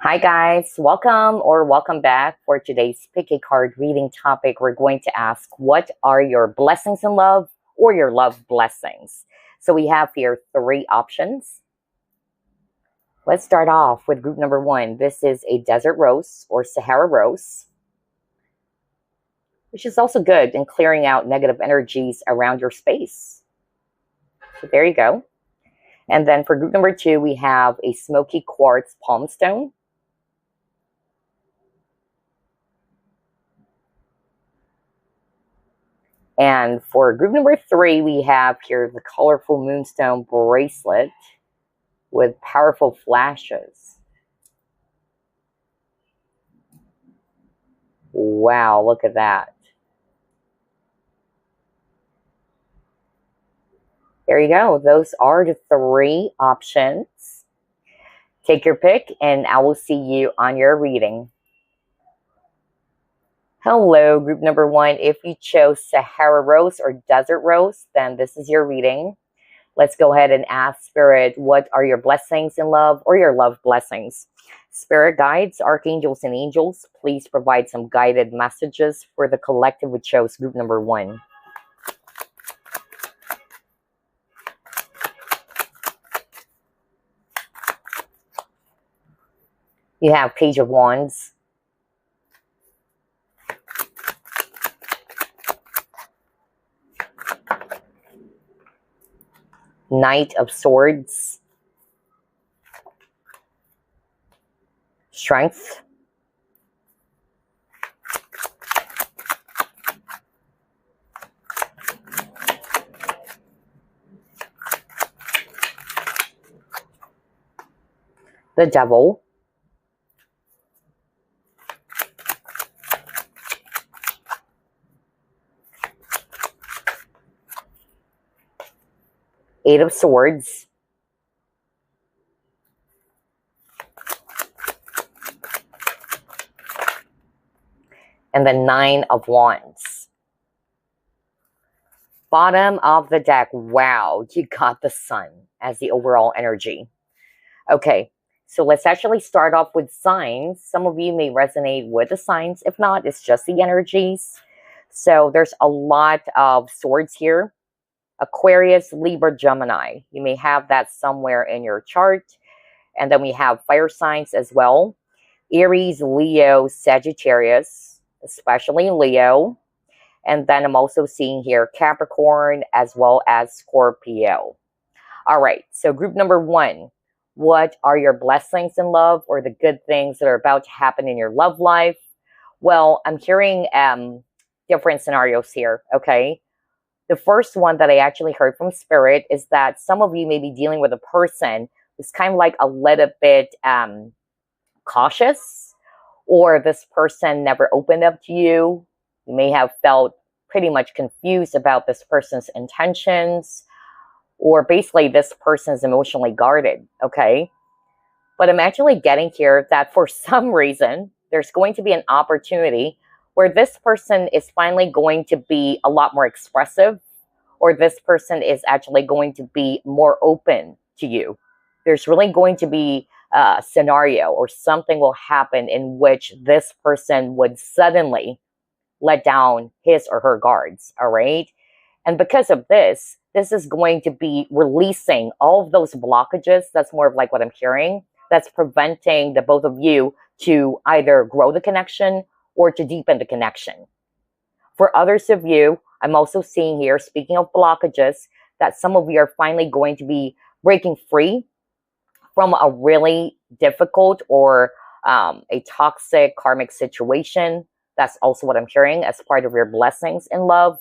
Hi guys, welcome or welcome back for today's pick a card reading topic. We're going to ask, what are your blessings in love or your love blessings? So we have here three options. Let's start off with group number one. This is a desert rose or Sahara rose, which is also good in clearing out negative energies around your space. So there you go. And then for group number two, we have a Smoky Quartz palm stone. And for group number three, we have here the colorful Moonstone bracelet with powerful flashes. Wow, look at that. There you go. Those are the three options. Take your pick, and I will see you on your reading. Hello, group number one. If you chose Sahara Rose or Desert Rose, then this is your reading. Let's go ahead and ask Spirit, what are your blessings in love or your love blessings? Spirit guides, archangels, and angels, please provide some guided messages for the collective who chose group number one. You have Page of Wands, Knight of Swords, Strength, the Devil, Eight of Swords, and the Nine of Wands. Bottom of the deck, wow, you got the Sun as the overall energy. Okay, so let's actually start off with signs. Some of you may resonate with the signs. If not, it's just the energies. So there's a lot of swords here. Aquarius, Libra, Gemini. You may have that somewhere in your chart. And then we have fire signs as well. Aries, Leo, Sagittarius, especially Leo. And then I'm also seeing here Capricorn as well as Scorpio. All right, so group number one. What are your blessings in love or the good things that are about to happen in your love life? Well, I'm hearing different scenarios here, okay? The first one that I actually heard from Spirit is that some of you may be dealing with a person who's kind of like a little bit cautious, or this person never opened up to you. You may have felt pretty much confused about this person's intentions, or basically this person is emotionally guarded, okay? But I'm actually getting here that for some reason, there's going to be an opportunity where this person is finally going to be a lot more expressive, or this person is actually going to be more open to you. There's really going to be a scenario or something will happen in which this person would suddenly let down his or her guards, all right? And because of this is going to be releasing all of those blockages. That's more of like what I'm hearing. That's preventing the both of you to either grow the connection or to deepen the connection. For others of you, I'm also seeing here, speaking of blockages, that some of you are finally going to be breaking free from a really difficult or a toxic karmic situation. That's also what I'm hearing as part of your blessings in love.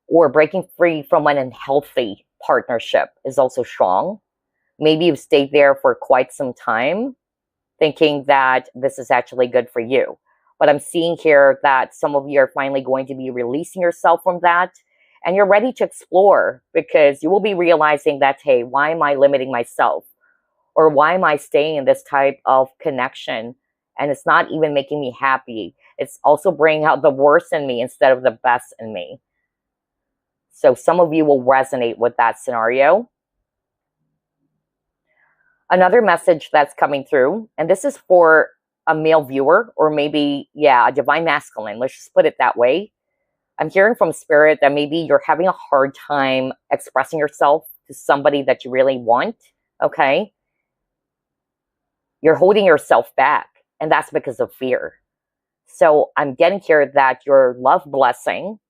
Or breaking free from an unhealthy partnership is also strong. Maybe you've stayed there for quite some time thinking that this is actually good for you. But I'm seeing here that some of you are finally going to be releasing yourself from that. And you're ready to explore because you will be realizing that, hey, why am I limiting myself? Or why am I staying in this type of connection? And it's not even making me happy. It's also bringing out the worst in me instead of the best in me. So some of you will resonate with that scenario. Another message that's coming through, and this is for a male viewer, or maybe, yeah, a divine masculine. Let's just put it that way. I'm hearing from spirit that maybe you're having a hard time expressing yourself to somebody that you really want, okay? You're holding yourself back, and that's because of fear. So I'm getting here that your love blessing,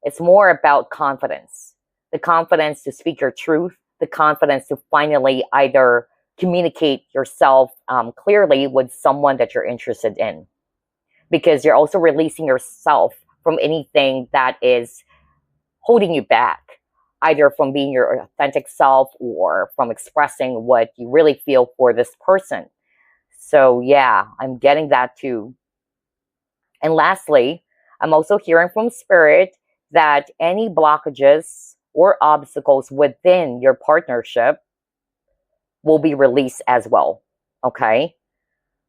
it's more about confidence. The confidence to speak your truth, the confidence to finally either communicate yourself clearly with someone that you're interested in. Because you're also releasing yourself from anything that is holding you back, either from being your authentic self or from expressing what you really feel for this person. So yeah, I'm getting that too. And lastly, I'm also hearing from spirit that any blockages or obstacles within your partnership will be released as well. Okay?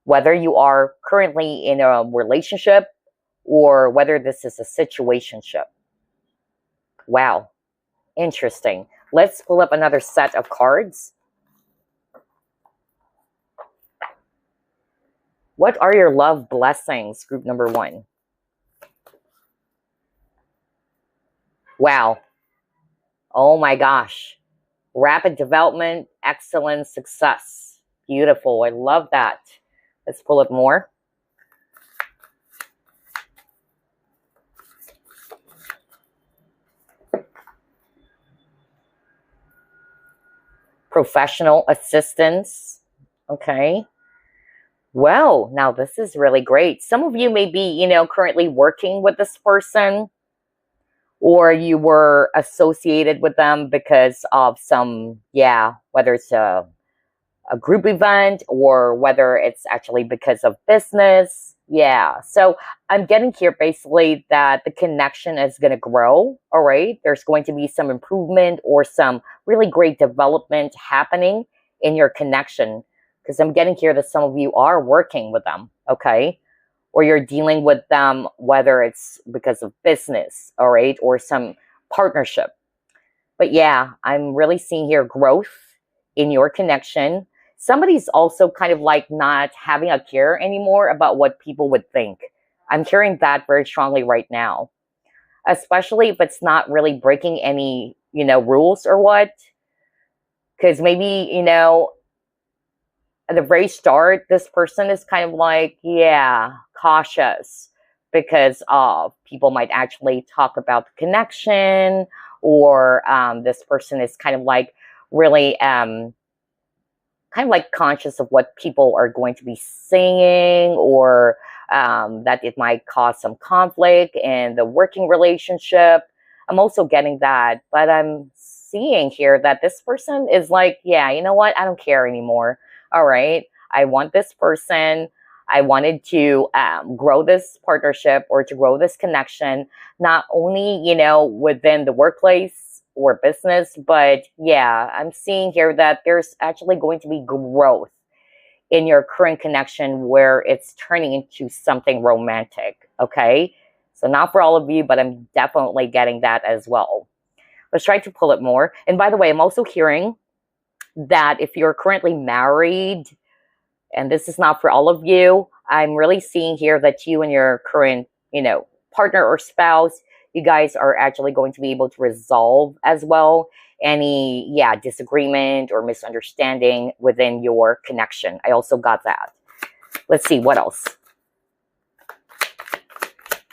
Whether you are currently in a relationship or whether this is a situationship. Wow. Interesting. Let's pull up another set of cards. What are your love blessings, group number 1? Wow. Oh my gosh. Rapid development, excellent success. Beautiful. I love that. Let's pull up more. Professional assistance. Okay. Well, now this is really great. Some of you may be, currently working with this person, or you were associated with them because of some, whether it's a group event or whether it's actually because of business. Yeah. So I'm getting here basically that the connection is going to grow. All right. There's going to be some improvement or some really great development happening in your connection, because I'm getting here that some of you are working with them. Okay. Or you're dealing with them, whether it's because of business, all right, or some partnership. But yeah, I'm really seeing here growth in your connection. Somebody's also kind of like not having a care anymore about what people would think. I'm hearing that very strongly right now, especially if it's not really breaking any, rules or what. Because maybe, at the very start, this person is kind of like, cautious because people might actually talk about the connection, or this person is kind of like really conscious of what people are going to be saying, or that it might cause some conflict in the working relationship. I'm also getting that, but I'm seeing here that this person is like, you know what? I don't care anymore. All right. I want this person. I wanted to grow this partnership or to grow this connection, not only, within the workplace or business, but I'm seeing here that there's actually going to be growth in your current connection where it's turning into something romantic. Okay. So not for all of you, but I'm definitely getting that as well. Let's try to pull it more. And by the way, I'm also hearing that if you're currently married, and this is not for all of you, I'm really seeing here that you and your current, partner or spouse, you guys are actually going to be able to resolve as well any, disagreement or misunderstanding within your connection. I also got that. Let's see, what else?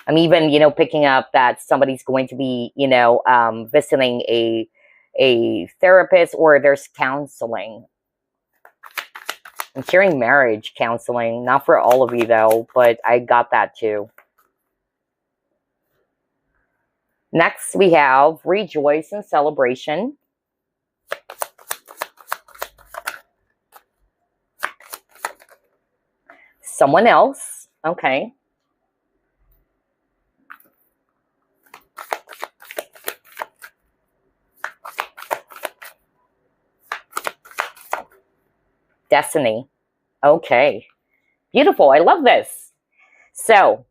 I'm even, picking up that somebody's going to be, visiting a therapist, or there's counseling. I'm hearing marriage counseling, not for all of you though, but I got that too. Next, we have rejoice and celebration. Someone else. Okay. Destiny. Okay. Beautiful. I love this. So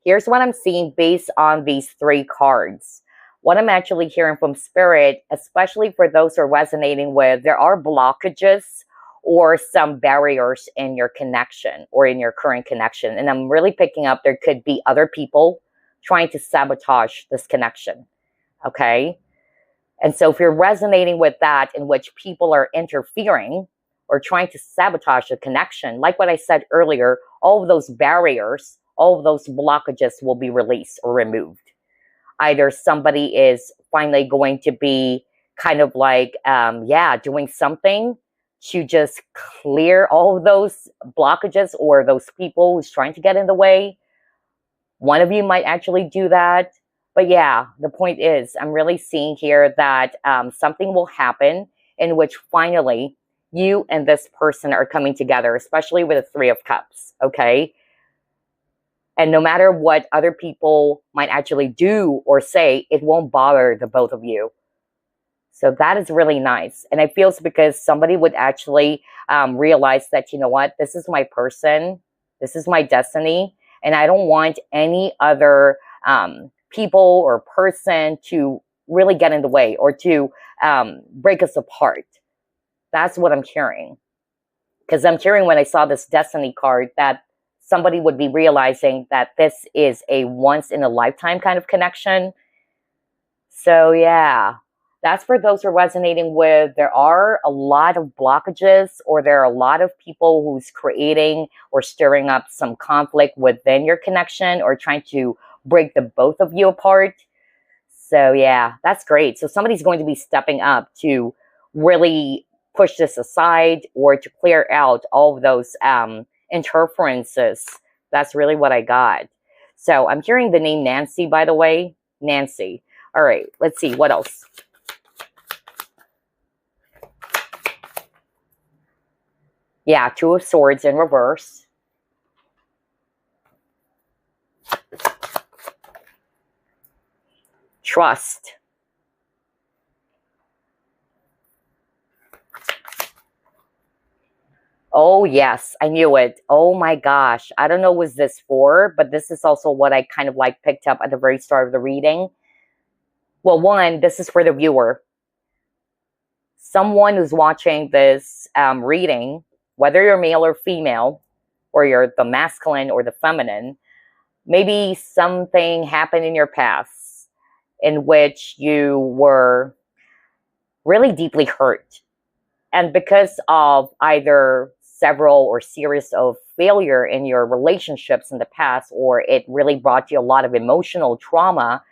here's what I'm seeing based on these 3 cards. What I'm actually hearing from spirit, especially for those who are resonating with, there are blockages or some barriers in your connection or in your current connection. And I'm really picking up there could be other people trying to sabotage this connection. Okay. And so if you're resonating with that, in which people are interfering or trying to sabotage the connection, like what I said earlier, all of those barriers, all of those blockages will be released or removed. Either somebody is finally going to be kind of like, doing something to just clear all of those blockages or those people who's trying to get in the way. One of you might actually do that. But yeah, the point is, I'm really seeing here that something will happen in which finally you and this person are coming together, especially with the Three of Cups, okay? And no matter what other people might actually do or say, it won't bother the both of you. So that is really nice. And I feel it's because somebody would actually realize that, you know what, this is my person, this is my destiny, and I don't want any other people or person to really get in the way or to break us apart. That's what I'm hearing. Because I'm hearing when I saw this destiny card that somebody would be realizing that this is a once in a lifetime kind of connection. So yeah, that's for those who are resonating with, there are a lot of blockages, or there are a lot of people who's creating or stirring up some conflict within your connection or trying to break the both of you apart. So yeah, that's great. So somebody's going to be stepping up to really push this aside or to clear out all of those interferences. That's really what I got. So I'm hearing the name Nancy, by the way. Nancy. All right, let's see what else. Yeah, Two of Swords in reverse. Trust. Oh, yes, I knew it. Oh my gosh. I don't know what was this for, but this is also what I kind of like picked up at the very start of the reading. Well, one, this is for the viewer. Someone who's watching this reading, whether you're male or female, or you're the masculine or the feminine, maybe something happened in your past in which you were really deeply hurt. And because of either several or series of failure in your relationships in the past, or it really brought you a lot of emotional trauma,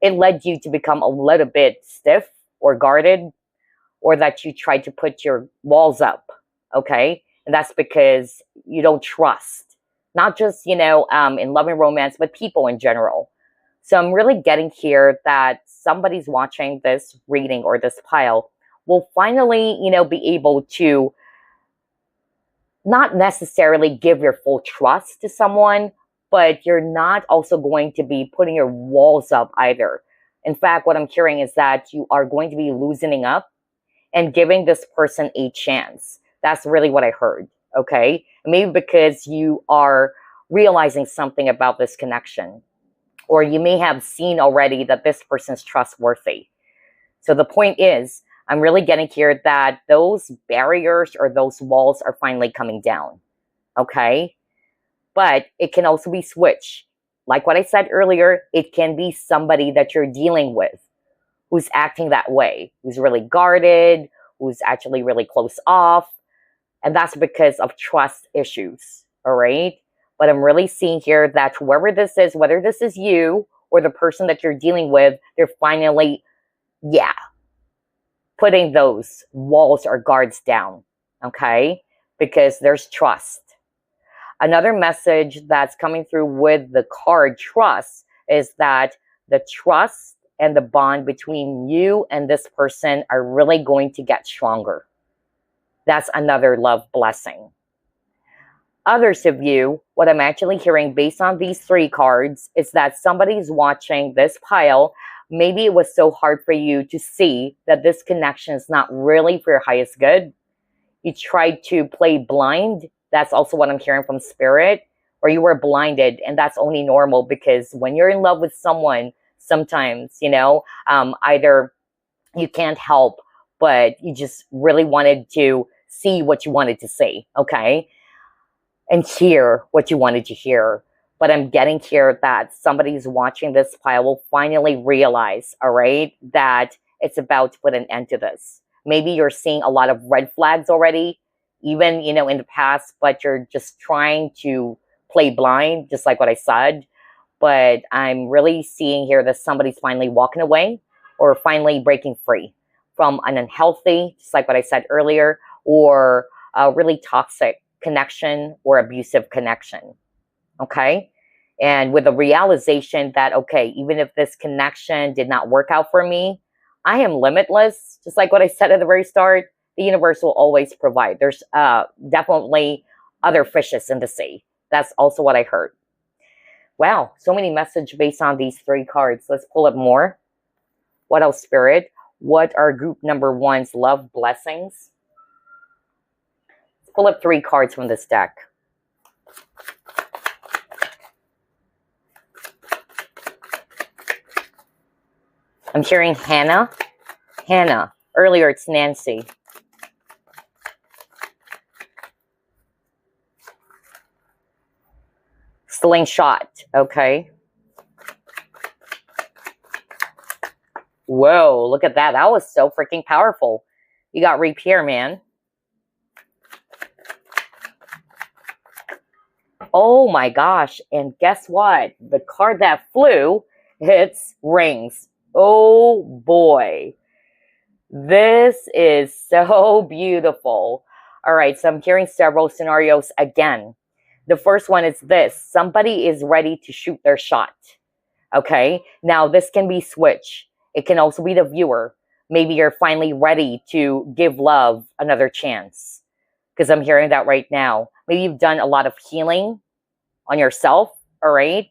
it led you to become a little bit stiff or guarded, or that you tried to put your walls up, okay? And that's because you don't trust, not just, in love and romance, but people in general. So I'm really getting here that somebody's watching this reading or this pile will finally, be able to not necessarily give your full trust to someone, but you're not also going to be putting your walls up either. In fact, what I'm hearing is that you are going to be loosening up and giving this person a chance. That's really what I heard, okay? Maybe because you are realizing something about this connection, or you may have seen already that this person's trustworthy. So the point is, I'm really getting here that those barriers or those walls are finally coming down, okay? But it can also be switched. Like what I said earlier, it can be somebody that you're dealing with who's acting that way, who's really guarded, who's actually really close off. And that's because of trust issues, all right? But I'm really seeing here that whoever this is, whether this is you or the person that you're dealing with, they're finally, putting those walls or guards down, okay? Because there's trust. Another message that's coming through with the card trust is that the trust and the bond between you and this person are really going to get stronger. That's another love blessing. Others of you, what I'm actually hearing based on these three cards is that somebody's watching this pile. Maybe it was so hard for you to see that this connection is not really for your highest good. You tried to play blind. That's also what I'm hearing from Spirit. Or you were blinded, and that's only normal because when you're in love with someone, sometimes, either you can't help, but you just really wanted to see what you wanted to see, okay? And hear what you wanted to hear. But I'm getting here that somebody's watching this pile will finally realize, all right, that it's about to put an end to this. Maybe you're seeing a lot of red flags already, even, you know, in the past, but you're just trying to play blind, just like what I said. But I'm really seeing here that somebody's finally walking away or finally breaking free from an unhealthy, just like what I said earlier, or a really toxic connection or abusive connection. Okay. And with the realization that, okay, even if this connection did not work out for me, I am limitless. Just like what I said at the very start, the universe will always provide. There's definitely other fishes in the sea. That's also what I heard. Wow, so many messages based on these 3 cards. Let's pull up more. What else, Spirit? What are group number 1's love blessings? Let's pull up 3 cards from this deck. I'm hearing Hannah. Hannah. Earlier, it's Nancy. Slingshot. Okay. Whoa, look at that. That was so freaking powerful. You got Repair, man. Oh my gosh. And guess what? The card that flew, it's Rings. Oh boy. This is so beautiful. All right, so I'm hearing several scenarios again. The first one is this. Somebody is ready to shoot their shot. Okay, now this can be switch. It can also be the viewer. Maybe you're finally ready to give love another chance. Because I'm hearing that right now. Maybe you've done a lot of healing on yourself, all right?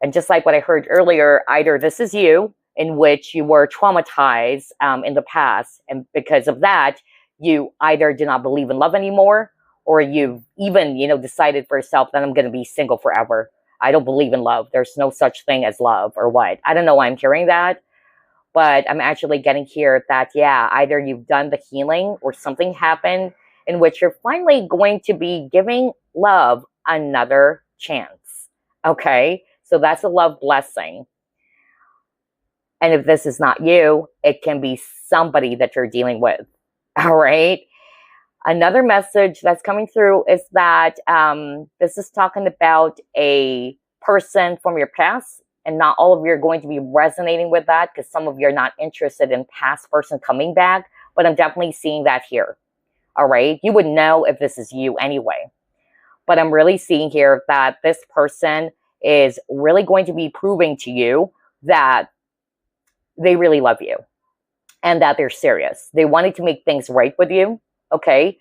And just like what I heard earlier, either this is you, in which you were traumatized in the past. And because of that, you either do not believe in love anymore, or you've even, you know, decided for yourself that I'm going to be single forever. I don't believe in love. There's no such thing as love or what. I don't know why I'm hearing that, but I'm actually getting here that, yeah, either you've done the healing or something happened in which you're finally going to be giving love another chance. Okay, so that's a love blessing. And if this is not you, it can be somebody that you're dealing with. All right. Another message that's coming through is that this is talking about a person from your past. And not all of you are going to be resonating with that because some of you are not interested in past person coming back. But I'm definitely seeing that here. All right. You would know if this is you anyway. But I'm really seeing here that this person is really going to be proving to you that they really love you and that they're serious. They wanted to make things right with you, okay?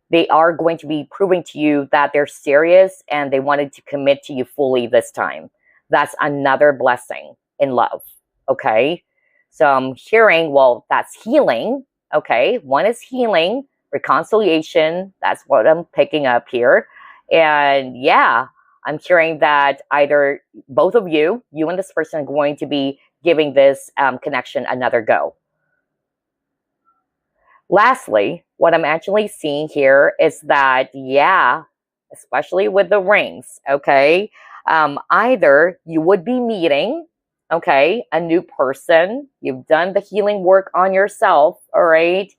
They are going to be proving to you that they're serious and they wanted to commit to you fully this time. That's another blessing in love, okay? So I'm hearing, well, that's healing, okay? One is healing, reconciliation. That's what I'm picking up here. And yeah, I'm hearing that either both of you and this person are going to be giving this connection another go. Lastly, what I'm actually seeing here is that, yeah, especially with the rings, okay, either you would be meeting, okay, a new person. You've done the healing work on yourself, all right?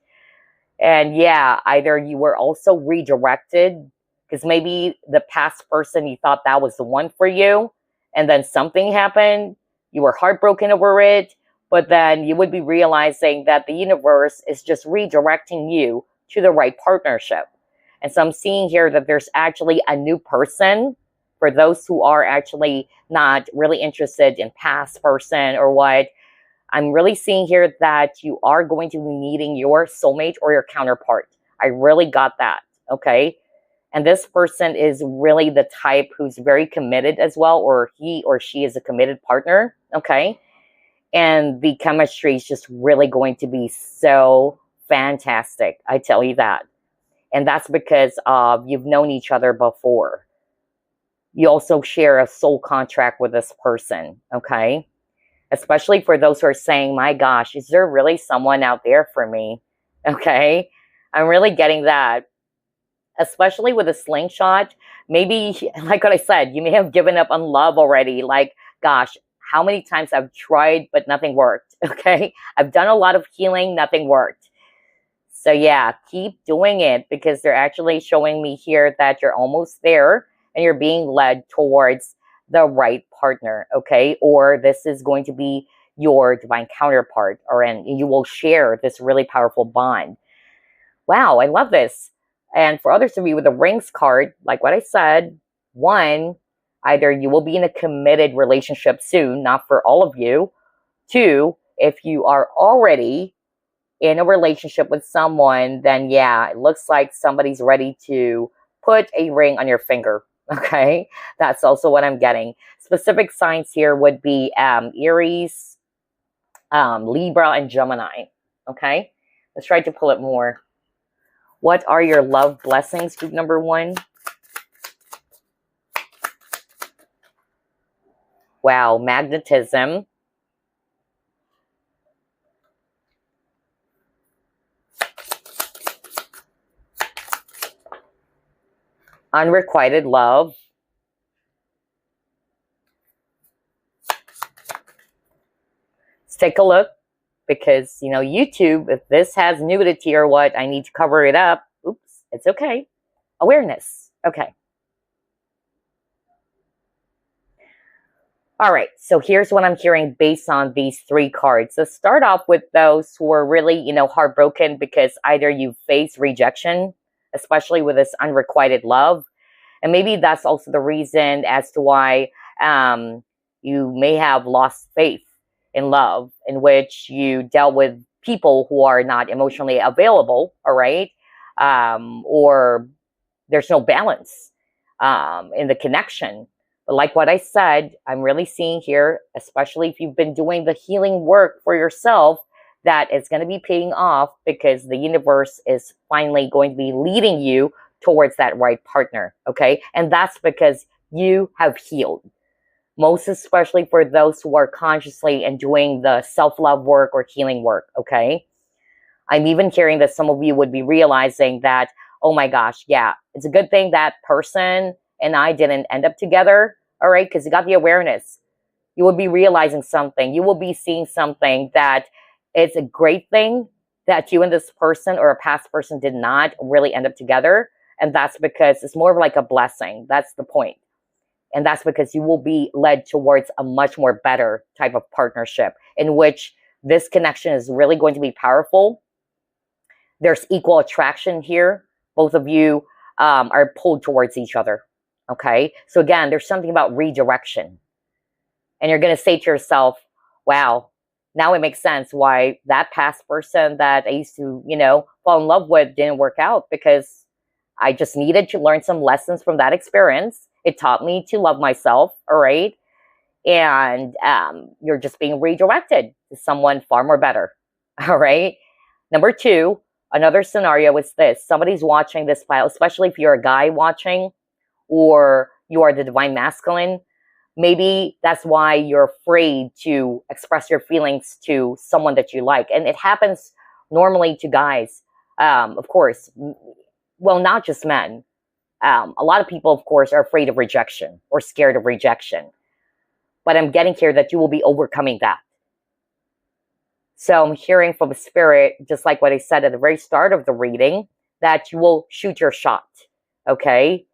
And yeah, either you were also redirected because maybe the past person, you thought that was the one for you, and then something happened. You were heartbroken over it, but then you would be realizing that the universe is just redirecting you to the right partnership. And so I'm seeing here that there's actually a new person for those who are actually not really interested in past person or what. I'm really seeing here that you are going to be meeting your soulmate or your counterpart. I really got that, okay? And this person is really the type who's very committed as well, or he or she is a committed partner, okay? And the chemistry is just really going to be so fantastic, I tell you that. And that's because you've known each other before. You also share a soul contract with this person, okay? Especially for those who are saying, my gosh, is there really someone out there for me? Okay? I'm really getting that, especially with a slingshot. Maybe, like what I said, you may have given up on love already. Like, gosh, how many times I've tried, but nothing worked. Okay. I've done a lot of healing, nothing worked. So yeah, keep doing it, because they're actually showing me here that you're almost there and you're being led towards the right partner. Okay. Or this is going to be your divine counterpart, or and you will share this really powerful bond. Wow, I love this. And for others of you with the rings card, like what I said, one, either you will be in a committed relationship soon, not for all of you. Two, if you are already in a relationship with someone, then yeah, it looks like somebody's ready to put a ring on your finger. Okay, that's also what I'm getting. Specific signs here would be Aries, Libra, and Gemini. Okay, let's try to pull it more. What are your love blessings, group number one? Wow, magnetism. Unrequited love. Let's take a look, because, you know, YouTube, if this has nudity or what, I need to cover it up. Oops, it's okay. Awareness. Okay. All right, so here's what I'm hearing based on these three cards. Let's start off with those who are really, you know, heartbroken because either you face rejection, especially with this unrequited love, and maybe that's also the reason as to why you may have lost faith in love, in which you dealt with people who are not emotionally available, all right? Or there's no balance in the connection. But like what I said, I'm really seeing here, especially if you've been doing the healing work for yourself, that it's going to be paying off, because the universe is finally going to be leading you towards that right partner. Okay. And that's because you have healed. Most especially for those who are consciously and doing the self-love work or healing work. Okay. I'm even hearing that some of you would be realizing that, oh my gosh, yeah, it's a good thing that person and I didn't end up together, all right? Because you got the awareness. You will be realizing something. You will be seeing something that it's a great thing that you and this person or a past person did not really end up together. And that's because it's more of like a blessing. That's the point. And that's because you will be led towards a much more better type of partnership, in which this connection is really going to be powerful. There's equal attraction here. Both of you are pulled towards each other. Okay. So again, there's something about redirection. And you're going to say to yourself, wow, now it makes sense why that past person that I used to, you know, fall in love with didn't work out, because I just needed to learn some lessons from that experience. It taught me to love myself. All right. And you're just being redirected to someone far more better. All right. Number two, another scenario is this. Somebody's watching this file, especially if you're a guy watching, or you are the divine masculine. Maybe that's why you're afraid to express your feelings to someone that you like. And it happens normally to guys, of course. Well, not just men. A lot of people, of course, are afraid of rejection or scared of rejection. But I'm getting here that you will be overcoming that. So I'm hearing from Spirit, just like what I said at the very start of the reading, that you will shoot your shot. Okay?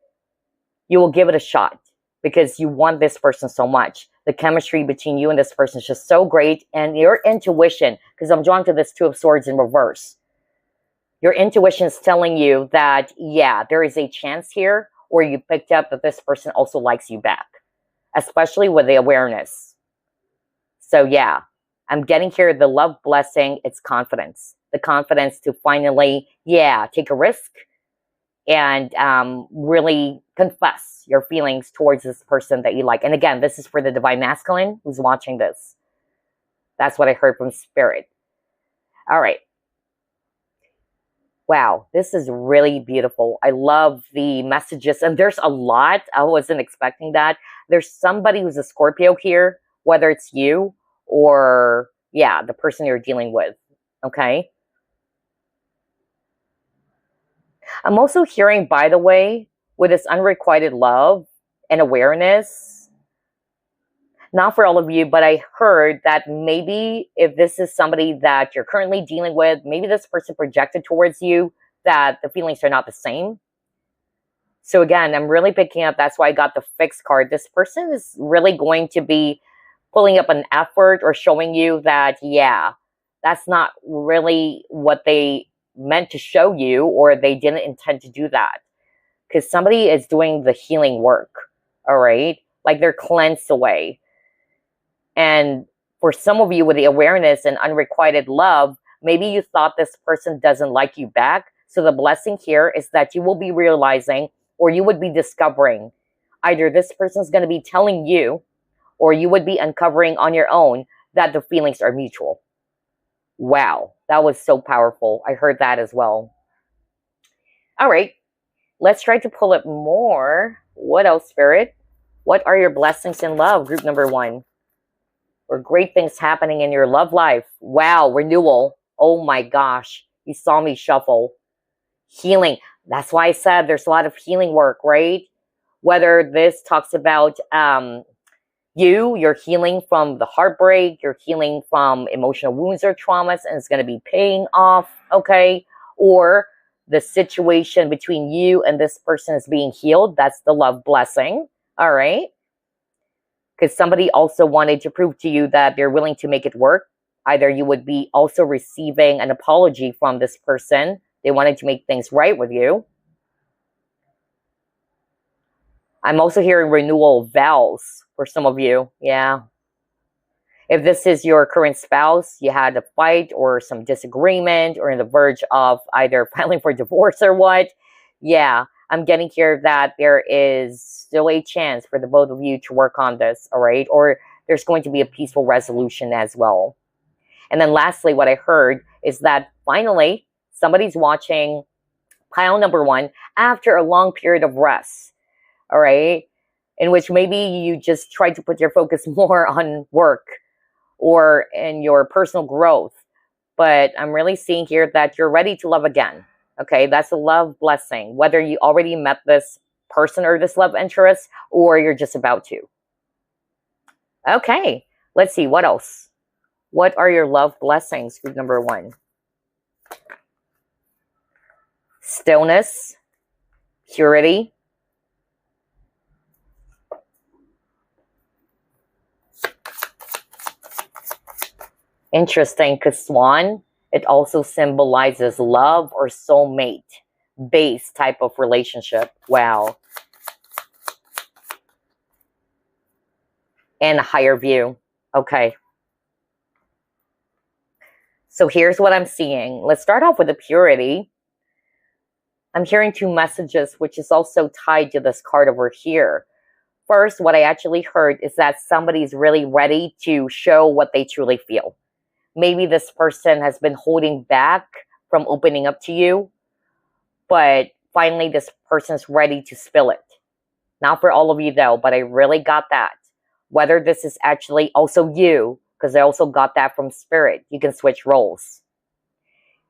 You will give it a shot, because you want this person so much. The chemistry between you and this person is just so great. And your intuition, because I'm drawn to this Two of Swords in reverse. Your intuition is telling you that, yeah, there is a chance here, or you picked up that this person also likes you back, especially with the awareness. So yeah, I'm getting here the love blessing. It's confidence. The confidence to finally, yeah, take a risk and really confess your feelings towards this person that you like. And again, this is for the divine masculine who's watching this. That's what I heard from Spirit. All right. Wow, this is really beautiful. I love the messages, and there's a lot. I wasn't expecting that. There's somebody who's a Scorpio here, whether it's you or, yeah, the person you're dealing with. Okay. I'm also hearing, by the way, with this unrequited love and awareness, not for all of you, but I heard that maybe if this is somebody that you're currently dealing with, maybe this person projected towards you, that the feelings are not the same. So again, I'm really picking up, that's why I got the fixed card. This person is really going to be pulling up an effort or showing you that, yeah, that's not really what they meant to show you, or they didn't intend to do that. Because somebody is doing the healing work, all right? Like they're cleansed away. And for some of you with the awareness and unrequited love, maybe you thought this person doesn't like you back. So the blessing here is that you will be realizing, or you would be discovering, either this person's going to be telling you, or you would be uncovering on your own that the feelings are mutual. Wow, that was so powerful. I heard that as well. All right, let's try to pull it more. What else, Spirit? What are your blessings in love, group number 1? Or great things happening in your love life. Wow, renewal. Oh my gosh, you saw me shuffle. Healing. That's why I said there's a lot of healing work, right? Whether this talks about you're healing from the heartbreak, you're healing from emotional wounds or traumas, and it's going to be paying off, okay? Or the situation between you and this person is being healed. That's the love blessing, all right? Because somebody also wanted to prove to you that they're willing to make it work. Either you would be also receiving an apology from this person. They wanted to make things right with you. I'm also hearing renewal vows for some of you. Yeah. If this is your current spouse, you had a fight or some disagreement or on the verge of either filing for divorce or what. Yeah, I'm getting here that there is still a chance for the both of you to work on this, all right? Or there's going to be a peaceful resolution as well. And then lastly, what I heard is that finally somebody's watching pile number 1 after a long period of rest. All right, in which maybe you just try to put your focus more on work or in your personal growth. But I'm really seeing here that you're ready to love again. Okay, that's a love blessing, whether you already met this person or this love interest, or you're just about to. Okay, let's see, what else? What are your love blessings, group number 1? Stillness, purity, interesting, because swan, it also symbolizes love or soulmate base type of relationship. Wow. And a higher view. Okay. So here's what I'm seeing. Let's start off with the purity. I'm hearing 2 messages, which is also tied to this card over here. First, what I actually heard is that somebody's really ready to show what they truly feel. Maybe this person has been holding back from opening up to you, but finally this person's ready to spill it. Not for all of you though, but I really got that. Whether this is actually also you, because I also got that from Spirit. You can switch roles.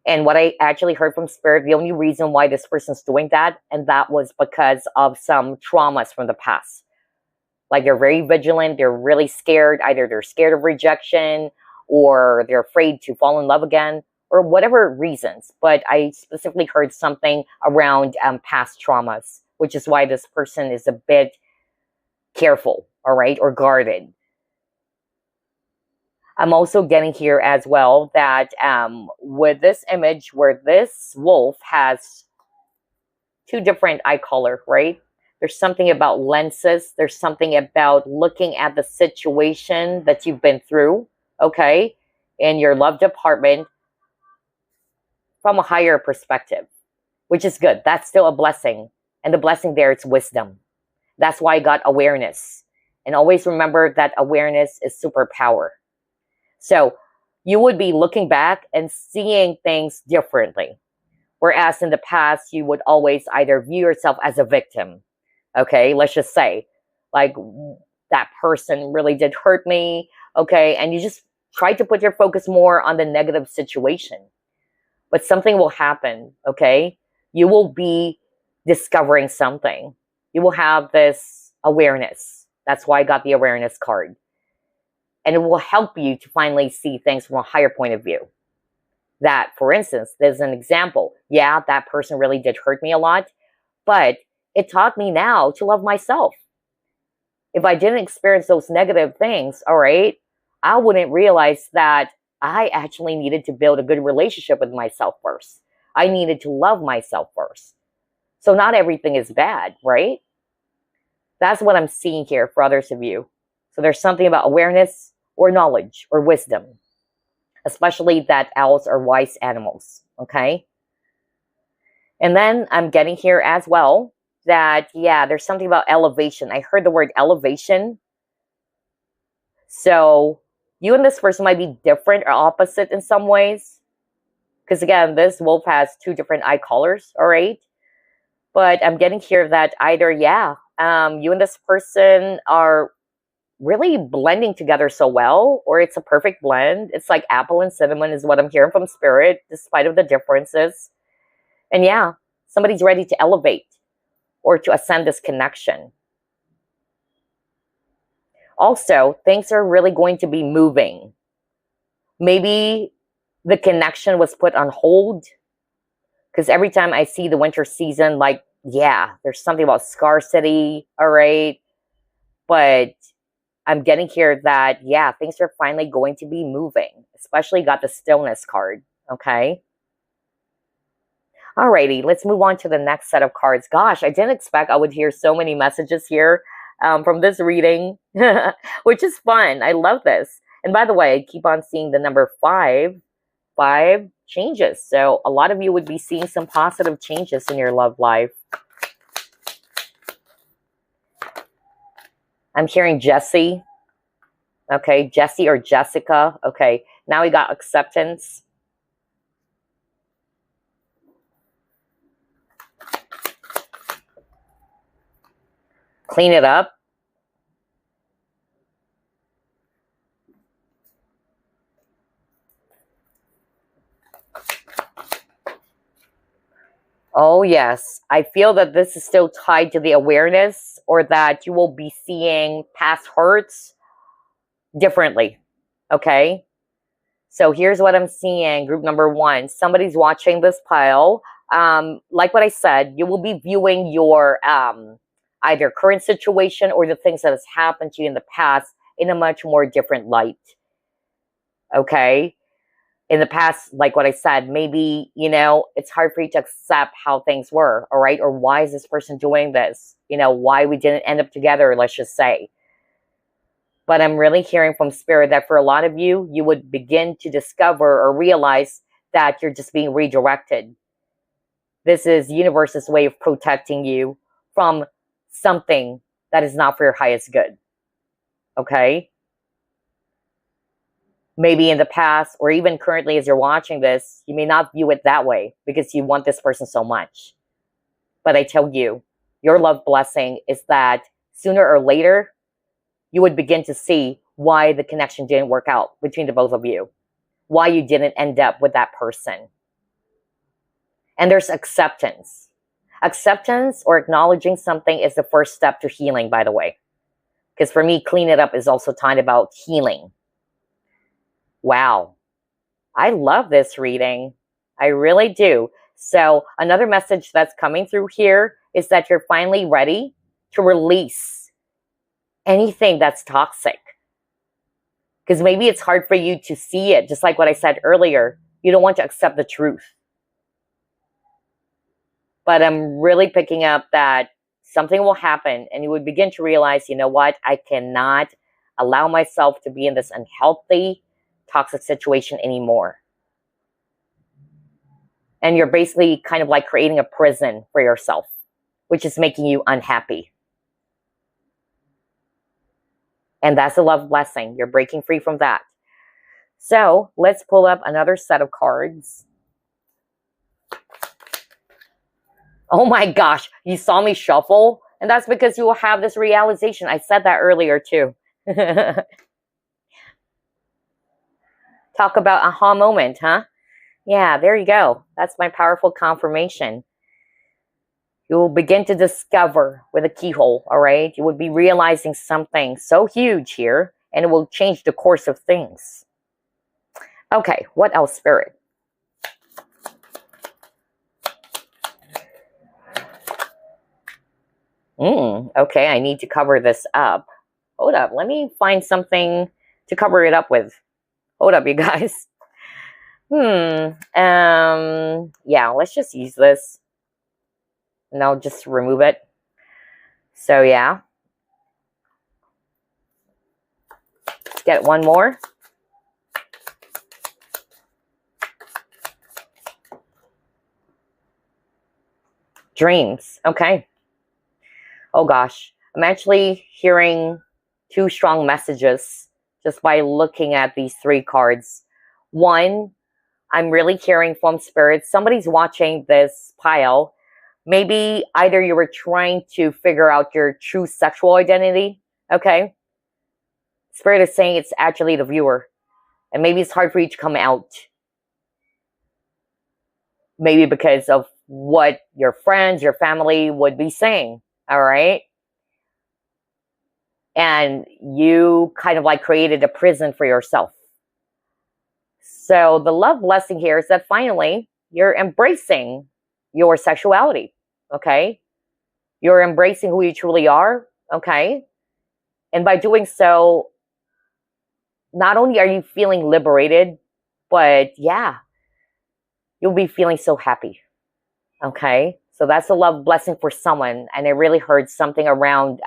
And what I actually heard from Spirit, the only reason why this person's doing that, and that was because of some traumas from the past. Like they're very vigilant, they're really scared. Either they're scared of rejection, or they're afraid to fall in love again, or whatever reasons. But I specifically heard something around past traumas, which is why this person is a bit careful, all right, or guarded. I'm also getting here as well that with this image where this wolf has 2 different eye color, right? There's something about lenses. There's something about looking at the situation that you've been through, okay, in your love department from a higher perspective, which is good. That's still a blessing. And the blessing there, it's wisdom. That's why I got awareness. And always remember that awareness is superpower. So you would be looking back and seeing things differently. Whereas in the past, you would always either view yourself as a victim. Okay, let's just say, like, that person really did hurt me. Okay, and you just try to put your focus more on the negative situation. But something will happen, okay? you will be discovering something. You will have this awareness. That's why I got the awareness card. And it will help you to finally see things from a higher point of view. That, for instance, there's an example. Yeah, that person really did hurt me a lot, but it taught me now to love myself. If I didn't experience those negative things, all right, I wouldn't realize that I actually needed to build a good relationship with myself first. I needed to love myself first. So not everything is bad, right? That's what I'm seeing here for others of you. So there's something about awareness or knowledge or wisdom, especially that owls are wise animals, okay? And then I'm getting here as well that, yeah, there's something about elevation. I heard the word elevation. So you and this person might be different or opposite in some ways. Because again, this wolf has two different eye colors, all right? But I'm getting here that either, yeah, you and this person are really blending together so well, or it's a perfect blend. It's like apple and cinnamon is what I'm hearing from spirit, despite of the differences. And yeah, somebody's ready to elevate or to ascend this connection. Also, things are really going to be moving. Maybe the connection was put on hold, because every time I see the winter season, like, yeah, there's something about scarcity, all right? But I'm getting here that, yeah, things are finally going to be moving. Especially got the stillness card, okay? Alrighty, let's move on to the next set of cards. Gosh, I didn't expect I would hear so many messages here from this reading, which is fun. I love this. And by the way, I keep on seeing the number 5. 5 changes. So a lot of you would be seeing some positive changes in your love life. I'm hearing Jesse. Okay, Jesse or Jessica. Okay, now we got acceptance. Clean it up. Oh, yes. I feel that this is still tied to the awareness, or that you will be seeing past hurts differently. Okay? So here's what I'm seeing. Group number 1. Somebody's watching this pile. Like what I said, you will be viewing your either current situation or the things that has happened to you in the past in a much more different light. Okay? In the past, like what I said, maybe, you know, it's hard for you to accept how things were, all right? Or why is this person doing this? You know, why we didn't end up together, let's just say. But I'm really hearing from spirit that for a lot of you, you would begin to discover or realize that you're just being redirected. This is universe's way of protecting you from something that is not for your highest good. Okay? Maybe in the past, or even currently as you're watching this, you may not view it that way because you want this person so much. But I tell you, your love blessing is that sooner or later, you would begin to see why the connection didn't work out between the both of you. Why you didn't end up with that person. And there's acceptance. Acceptance or acknowledging something is the first step to healing, by the way. Because for me, clean it up is also talking about healing. Wow. I love this reading. I really do. So another message that's coming through here is that you're finally ready to release anything that's toxic. Because maybe it's hard for you to see it, just like what I said earlier. You don't want to accept the truth. But I'm really picking up that something will happen and you would begin to realize, you know what? I cannot allow myself to be in this unhealthy, toxic situation anymore. And you're basically kind of like creating a prison for yourself, which is making you unhappy. And that's a love blessing. You're breaking free from that. So let's pull up another set of cards. Oh my gosh, you saw me shuffle? And that's because you will have this realization. I said that earlier too. Talk about aha moment, huh? Yeah, there you go. That's my powerful confirmation. You will begin to discover with a keyhole, all right? You would be realizing something so huge here, and it will change the course of things. Okay, what else, Spirit? Okay, I need to cover this up. Hold up, let me find something to cover it up with. Hold up, you guys. Yeah, let's just use this. And I'll just remove it. So, yeah. Let's get one more. Dreams. Okay. Oh, gosh. I'm actually hearing two strong messages just by looking at these three cards. One, I'm really hearing from Spirit. Somebody's watching this pile. Maybe either you were trying to figure out your true sexual identity. Okay. Spirit is saying it's actually the viewer. And maybe it's hard for you to come out. Maybe because of what your friends, your family would be saying. All right. And you kind of like created a prison for yourself. So the love blessing here is that finally you're embracing your sexuality. Okay. You're embracing who you truly are. Okay. And by doing so, not only are you feeling liberated, but yeah, you'll be feeling so happy. Okay. So that's a love blessing for someone. And I really heard something around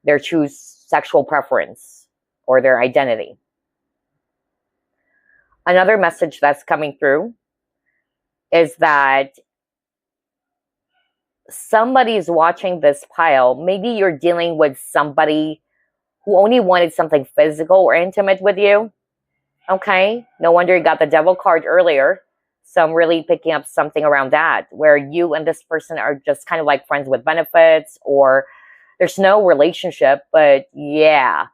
their true sexual preference or their identity. Another message that's coming through is that somebody is watching this pile. Maybe you're dealing with somebody who only wanted something physical or intimate with you. Okay. No wonder you got the devil card earlier. So I'm really picking up something around that, where you and this person are just kind of like friends with benefits, or there's no relationship, but yeah,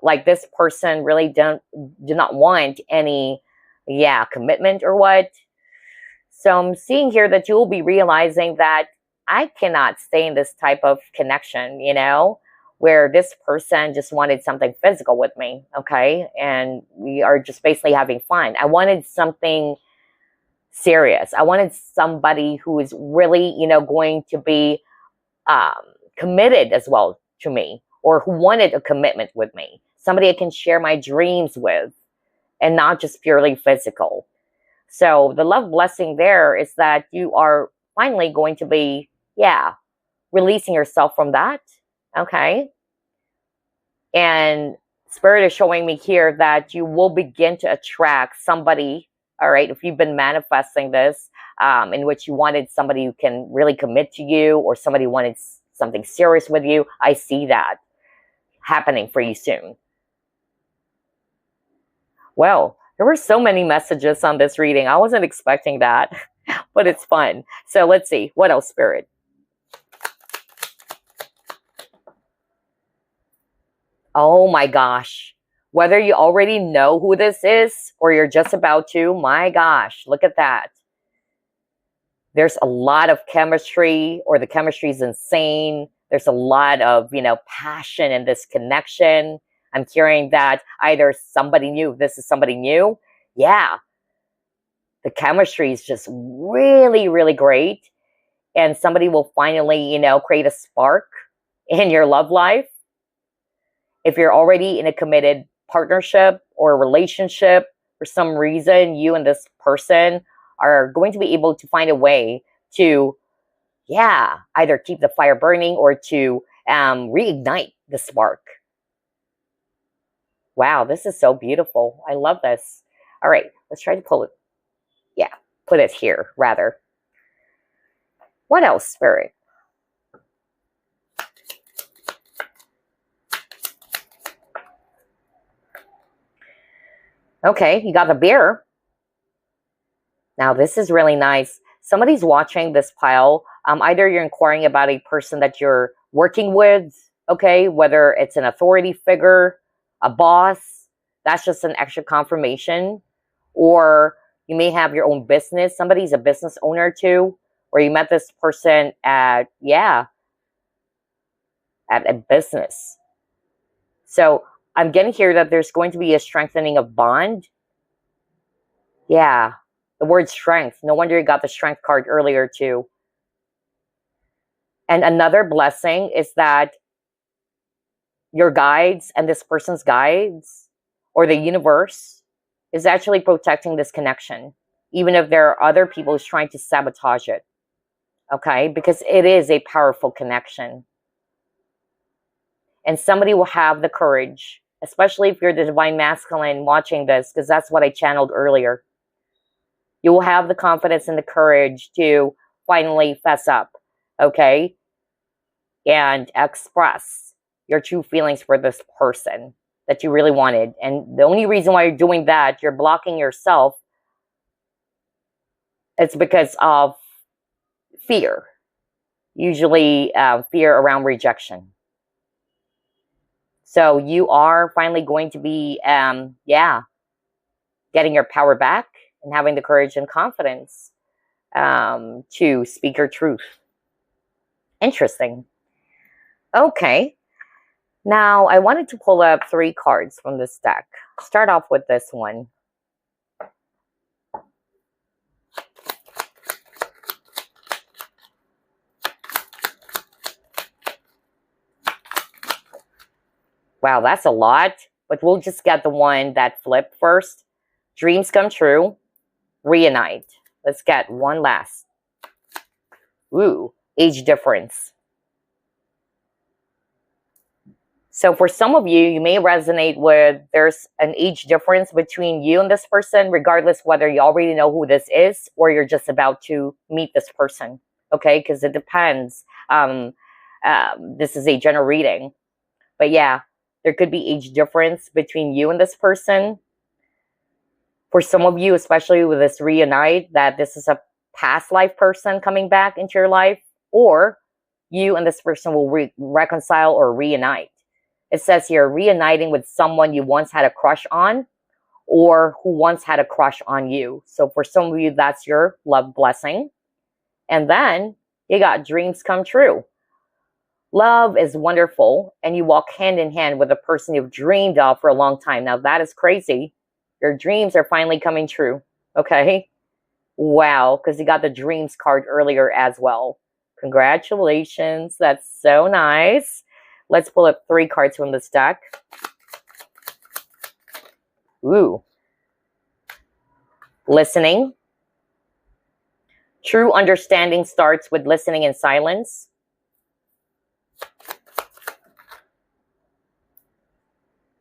like this person really do not want any, commitment or what. So I'm seeing here that you will be realizing that I cannot stay in this type of connection, where this person just wanted something physical with me, okay? And we are just basically having fun. I wanted something serious. I wanted somebody who is really, going to be committed as well to me, or who wanted a commitment with me. Somebody I can share my dreams with, and not just purely physical. So the love blessing there is that you are finally going to be, releasing yourself from that. Okay. And Spirit is showing me here that you will begin to attract somebody. All right. If you've been manifesting this, in which you wanted somebody who can really commit to you, or somebody wanted something serious with you, I see that happening for you soon. Well, there were so many messages on this reading. I wasn't expecting that, but it's fun. So let's see. What else, Spirit? Oh my gosh. Whether you already know who this is or you're just about to, my gosh, look at that. There's a lot of chemistry, or the chemistry is insane. There's a lot of, passion in this connection. I'm hearing that either somebody new, this is somebody new. Yeah. The chemistry is just really, really great. And somebody will finally, create a spark in your love life. If you're already in a committed partnership or a relationship, for some reason, you and this person are going to be able to find a way to, either keep the fire burning or to reignite the spark. Wow, this is so beautiful. I love this. All right, let's try to pull it. Yeah, put it here, rather. What else, Spirit? Okay, you got the beer. Now, this is really nice. Somebody's watching this pile. Either you're inquiring about a person that you're working with, okay, whether it's an authority figure, a boss, that's just an extra confirmation. Or you may have your own business. Somebody's a business owner too, or you met this person at, yeah, at a business. So I'm getting here that there's going to be a strengthening of bond. Yeah, the word strength. No wonder you got the strength card earlier too. And another blessing is that your guides and this person's guides or the universe is actually protecting this connection, even if there are other people who's trying to sabotage it. Okay, because it is a powerful connection. And somebody will have the courage, especially if you're the divine masculine watching this, because that's what I channeled earlier. You will have the confidence and the courage to finally fess up, okay? And express your true feelings for this person that you really wanted. And the only reason why you're doing that, you're blocking yourself, it's because of fear. Usually fear around rejection. So you are finally going to be, yeah, getting your power back and having the courage and confidence to speak your truth. Interesting. Okay. Now, I wanted to pull up 3 cards from this deck. Start off with this one. Wow, that's a lot. But we'll just get the one that flipped first. Dreams come true. Reunite. Let's get one last. Ooh, age difference. So for some of you, you may resonate with there's an age difference between you and this person, regardless whether you already know who this is or you're just about to meet this person. Okay, because it depends. This is a general reading. But yeah, there could be age difference between you and this person. For some of you, especially with this reunite, that this is a past life person coming back into your life, or you and this person will reconcile or reunite. It says here, reuniting with someone you once had a crush on or who once had a crush on you. So for some of you, that's your love blessing. And then you got dreams come true. Love is wonderful, and you walk hand in hand with a person you've dreamed of for a long time. Now, that is crazy. Your dreams are finally coming true, okay? Wow, because you got the dreams card earlier as well. Congratulations. That's so nice. Let's pull up 3 cards from this deck. Ooh. Listening. True understanding starts with listening in silence.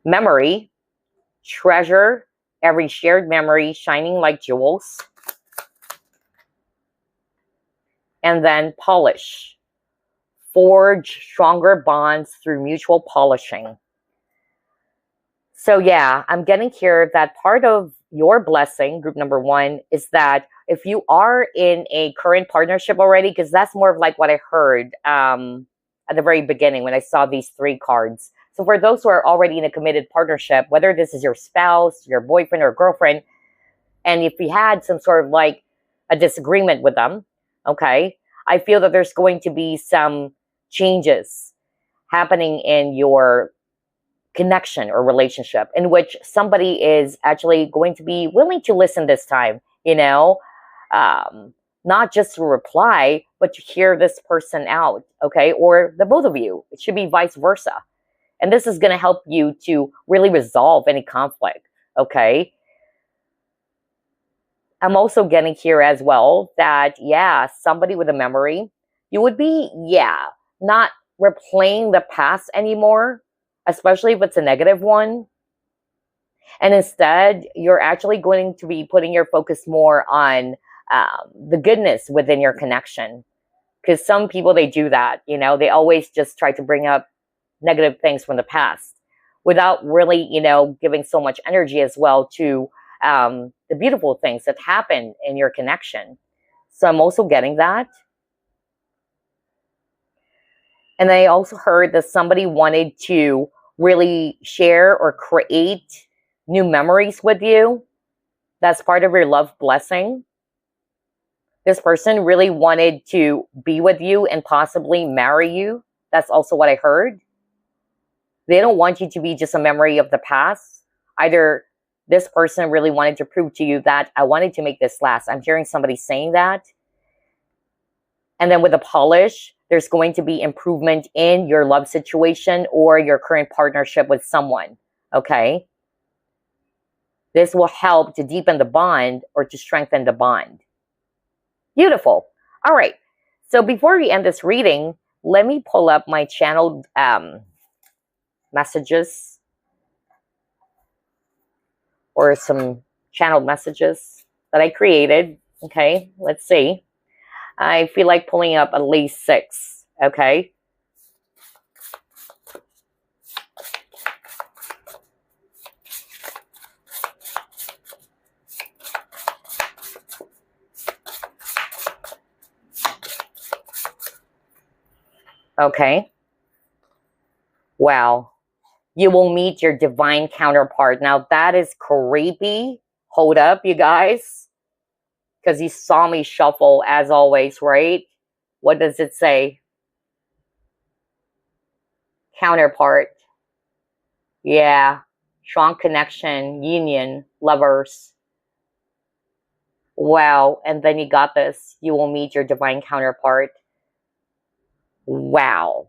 Memory. Treasure every shared memory, shining like jewels. And then polish. Forge stronger bonds through mutual polishing. So yeah, I'm getting here that part of your blessing, group number 1, is that if you are in a current partnership already, because that's more of like what I heard at the very beginning when I saw these 3 cards. So for those who are already in a committed partnership, whether this is your spouse, your boyfriend or girlfriend, and if you had some sort of like a disagreement with them, okay, I feel that there's going to be some changes happening in your connection or relationship in which somebody is actually going to be willing to listen this time, you know, not just to reply, but to hear this person out, okay, or the both of you. It should be vice versa. And this is going to help you to really resolve any conflict, okay? I'm also getting here as well that, yeah, somebody with a memory, you would be, yeah, not replaying the past anymore, especially if it's a negative one. And instead, you're actually going to be putting your focus more on the goodness within your connection. Because some people, they do that, you know, they always just try to bring up negative things from the past without really, you know, giving so much energy as well to the beautiful things that happen in your connection. So I'm also getting that. And I also heard that somebody wanted to really share or create new memories with you. That's part of your love blessing. This person really wanted to be with you and possibly marry you. That's also what I heard. They don't want you to be just a memory of the past. Either this person really wanted to prove to you that I wanted to make this last. I'm hearing somebody saying that. And then with the polish, there's going to be improvement in your love situation or your current partnership with someone. Okay? This will help to deepen the bond or to strengthen the bond. Beautiful. All right. So before we end this reading, let me pull up my channeled messages or some channeled messages that I created. Okay, let's see. I feel like pulling up at least 6. Okay. Okay. Wow. You will meet your divine counterpart. Now that is creepy. Hold up, you guys. Because you saw me shuffle as always, right? What does it say? Counterpart. Yeah. Strong connection, union, lovers. Wow. And then you got this. You will meet your divine counterpart. Wow.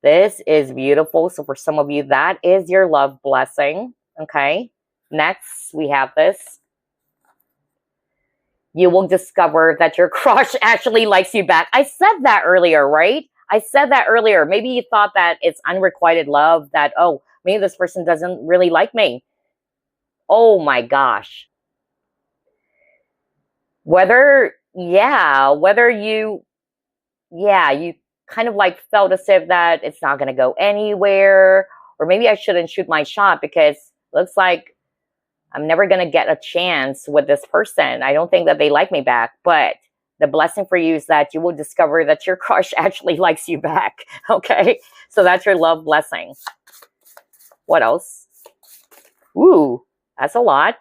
This is beautiful. So for some of you, that is your love blessing. Okay. Next, we have this. You will discover that your crush actually likes you back. I said that earlier, right? I said that earlier. Maybe you thought that it's unrequited love, that, oh, maybe this person doesn't really like me. Oh my gosh. Whether you kind of like felt as if that it's not going to go anywhere, or maybe I shouldn't shoot my shot because it looks like I'm never going to get a chance with this person. I don't think that they like me back, but the blessing for you is that you will discover that your crush actually likes you back. Okay. So that's your love blessing. What else? Ooh, that's a lot.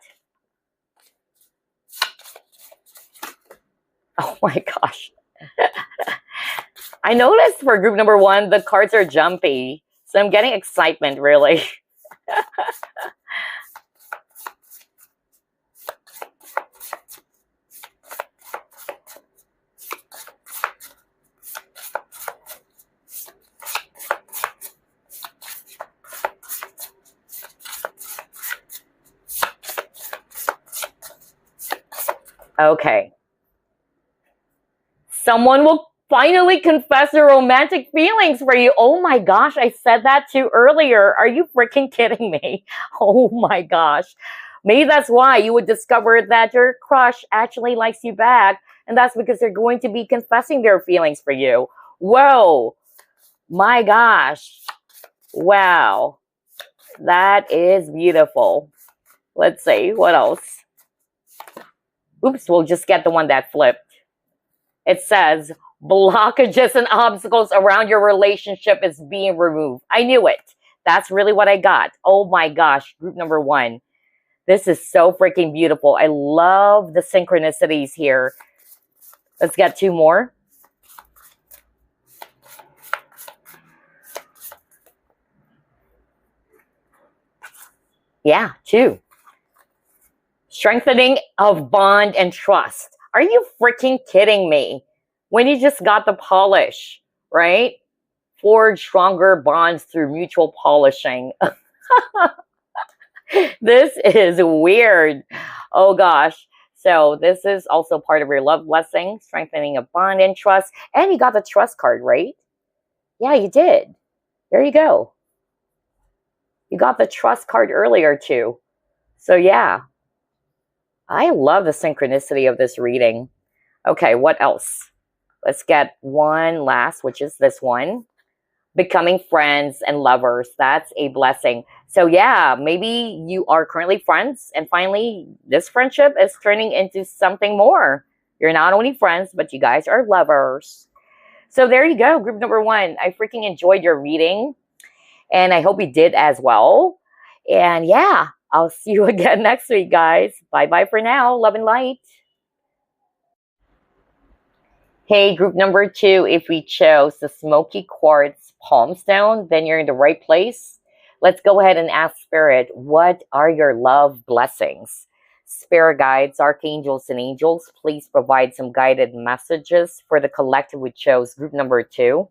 Oh my gosh. I noticed for group number 1, the cards are jumpy. So I'm getting excitement, really. Okay. Someone will finally confess their romantic feelings for you. Oh my gosh, I said that too earlier. Are you freaking kidding me? Oh my gosh. Maybe that's why you would discover that your crush actually likes you back. And that's because they're going to be confessing their feelings for you. Whoa. My gosh. Wow. That is beautiful. Let's see. What else? Oops, we'll just get the one that flipped. It says, blockages and obstacles around your relationship is being removed. I knew it. That's really what I got. Oh my gosh, group number 1. This is so freaking beautiful. I love the synchronicities here. Let's get 2 more. Yeah, 2. Strengthening of bond and trust. Are you freaking kidding me? When you just got the polish, right? Forge stronger bonds through mutual polishing. This is weird. Oh gosh. So this is also part of your love blessing, strengthening of bond and trust. And you got the trust card, right? Yeah, you did. There you go. You got the trust card earlier too. So yeah. I love the synchronicity of this reading. Okay, what else? Let's get one last, which is this one. Becoming friends and lovers. That's a blessing. So yeah, maybe you are currently friends and finally this friendship is turning into something more. You're not only friends, but you guys are lovers. So there you go, group number 1. I freaking enjoyed your reading and I hope you did as well. And yeah, I'll see you again next week, guys. Bye-bye for now. Love and light. Hey, group number 2, if we chose the Smoky Quartz Palm Stone, then you're in the right place. Let's go ahead and ask Spirit, what are your love blessings? Spirit guides, archangels, and angels, please provide some guided messages for the collective who chose group number 2.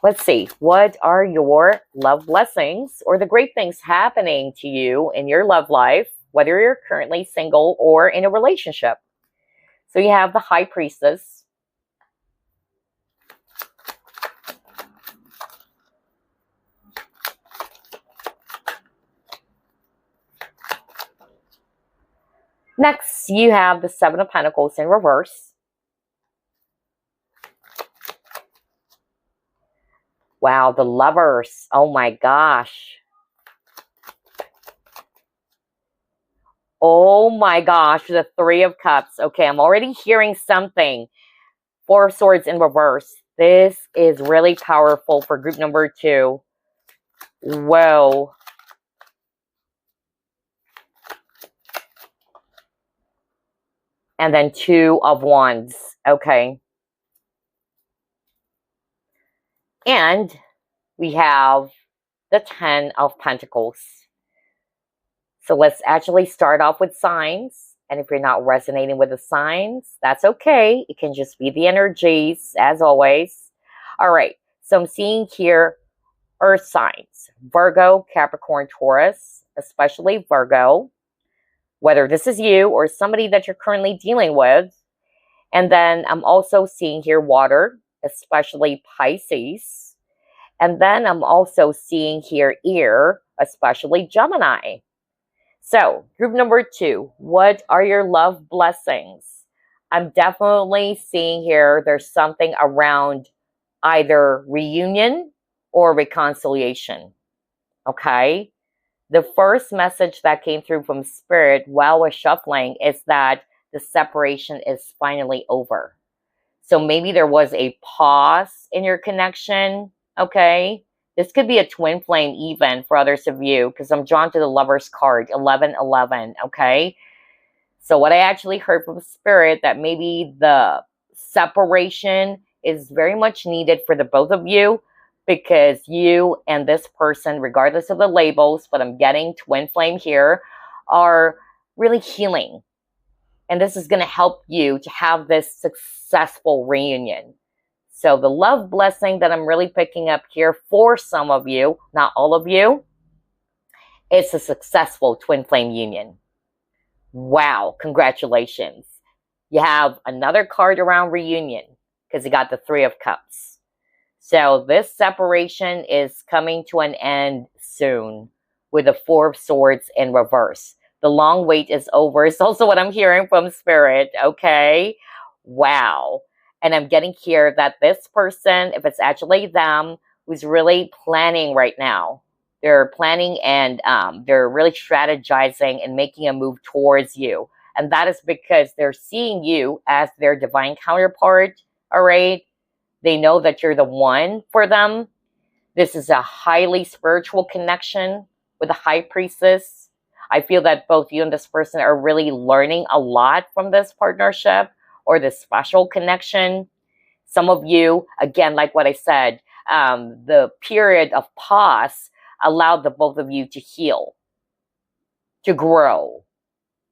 Let's see, what are your love blessings or the great things happening to you in your love life, whether you're currently single or in a relationship? So you have the High Priestess. Next, you have the Seven of Pentacles in reverse. Wow, the Lovers. Oh my gosh. Oh my gosh, the Three of Cups. Okay, I'm already hearing something. Four of Swords in reverse. This is really powerful for group number 2. Whoa. And then Two of Wands. Okay. And we have the Ten of Pentacles. So let's actually start off with signs. And if you're not resonating with the signs, that's okay. It can just be the energies, as always. All right. So I'm seeing here Earth signs. Virgo, Capricorn, Taurus, especially Virgo. Whether this is you or somebody that you're currently dealing with. And then I'm also seeing here water, especially Pisces. And then I'm also seeing here air, especially Gemini. So, group number 2, what are your love blessings? I'm definitely seeing here there's something around either reunion or reconciliation. Okay? The first message that came through from Spirit while we're shuffling is that the separation is finally over. So maybe there was a pause in your connection. Okay? This could be a twin flame even for others of you, because I'm drawn to the Lover's card, 1111, okay? So what I actually heard from Spirit, that maybe the separation is very much needed for the both of you, because you and this person, regardless of the labels, but I'm getting twin flame here, are really healing. And this is going to help you to have this successful reunion. So the love blessing that I'm really picking up here for some of you, not all of you, is a successful twin flame union. Wow, congratulations. You have another card around reunion because you got the Three of Cups. So this separation is coming to an end soon with the Four of Swords in reverse. The long wait is over. It's also what I'm hearing from Spirit, okay? Wow. And I'm getting here that this person, if it's actually them, who's really planning right now. They're planning and they're really strategizing and making a move towards you. And that is because they're seeing you as their divine counterpart, all right? They know that you're the one for them. This is a highly spiritual connection with the High Priestess. I feel that both you and this person are really learning a lot from this partnership or this special connection. Some of you, again, like what I said, the period of pause allowed the both of you to heal, to grow,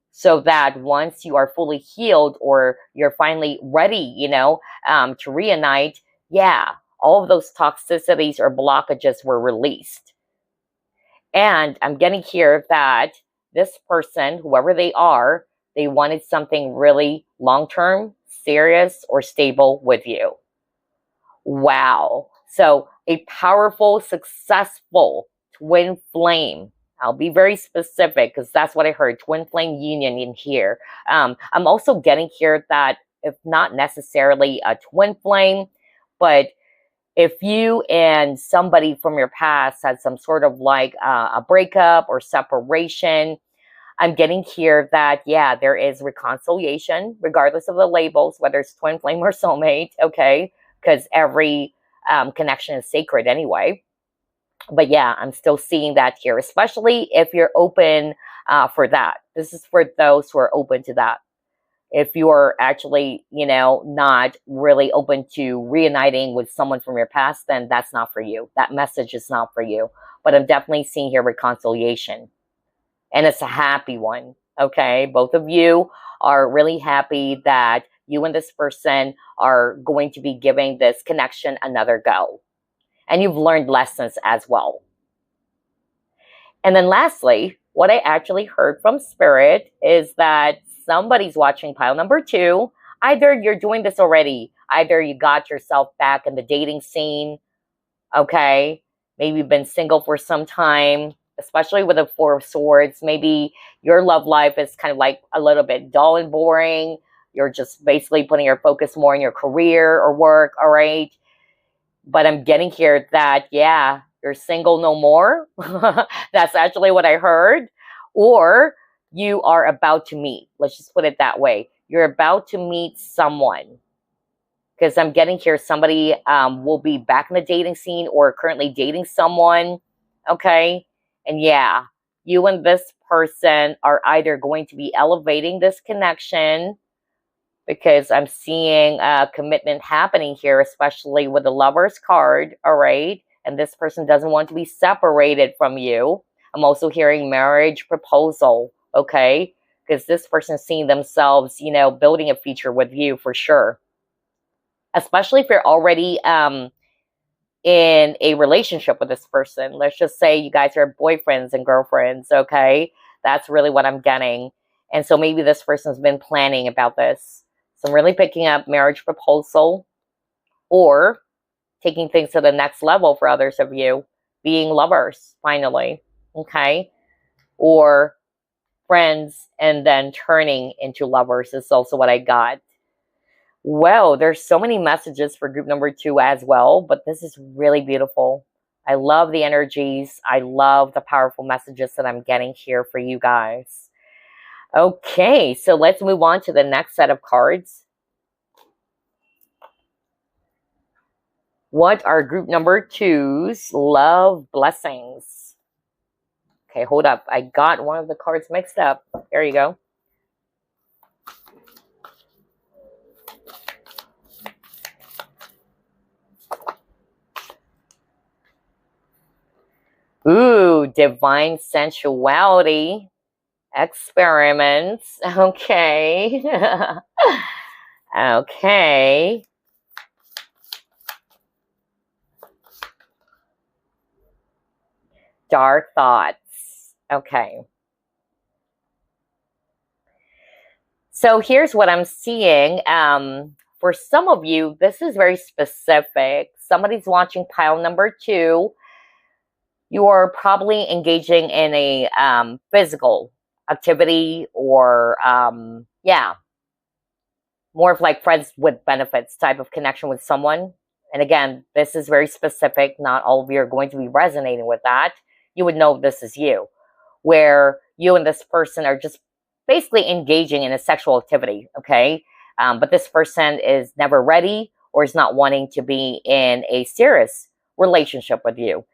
so that once you are fully healed or you're finally ready, to reunite, yeah, all of those toxicities or blockages were released. And I'm getting here that this person, whoever they are, they wanted something really long-term, serious, or stable with you. Wow. So a powerful, successful twin flame. I'll be very specific because that's what I heard, twin flame union in here. I'm also getting here that if not necessarily a twin flame, but if you and somebody from your past had some sort of like a breakup or separation, I'm getting here that, yeah, there is reconciliation, regardless of the labels, whether it's twin flame or soulmate, okay? Because every connection is sacred anyway. But yeah, I'm still seeing that here, especially if you're open for that. This is for those who are open to that. If you are actually, not really open to reuniting with someone from your past, then that's not for you. That message is not for you. But I'm definitely seeing here reconciliation. And it's a happy one, okay? Both of you are really happy that you and this person are going to be giving this connection another go. And you've learned lessons as well. And then lastly, what I actually heard from Spirit is that somebody's watching pile number 2. Either you're doing this already, either you got yourself back in the dating scene, okay? Maybe you've been single for some time, especially with the 4 of Swords. Maybe your love life is kind of like a little bit dull and boring. You're just basically putting your focus more in your career or work, all right? But I'm getting here that, yeah, you're single no more. That's actually what I heard. Or you are about to meet. Let's just put it that way. You're about to meet someone. Because I'm getting here somebody will be back in the dating scene or currently dating someone. Okay? And yeah, you and this person are either going to be elevating this connection, because I'm seeing a commitment happening here, especially with the Lover's card, all right? And this person doesn't want to be separated from you. I'm also hearing marriage proposal, okay? Because this person is seeing themselves, building a future with you for sure. Especially if you're already in a relationship with this person. Let's just say you guys are boyfriends and girlfriends, okay? That's really what I'm getting. And so maybe this person's been planning about this. So I'm really picking up marriage proposal, or taking things to the next level for others of you, being lovers, finally, okay? Or friends and then turning into lovers is also what I got. Well, there's so many messages for group number 2 as well, but this is really beautiful. I love the energies. I love the powerful messages that I'm getting here for you guys. Okay, so let's move on to the next set of cards. What are group number 2's love blessings? Okay, hold up. I got one of the cards mixed up. There you go. Ooh, divine sensuality. Experiments. Okay. Okay. Dark thoughts. Okay. So here's what I'm seeing. For some of you, this is very specific. Somebody's watching pile number 2. You are probably engaging in a physical activity, or yeah, more of like friends with benefits type of connection with someone. And again, this is very specific. Not all of you are going to be resonating with that. You would know this is you, where you and this person are just basically engaging in a sexual activity, okay? But this person is never ready or is not wanting to be in a serious relationship with you.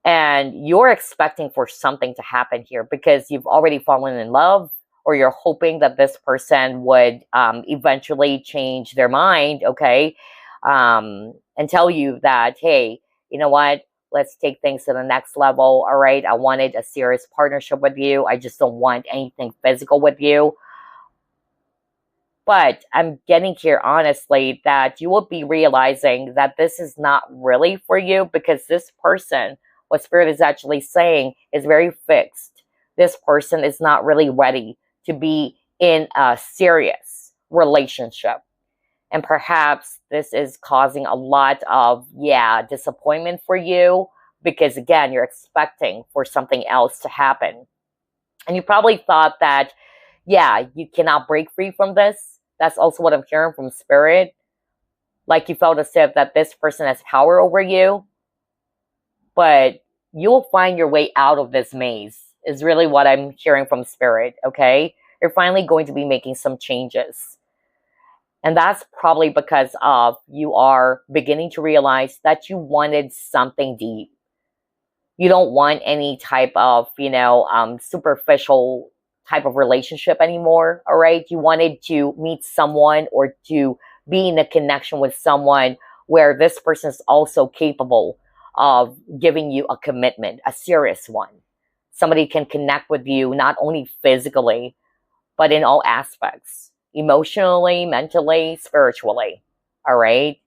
And you're expecting for something to happen here because you've already fallen in love, or you're hoping that this person would eventually change their mind, okay? And tell you that, hey, you know what? Let's take things to the next level, all right? I wanted a serious partnership with you. I just don't want anything physical with you. But I'm getting here, honestly, that you will be realizing that this is not really for you, because this person, what Spirit is actually saying, is very fixed. This person is not really ready to be in a serious relationship. And perhaps this is causing a lot of, disappointment for you, because again, you're expecting for something else to happen. And you probably thought that, you cannot break free from this. That's also what I'm hearing from Spirit. Like you felt as if that this person has power over you. But you'll find your way out of this maze, is really what I'm hearing from Spirit, okay? You're finally going to be making some changes. And that's probably because of you are beginning to realize that you wanted something deep. You don't want any type of, superficial type of relationship anymore, all right? You wanted to meet someone or to be in a connection with someone where this person is also capable of giving you a commitment, a serious one. Somebody can connect with you not only physically, but in all aspects, emotionally, mentally, spiritually, all right?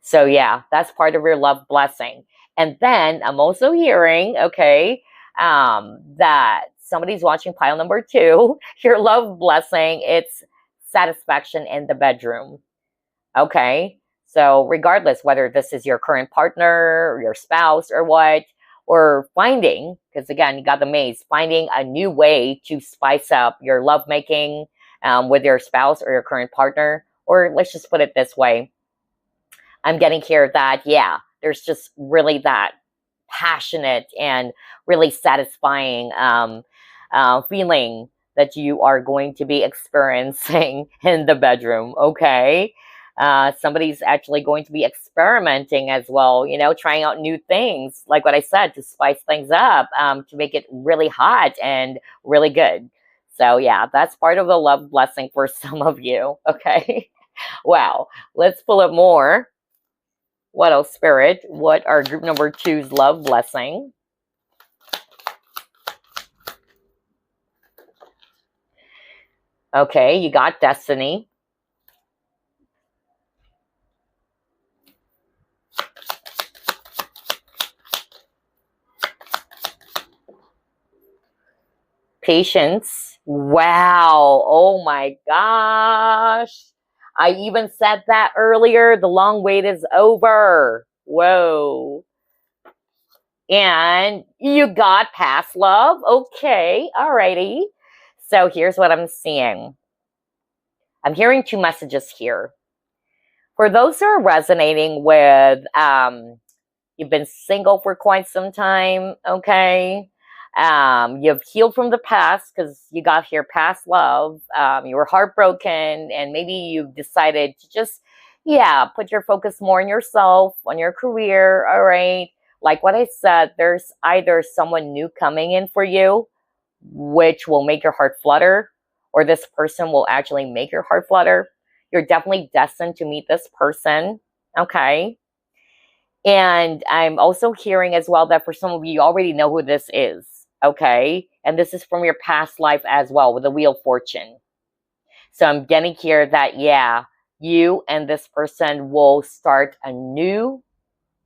So yeah, that's part of your love blessing. And then I'm also hearing, okay, that somebody's watching pile number 2. Your love blessing, it's satisfaction in the bedroom. Okay. So regardless whether this is your current partner, or your spouse, or what, or finding, because again, you got the maze, finding a new way to spice up your lovemaking with your spouse or your current partner, or let's just put it this way. I'm getting here that, yeah, there's just really that passionate and really satisfying feeling that you are going to be experiencing in the bedroom, okay? Somebody's actually going to be experimenting as well, you know, trying out new things, like what I said, to spice things up, to make it really hot and really good. So, yeah, that's part of the love blessing for some of you, okay? Wow, let's pull up more. What else, Spirit? What are group number 2's love blessing? Okay, you got destiny. Patience. Wow. Oh my gosh. I even said that earlier. The long wait is over. Whoa. And you got past love. Okay. Alrighty. So here's what I'm seeing. I'm hearing 2 messages here. For those who are resonating with, you've been single for quite some time, okay? You've healed from the past because you got here past love. You were heartbroken, and maybe you decided to just, yeah, put your focus more on yourself, on your career, all right? Like what I said, there's either someone new coming in for you, which will make your heart flutter, or this person will actually make your heart flutter. You're definitely destined to meet this person, okay? And I'm also hearing as well that for some of you, you already know who this is, okay? And this is from your past life as well with the Wheel of Fortune. So I'm getting here that, yeah, you and this person will start a new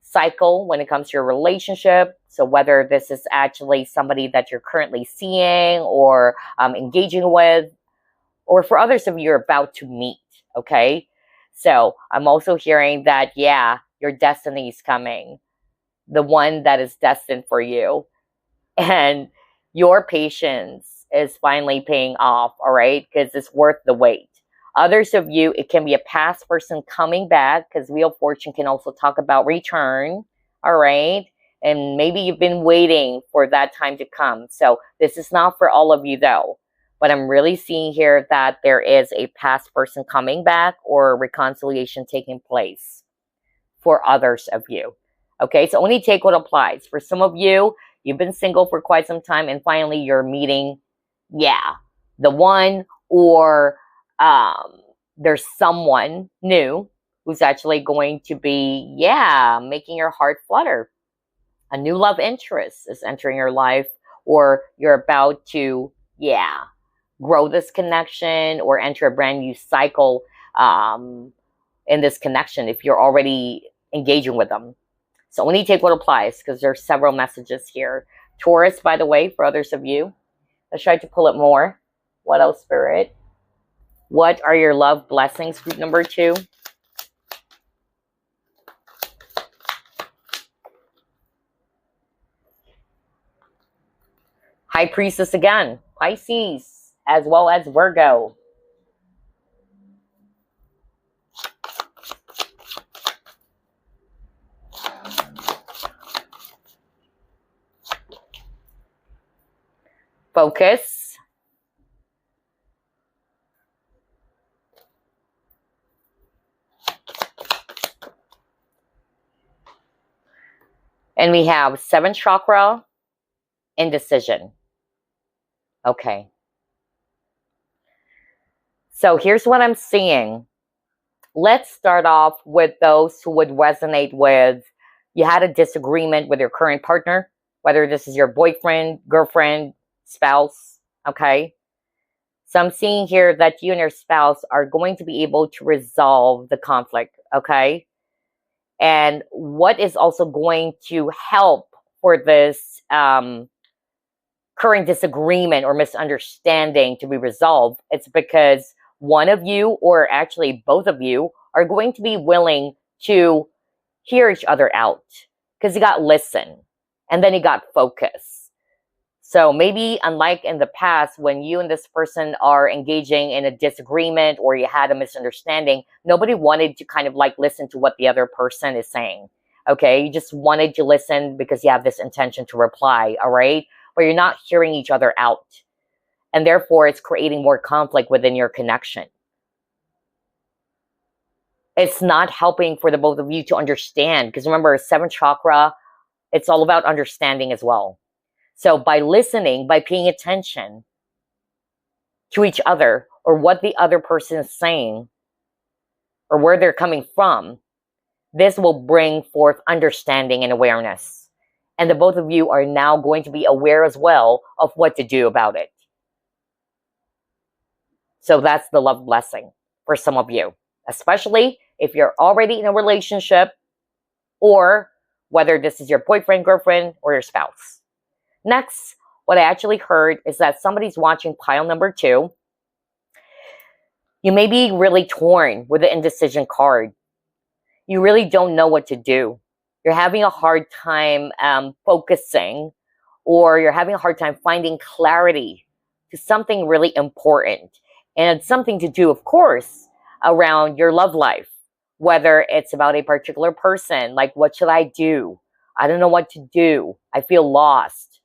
cycle when it comes to your relationship. So whether this is actually somebody that you're currently seeing or engaging with, or for others of you, you're about to meet, okay? So I'm also hearing that, yeah, your destiny is coming, the one that is destined for you. And your patience is finally paying off, all right? Because it's worth the wait. Others of you, it can be a past person coming back, because Wheel of Fortune can also talk about return, all right? And maybe you've been waiting for that time to come. So this is not for all of you, though. But I'm really seeing here that there is a past person coming back or reconciliation taking place for others of you. Okay, so only take what applies. For some of you, you've been single for quite some time and finally you're meeting, yeah, the one, or there's someone new who's actually going to be, yeah, making your heart flutter. A new love interest is entering your life, or you're about to, yeah, grow this connection or enter a brand new cycle in this connection if you're already engaging with them. So only take what applies, because there's several messages here. Taurus, by the way, for others of you. Let's try to pull it more. What else, Spirit? What are your love blessings, group number 2? High Priestess again. Pisces, as well as Virgo. Focus. And we have 7th chakra, indecision. Okay. So here's what I'm seeing. Let's start off with those who would resonate with you had a disagreement with your current partner, whether this is your boyfriend, girlfriend, spouse, okay? So I'm seeing here that you and your spouse are going to be able to resolve the conflict, okay? And what is also going to help for this current disagreement or misunderstanding to be resolved, it's because one of you, or actually both of you, are going to be willing to hear each other out, because you got listen and then you got focus. So maybe unlike in the past, when you and this person are engaging in a disagreement or you had a misunderstanding, nobody wanted to kind of like listen to what the other person is saying. Okay, you just wanted to listen because you have this intention to reply, all right? But you're not hearing each other out. And therefore, it's creating more conflict within your connection. It's not helping for the both of you to understand. Because remember, 7th chakra, it's all about understanding as well. So by listening, by paying attention to each other or what the other person is saying or where they're coming from, this will bring forth understanding and awareness. And the both of you are now going to be aware as well of what to do about it. So that's the love blessing for some of you, especially if you're already in a relationship or whether this is your boyfriend, girlfriend, or your spouse. Next, what I actually heard is that somebody's watching pile number 2. You may be really torn with the indecision card. You really don't know what to do. You're having a hard time focusing, or you're having a hard time finding clarity to something really important. And it's something to do, of course, around your love life, whether it's about a particular person, like what should I do? I don't know what to do. I feel lost.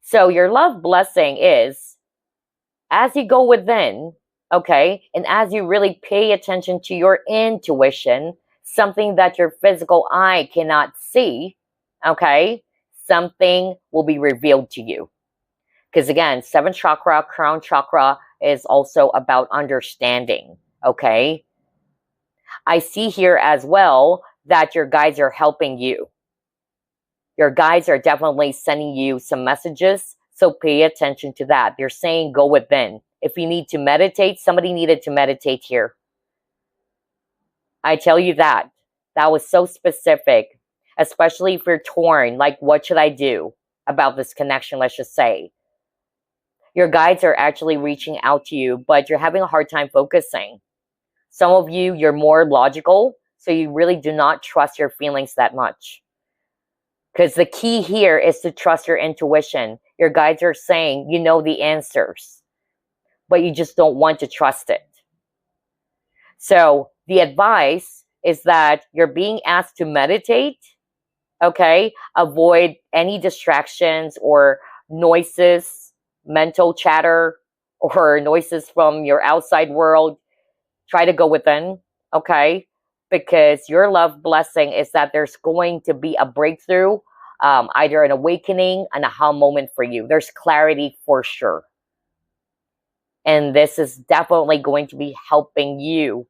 So your love blessing is, as you go within, okay, and as you really pay attention to your intuition, something that your physical eye cannot see, okay, something will be revealed to you. Because again, 7th chakra, crown chakra, is also about understanding, okay? I see here as well that your guides are helping you. Your guides are definitely sending you some messages, so pay attention to that. They're saying go within. If you need to meditate, somebody needed to meditate here. I tell you that. That was so specific, especially if you're torn, like what should I do about this connection, let's just say. Your guides are actually reaching out to you, but you're having a hard time focusing. Some of you, you're more logical, so you really do not trust your feelings that much. Because the key here is to trust your intuition. Your guides are saying you know the answers, but you just don't want to trust it. So the advice is that you're being asked to meditate, okay? Avoid any distractions or noises, mental chatter, or noises from your outside world. Try to go within, okay? Because your love blessing is that there's going to be a breakthrough, either an awakening, an aha moment for you. There's clarity for sure. And this is definitely going to be helping you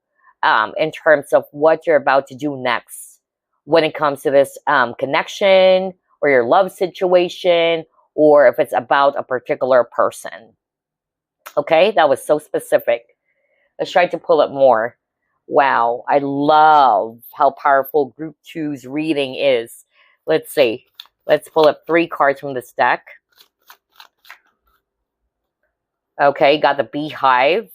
in terms of what you're about to do next when it comes to this connection or your love situation, or if it's about a particular person. Okay, that was so specific. Let's try to pull it more. Wow, I love how powerful Group 2's reading is. Let's see. Let's pull up 3 cards from this deck. Okay, got the beehive.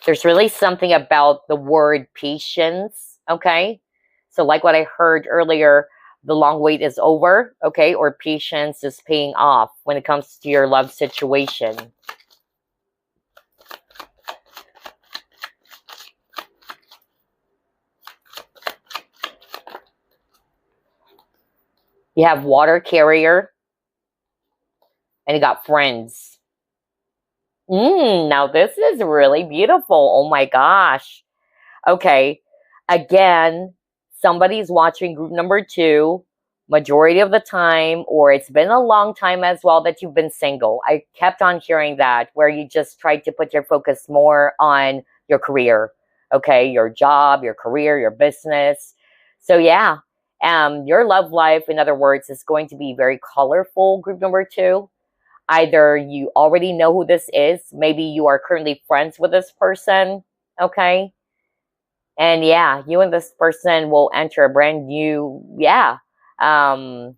There's really something about the word patience, okay? So like what I heard earlier, the long wait is over, okay? Or patience is paying off when it comes to your love situation. You have water carrier. And you got friends. Now this is really beautiful. Oh my gosh. Okay. Again, somebody's watching group number 2 majority of the time, or it's been a long time as well that you've been single. I kept on hearing that, where you just tried to put your focus more on your career, okay, your job, your career, your business. So yeah, your love life, in other words, is going to be very colorful, group number 2. Either you already know who this is, maybe you are currently friends with this person, okay? And yeah, you and this person will enter a brand new, um,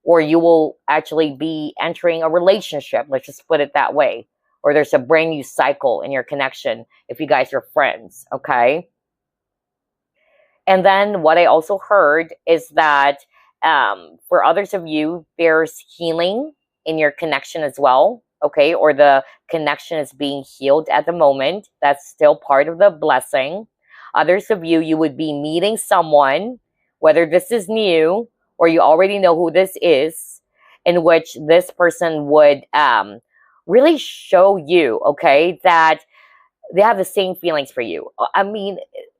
or you will actually be entering a relationship, let's just put it that way. Or there's a brand new cycle in your connection if you guys are friends, okay? And then what I also heard is that for others of you, there's healing in your connection as well, okay? Or the connection is being healed at the moment. That's still part of the blessing. Others of you, you would be meeting someone, whether this is new or you already know who this is, in which this person would really show you, okay, that they have the same feelings for you. I mean,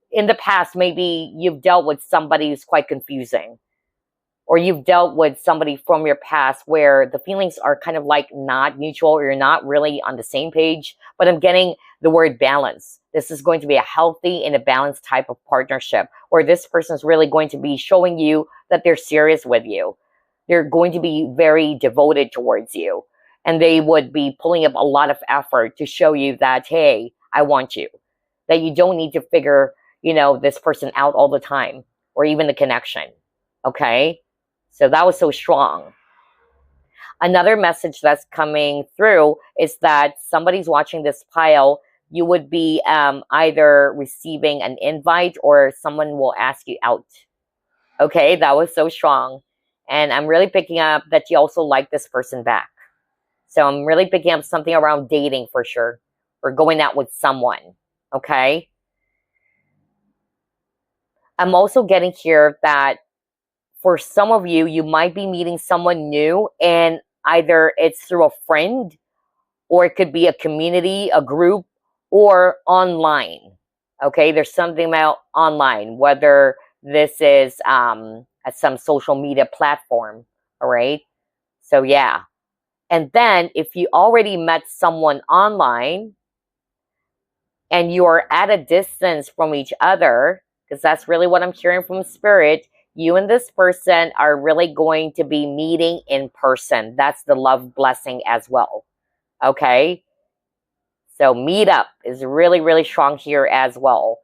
in the past, maybe you've dealt with somebody who's quite confusing, or you've dealt with somebody from your past where the feelings are kind of like not mutual, or you're not really on the same page. But I'm getting the word balance. This is going to be a healthy and a balanced type of partnership, where this person is really going to be showing you that they're serious with you. They're going to be very devoted towards you, and they would be pulling up a lot of effort to show you that, hey, I want you, that you don't need to figure, this person out all the time, or even the connection. Okay. So that was so strong. Another message that's coming through is that somebody's watching this pile. You would be either receiving an invite, or someone will ask you out. Okay. That was so strong. And I'm really picking up that you also like this person back. So I'm really picking up something around dating for sure, or going out with someone. Okay. I'm also getting here that for some of you, you might be meeting someone new, and either it's through a friend, or it could be a community, a group, or online. Okay, there's something about online, whether this is at some social media platform. All right. So yeah. And then if you already met someone online and you are at a distance from each other, because that's really what I'm hearing from Spirit, you and this person are really going to be meeting in person. That's the love blessing as well. Okay? So meet up is really, really strong here as well.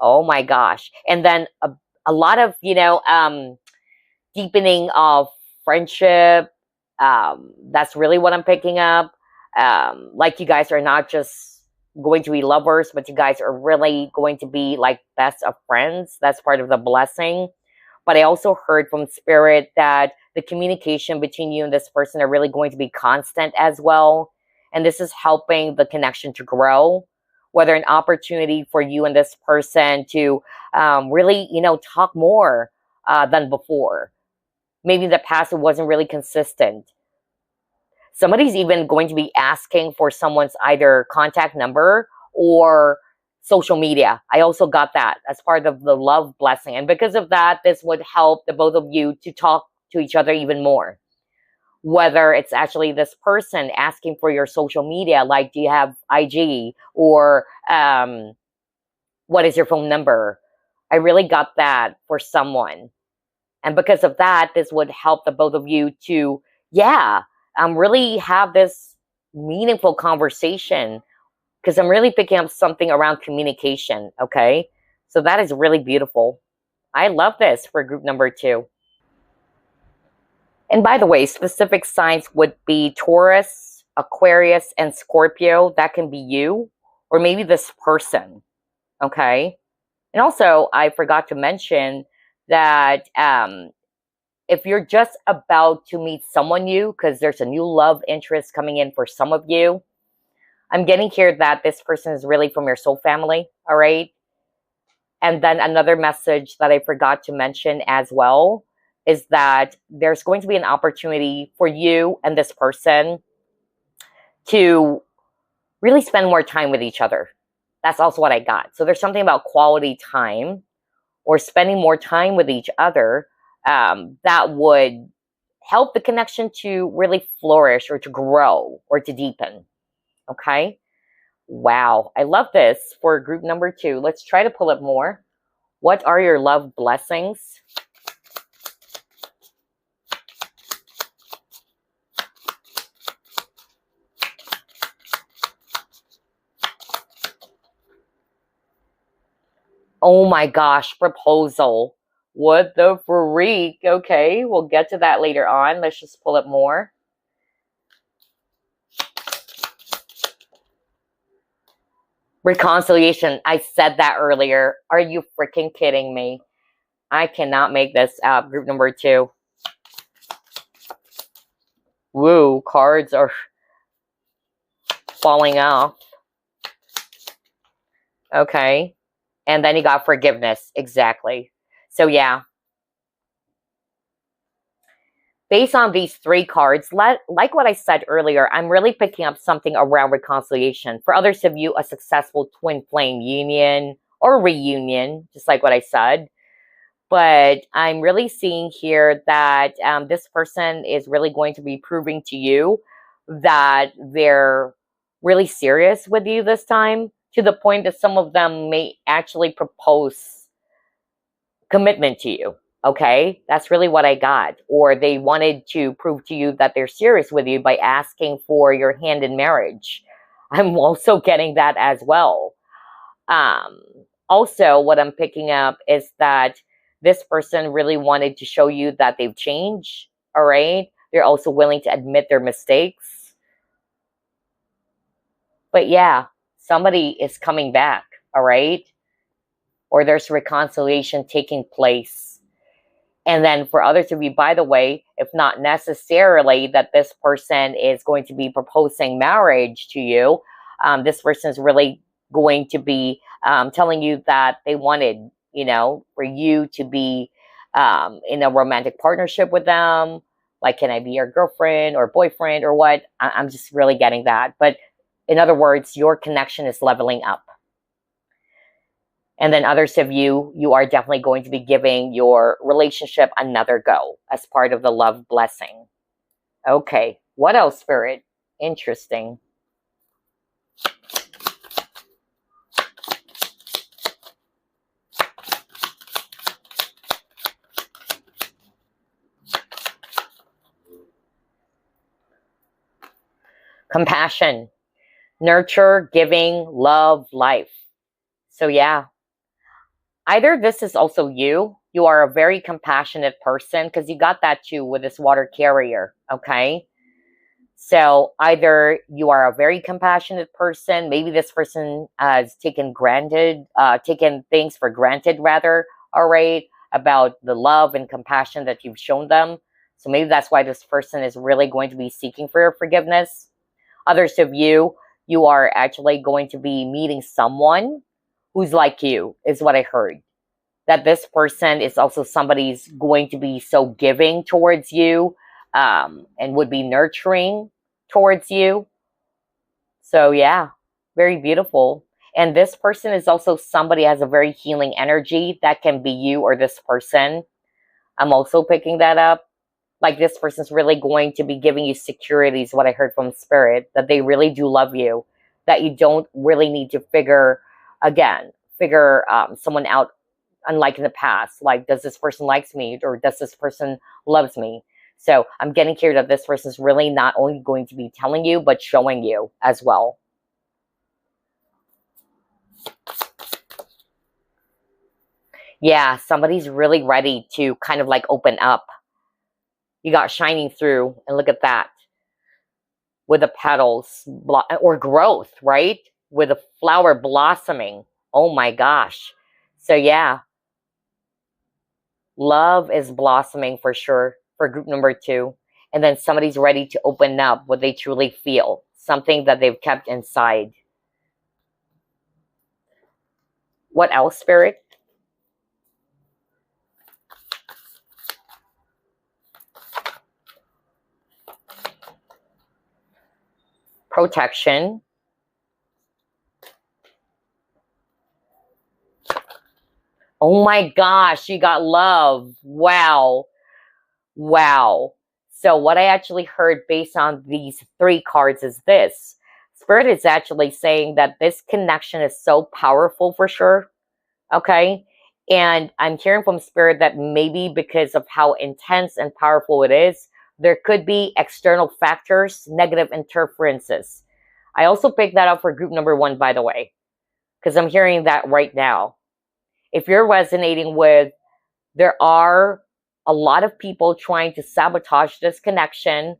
Oh my gosh. And then a lot of, deepening of friendship. That's really what I'm picking up. Like you guys are not just going to be lovers, but you guys are really going to be like best of friends. That's part of the blessing. But I also heard from Spirit that the communication between you and this person are really going to be constant as well. And this is helping the connection to grow, whether an opportunity for you and this person to really, talk more than before. Maybe in the past it wasn't really consistent. Somebody's even going to be asking for someone's either contact number or social media. I also got that as part of the love blessing. And because of that, this would help the both of you to talk to each other even more. Whether it's actually this person asking for your social media, like, do you have IG, or what is your phone number? I really got that for someone. And because of that, this would help the both of you to, really have this meaningful conversation, because I'm really picking up something around communication, okay? So that is really beautiful. I love this for group number 2. And by the way, specific signs would be Taurus, Aquarius, and Scorpio. That can be you, or maybe this person, okay? And also, I forgot to mention that if you're just about to meet someone new, because there's a new love interest coming in for some of you, I'm getting here that this person is really from your soul family, all right? And then another message that I forgot to mention as well is that there's going to be an opportunity for you and this person to really spend more time with each other. That's also what I got. So there's something about quality time, or spending more time with each other, that would help the connection to really flourish or to grow or to deepen. Okay. Wow. I love this for group number 2. Let's try to pull up more. What are your love blessings? Oh my gosh, proposal. What the freak? Okay, we'll get to that later on. Let's just pull up more. Reconciliation. I said that earlier. Are you freaking kidding me? I cannot make this up. Group number 2. Woo, cards are falling off. Okay. And then you got forgiveness. Exactly. So yeah. Based on these 3 cards, like what I said earlier, I'm really picking up something around reconciliation. For others of you, a successful twin flame union or reunion, just like what I said. But I'm really seeing here that this person is really going to be proving to you that they're really serious with you this time, to the point that some of them may actually propose commitment to you. Okay, that's really what I got. Or they wanted to prove to you that they're serious with you by asking for your hand in marriage. I'm also getting that as well. Also, what I'm picking up is that this person really wanted to show you that they've changed. All right, they're also willing to admit their mistakes. But yeah, somebody is coming back. All right, or there's reconciliation taking place. And then for others of you, by the way, if not necessarily that this person is going to be proposing marriage to you, this person is really going to be telling you that they wanted, for you to be in a romantic partnership with them. Like, can I be your girlfriend or boyfriend or what? I'm just really getting that. But in other words, your connection is leveling up. And then others of you, you are definitely going to be giving your relationship another go as part of the love blessing. Okay, what else, Spirit? Interesting. Compassion, nurture, giving, love, life. So yeah, either this is also you. You are a very compassionate person, because you got that too with this water carrier, okay? So either you are a very compassionate person, maybe this person has taken things for granted rather, all right, about the love and compassion that you've shown them. So maybe that's why this person is really going to be seeking for your forgiveness. Others of you, you are actually going to be meeting someone who's like you, is what I heard. That this person is also somebody's going to be so giving towards you, and would be nurturing towards you. So yeah, very beautiful. And this person is also somebody who has a very healing energy. That can be you or this person. I'm also picking that up. Like, this person's really going to be giving you security, is what I heard from Spirit. That they really do love you. That you don't really need to figure someone out, unlike in the past. Like, does this person likes me, or does this person loves me? So I'm getting here that this person is really not only going to be telling you, but showing you as well. Yeah, somebody's really ready to kind of like open up. You got shining through, and look at that. With the petals, or growth, right? With a flower blossoming. Oh my gosh. So yeah, love is blossoming for sure for group number 2. And then somebody's ready to open up what they truly feel, something that they've kept inside. What else, Spirit? Protection. Oh my gosh, you got love. Wow. Wow. So what I actually heard based on these three cards is this. Spirit is actually saying that this connection is so powerful for sure. Okay. And I'm hearing from Spirit that maybe because of how intense and powerful it is, there could be external factors, negative interferences. I also picked that up for group number 1, by the way, because I'm hearing that right now. If you're resonating with, there are a lot of people trying to sabotage this connection,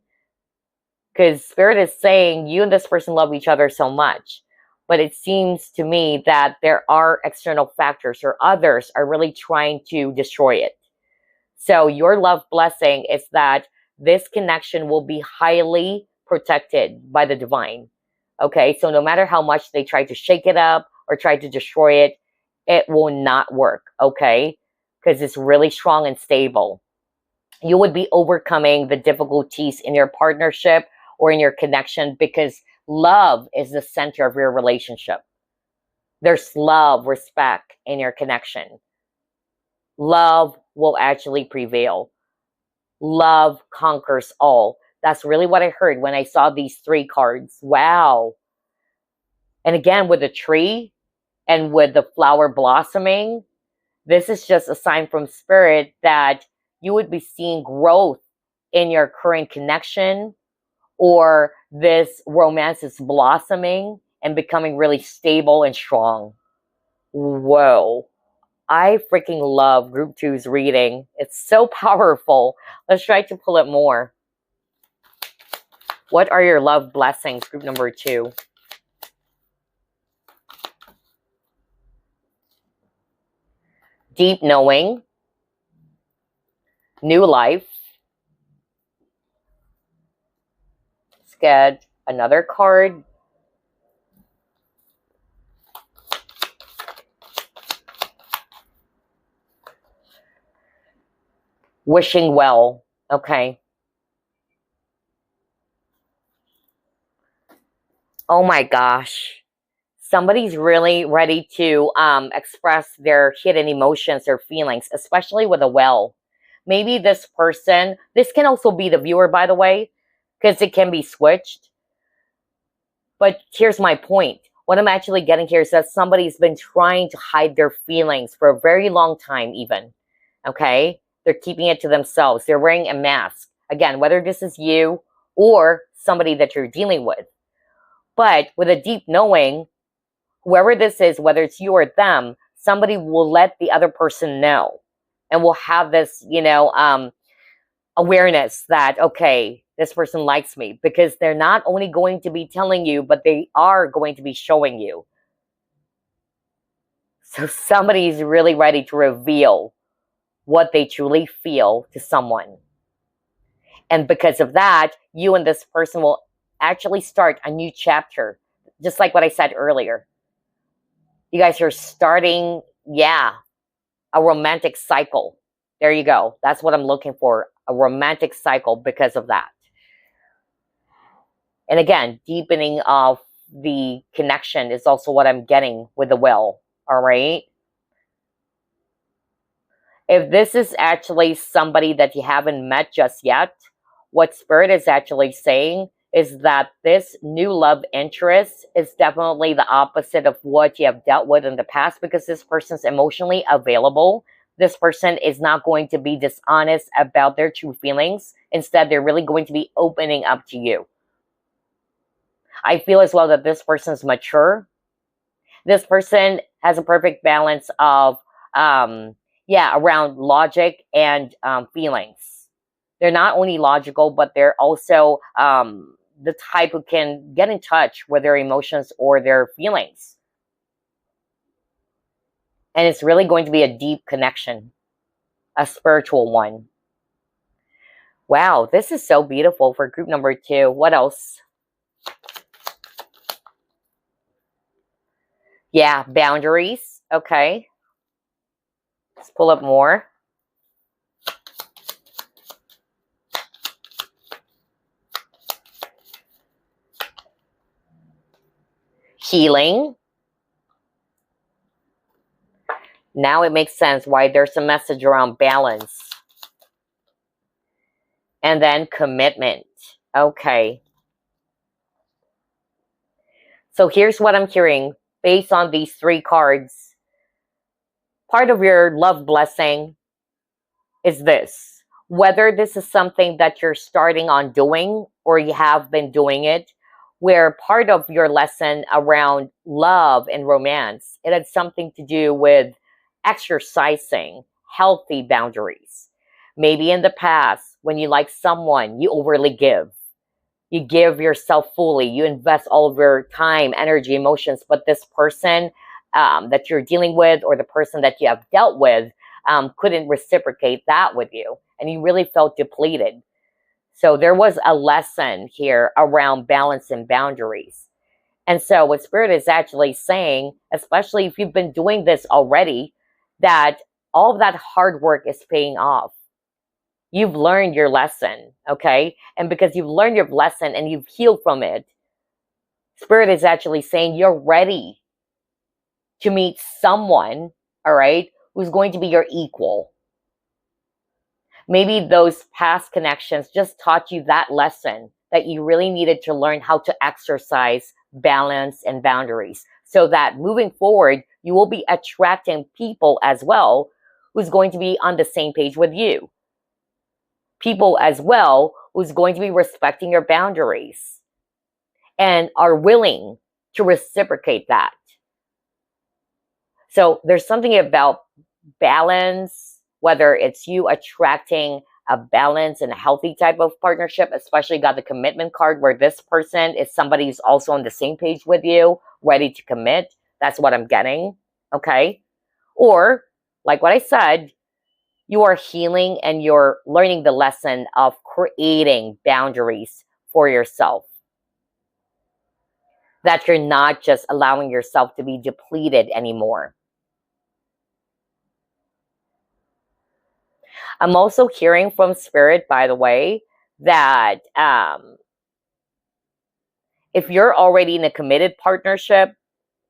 because Spirit is saying you and this person love each other so much. But it seems to me that there are external factors or others are really trying to destroy it. So your love blessing is that this connection will be highly protected by the divine. Okay, so no matter how much they try to shake it up or try to destroy it, it will not work. Okay, because it's really strong and stable. You would be overcoming the difficulties in your partnership or in your connection because love is the center of your relationship. There's love, respect in your connection. Love will actually prevail. Love conquers all. That's really what I heard when I saw these three cards. Wow. And again, with the tree and with the flower blossoming, this is just a sign from Spirit that you would be seeing growth in your current connection, or this romance is blossoming and becoming really stable and strong. Whoa. I freaking love group 2's reading. It's so powerful. Let's try to pull it more. What are your love blessings, group number 2? Deep knowing. New life. Let's get another card. Wishing well. Okay. Oh my gosh. Somebody's really ready to express their hidden emotions or feelings, especially with a well. Maybe this person, this can also be the viewer, by the way, because it can be switched. But here's my point. What I'm actually getting here is that somebody's been trying to hide their feelings for a very long time even. Okay? They're keeping it to themselves. They're wearing a mask. Again, whether this is you or somebody that you're dealing with. But with a deep knowing, whoever this is, whether it's you or them, somebody will let the other person know and will have this, awareness that, okay, this person likes me, because they're not only going to be telling you, but they are going to be showing you. So somebody's really ready to reveal what they truly feel to someone. And because of that, you and this person will actually start a new chapter, just like what I said earlier. You guys are starting, a romantic cycle. There you go. That's what I'm looking for, a romantic cycle because of that. And again, deepening of the connection is also what I'm getting with the well. All right. If this is actually somebody that you haven't met just yet, what Spirit is actually saying is that this new love interest is definitely the opposite of what you have dealt with in the past, because this person's emotionally available. This person is not going to be dishonest about their true feelings. Instead, they're really going to be opening up to you. I feel as well that this person is mature. This person has a perfect balance of, around logic and feelings. They're not only logical, but they're also the type who can get in touch with their emotions or their feelings. And it's really going to be a deep connection, a spiritual one. Wow, this is so beautiful for group number 2. What else? Yeah, boundaries. Okay. Let's pull up more. Healing. Now it makes sense why there's a message around balance. And then commitment. Okay. So here's what I'm hearing based on these three cards. Part of your love blessing is this. Whether this is something that you're starting on doing or you have been doing it, where part of your lesson around love and romance, it had something to do with exercising healthy boundaries. Maybe in the past, when you like someone, you overly give. You give yourself fully. You invest all of your time, energy, emotions. But this person that you're dealing with or the person that you have dealt with couldn't reciprocate that with you. And you really felt depleted. So there was a lesson here around balance and boundaries. And so what Spirit is actually saying, especially if you've been doing this already, that all of that hard work is paying off. You've learned your lesson, okay? And because you've learned your lesson and you've healed from it, Spirit is actually saying you're ready to meet someone, all right, who's going to be your equal. Maybe those past connections just taught you that lesson that you really needed to learn how to exercise balance and boundaries so that moving forward, you will be attracting people as well who's going to be on the same page with you. People as well who's going to be respecting your boundaries and are willing to reciprocate that. So there's something about balance, whether it's you attracting a balance and a healthy type of partnership, especially got the commitment card where this person is somebody who's also on the same page with you, ready to commit. That's what I'm getting, okay? Or, like what I said, you are healing and you're learning the lesson of creating boundaries for yourself. That you're not just allowing yourself to be depleted anymore. I'm also hearing from Spirit, by the way, that if you're already in a committed partnership,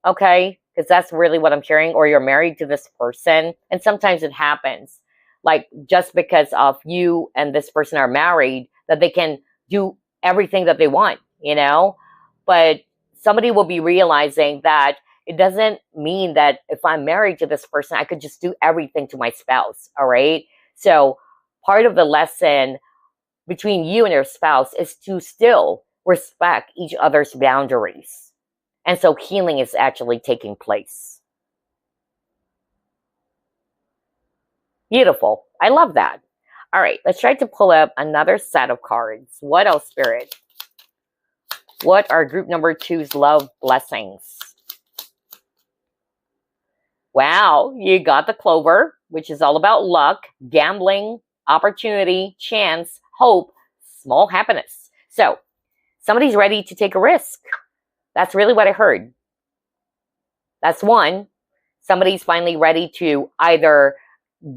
okay, because that's really what I'm hearing, or you're married to this person, and sometimes it happens, like just because of you and this person are married, that they can do everything that they want, you know? But somebody will be realizing that it doesn't mean that if I'm married to this person, I could just do everything to my spouse, all right? So part of the lesson between you and your spouse is to still respect each other's boundaries. And so healing is actually taking place. Beautiful. I love that. All right, let's try to pull up another set of cards. What else, Spirit? What are group number 2's love blessings? Wow, you got the clover, which is all about luck, gambling, opportunity, chance, hope, small happiness. So somebody's ready to take a risk. That's really what I heard. That's one. Somebody's finally ready to either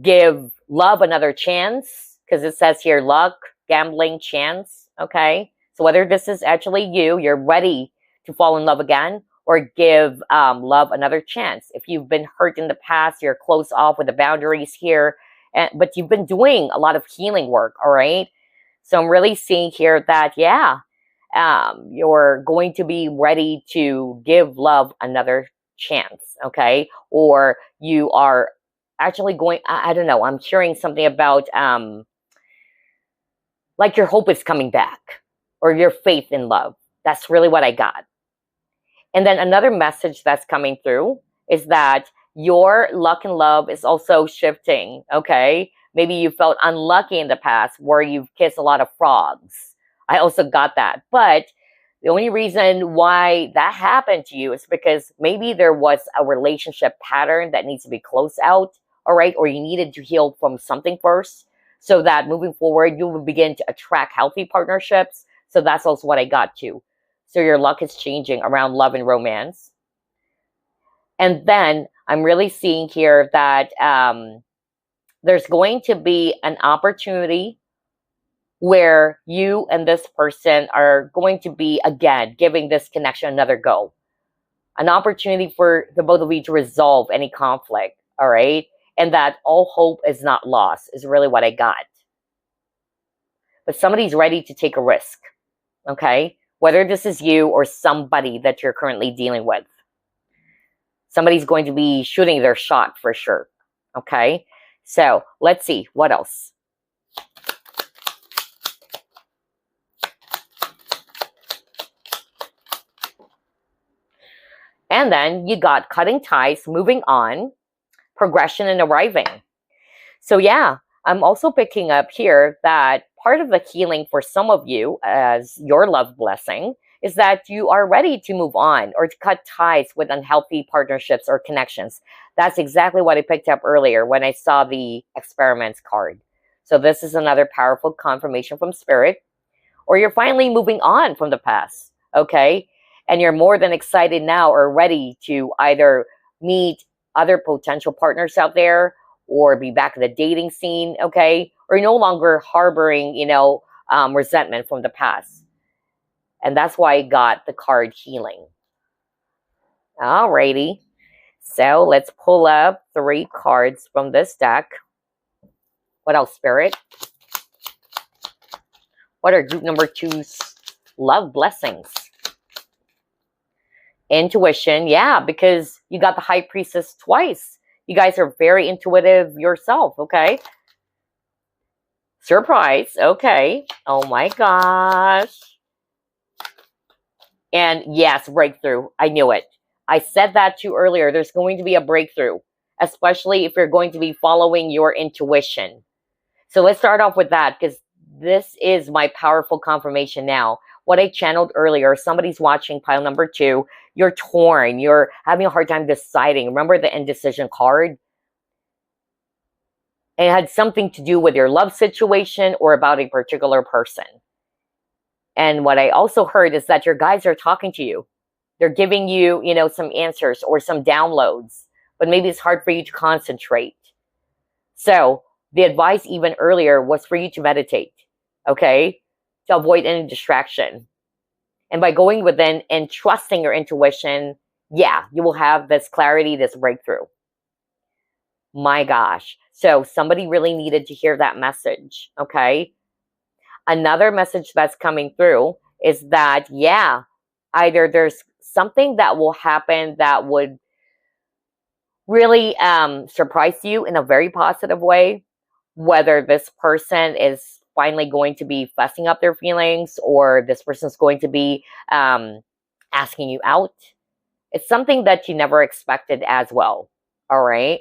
give love another chance, because it says here luck, gambling, chance, okay? So whether this is actually you're ready to fall in love again, or give love another chance. If you've been hurt in the past, you're close off with the boundaries here, but you've been doing a lot of healing work, all right? So I'm really seeing here that, yeah, you're going to be ready to give love another chance, okay? Or you are actually going, I don't know, I'm hearing something about like your hope is coming back, or your faith in love. That's really what I got. And then another message that's coming through is that your luck and love is also shifting, okay? Maybe you felt unlucky in the past where you've kissed a lot of frogs. I also got that. But the only reason why that happened to you is because maybe there was a relationship pattern that needs to be closed out, all right? Or you needed to heal from something first so that moving forward, you will begin to attract healthy partnerships. So that's also what I got too. So your luck is changing around love and romance. And then I'm really seeing here that there's going to be an opportunity where you and this person are going to be, again, giving this connection another go. An opportunity for the both of you to resolve any conflict, all right? And that all hope is not lost is really what I got. but somebody's ready to take a risk, okay? Whether this is you or somebody that you're currently dealing with. Somebody's going to be shooting their shot for sure, okay? So let's see, what else? And then you got cutting ties, moving on, progression, and arriving. So yeah, I'm also picking up here that part of the healing for some of you as your love blessing is that you are ready to move on or to cut ties with unhealthy partnerships or connections. That's exactly what I picked up earlier when I saw the experiments card. So this is another powerful confirmation from Spirit. Or you're finally moving on from the past, okay? And you're more than excited now or ready to either meet other potential partners out there or be back in the dating scene, okay? Or you're no longer harboring, resentment from the past. And that's why I got the card healing. Alrighty. So let's pull up 3 cards from this deck. What else, Spirit? What are group number 2's love blessings? Intuition, yeah, because you got the High Priestess twice. You guys are very intuitive yourself, okay? Surprise, okay. Oh my gosh. And yes, breakthrough. I knew it. I said that to you earlier. There's going to be a breakthrough, especially if you're going to be following your intuition. So let's start off with that because this is my powerful confirmation now. What I channeled earlier, somebody's watching pile number 2. You're torn. You're having a hard time deciding. Remember the indecision card? And it had something to do with your love situation or about a particular person. And what I also heard is that your guides are talking to you. They're giving you, some answers or some downloads. But maybe it's hard for you to concentrate. So the advice even earlier was for you to meditate. Okay? To avoid any distraction. And by going within and trusting your intuition, yeah, you will have this clarity, this breakthrough. My gosh. So somebody really needed to hear that message, okay? Another message that's coming through is that, yeah, either there's something that will happen that would really surprise you in a very positive way, whether this person is finally going to be fussing up their feelings or this person's going to be asking you out. It's something that you never expected as well, all right?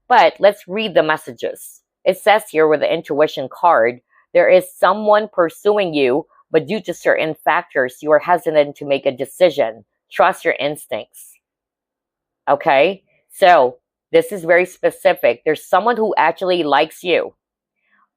But let's read the messages. It says here with the intuition card, there is someone pursuing you, but due to certain factors, you are hesitant to make a decision. Trust your instincts. Okay? So this is very specific. There's someone who actually likes you,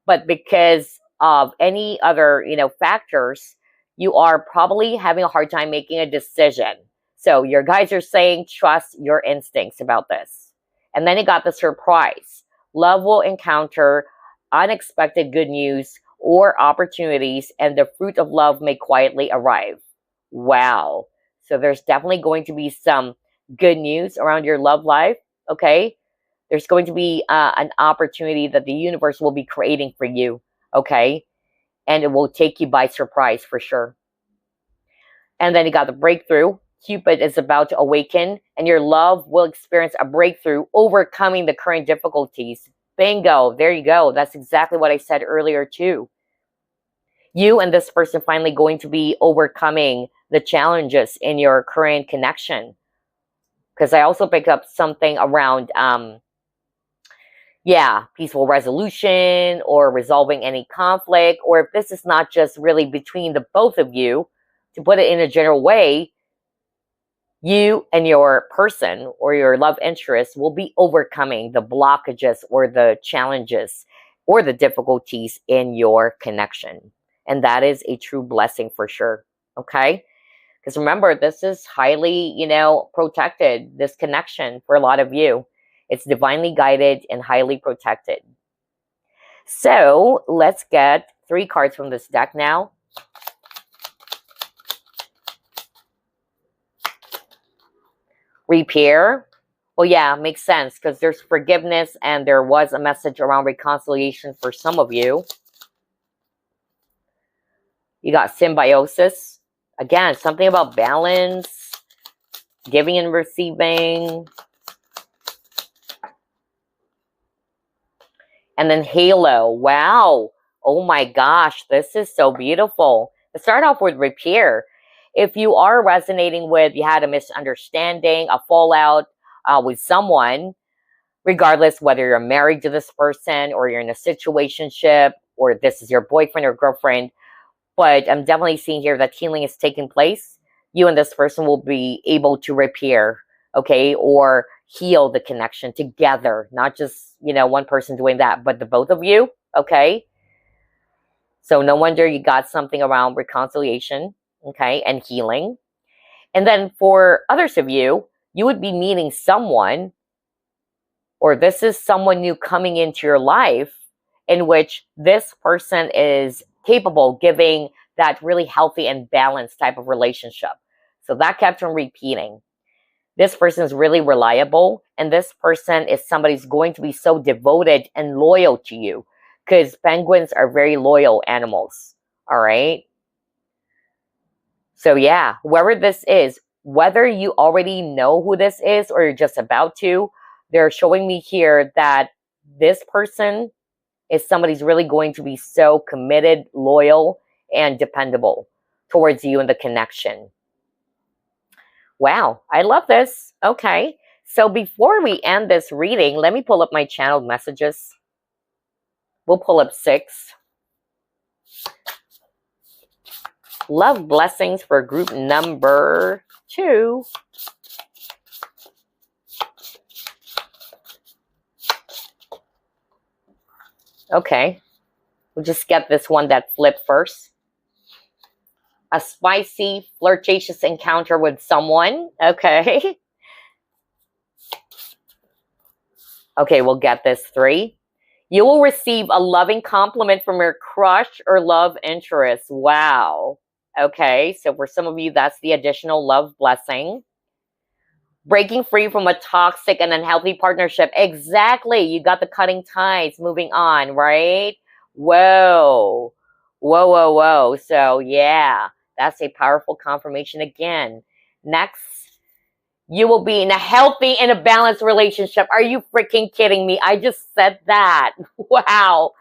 but because of any other, factors, you are probably having a hard time making a decision. So your guys are saying, trust your instincts about this. And then you got the surprise. Love will encounter unexpected good news or opportunities, and the fruit of love may quietly arrive. Wow. So there's definitely going to be some good news around your love life, okay? There's going to be an opportunity that the universe will be creating for you, okay? And it will take you by surprise for sure. And then you got the breakthrough. Cupid is about to awaken, and your love will experience a breakthrough, overcoming the current difficulties. Bingo. There you go. That's exactly what I said earlier too. You and this person finally going to be overcoming the challenges in your current connection. Because I also pick up something around, peaceful resolution or resolving any conflict. Or if this is not just really between the both of you, to put it in a general way, you and your person or your love interest will be overcoming the blockages or the challenges or the difficulties in your connection. And that is a true blessing for sure. Okay? Because remember, this is highly, protected, this connection for a lot of you. It's divinely guided and highly protected. So let's get 3 cards from this deck now. Repair. Well, yeah, makes sense because there's forgiveness and there was a message around reconciliation for some of you. You got symbiosis. Again, something about balance, giving and receiving. And then halo. Wow. Oh my gosh, this is so beautiful. Let's start off with repair. If you are resonating with, you had a misunderstanding, a fallout with someone, regardless whether you're married to this person or you're in a situationship or this is your boyfriend or girlfriend, but I'm definitely seeing here that healing is taking place. You and this person will be able to repair, okay, or heal the connection together, not just, you know, one person doing that, but the both of you, okay? So no wonder you got something around reconciliation, okay, and healing. And then for others of you, you would be meeting someone, or this is someone new coming into your life in which this person is capable of giving that really healthy and balanced type of relationship. So that kept on repeating. This person is really reliable, and this person is somebody who's going to be so devoted and loyal to you, because penguins are very loyal animals, all right? So yeah, whoever this is, whether you already know who this is or you're just about to, they're showing me here that this person is somebody who's really going to be so committed, loyal, and dependable towards you and the connection. Wow, I love this. Okay, so before we end this reading, let me pull up my channeled messages. We'll pull up 6. Love blessings for group number 2. Okay, we'll just get this one that flipped first. A spicy, flirtatious encounter with someone. Okay. Okay, we'll get this 3. You will receive a loving compliment from your crush or love interest. Wow. Okay, so for some of you, that's the additional love blessing. Breaking free from a toxic and unhealthy partnership. Exactly. You got the cutting ties, moving on, right? Whoa. Whoa, whoa, whoa. So yeah, that's a powerful confirmation again. Next, you will be in a healthy and a balanced relationship. Are you freaking kidding me? I just said that. Wow.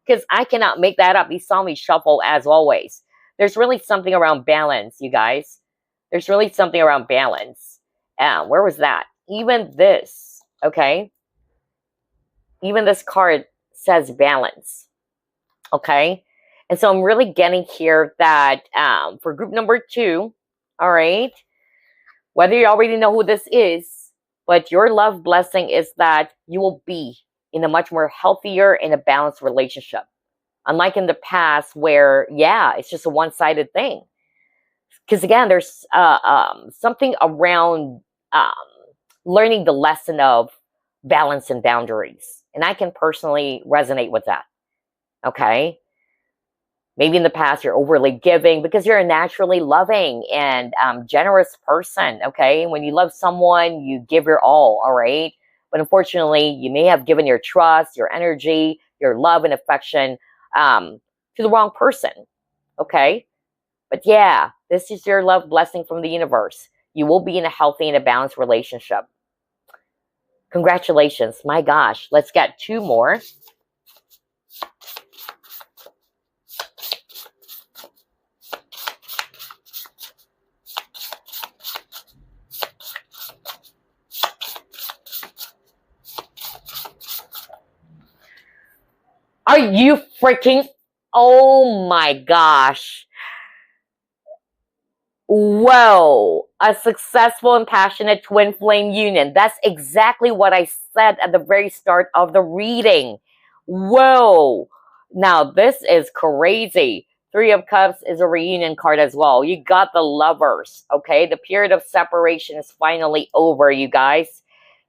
Because I cannot make that up. You saw me shuffle as always. There's really something around balance, you guys. There's really something around balance. Where was that? Even this, okay? Even this card says balance, okay? And so I'm really getting here that for group number 2, all right, whether you already know who this is, but your love blessing is that you will be in a much more healthier and a balanced relationship. Unlike in the past where, yeah, it's just a one-sided thing. Because again, there's something around learning the lesson of balance and boundaries. And I can personally resonate with that, okay? Maybe in the past you're overly giving because you're a naturally loving and generous person, okay? When you love someone, you give your all right? But unfortunately, you may have given your trust, your energy, your love and affection to the wrong person, okay? But yeah, this is your love blessing from the universe. You will be in a healthy and a balanced relationship. Congratulations. My gosh, let's get 2 more. Are you freaking... Oh my gosh. Whoa. A successful and passionate twin flame union. That's exactly what I said at the very start of the reading. Whoa. Now, this is crazy. 3 of Cups is a reunion card as well. You got the lovers, okay? The period of separation is finally over, you guys.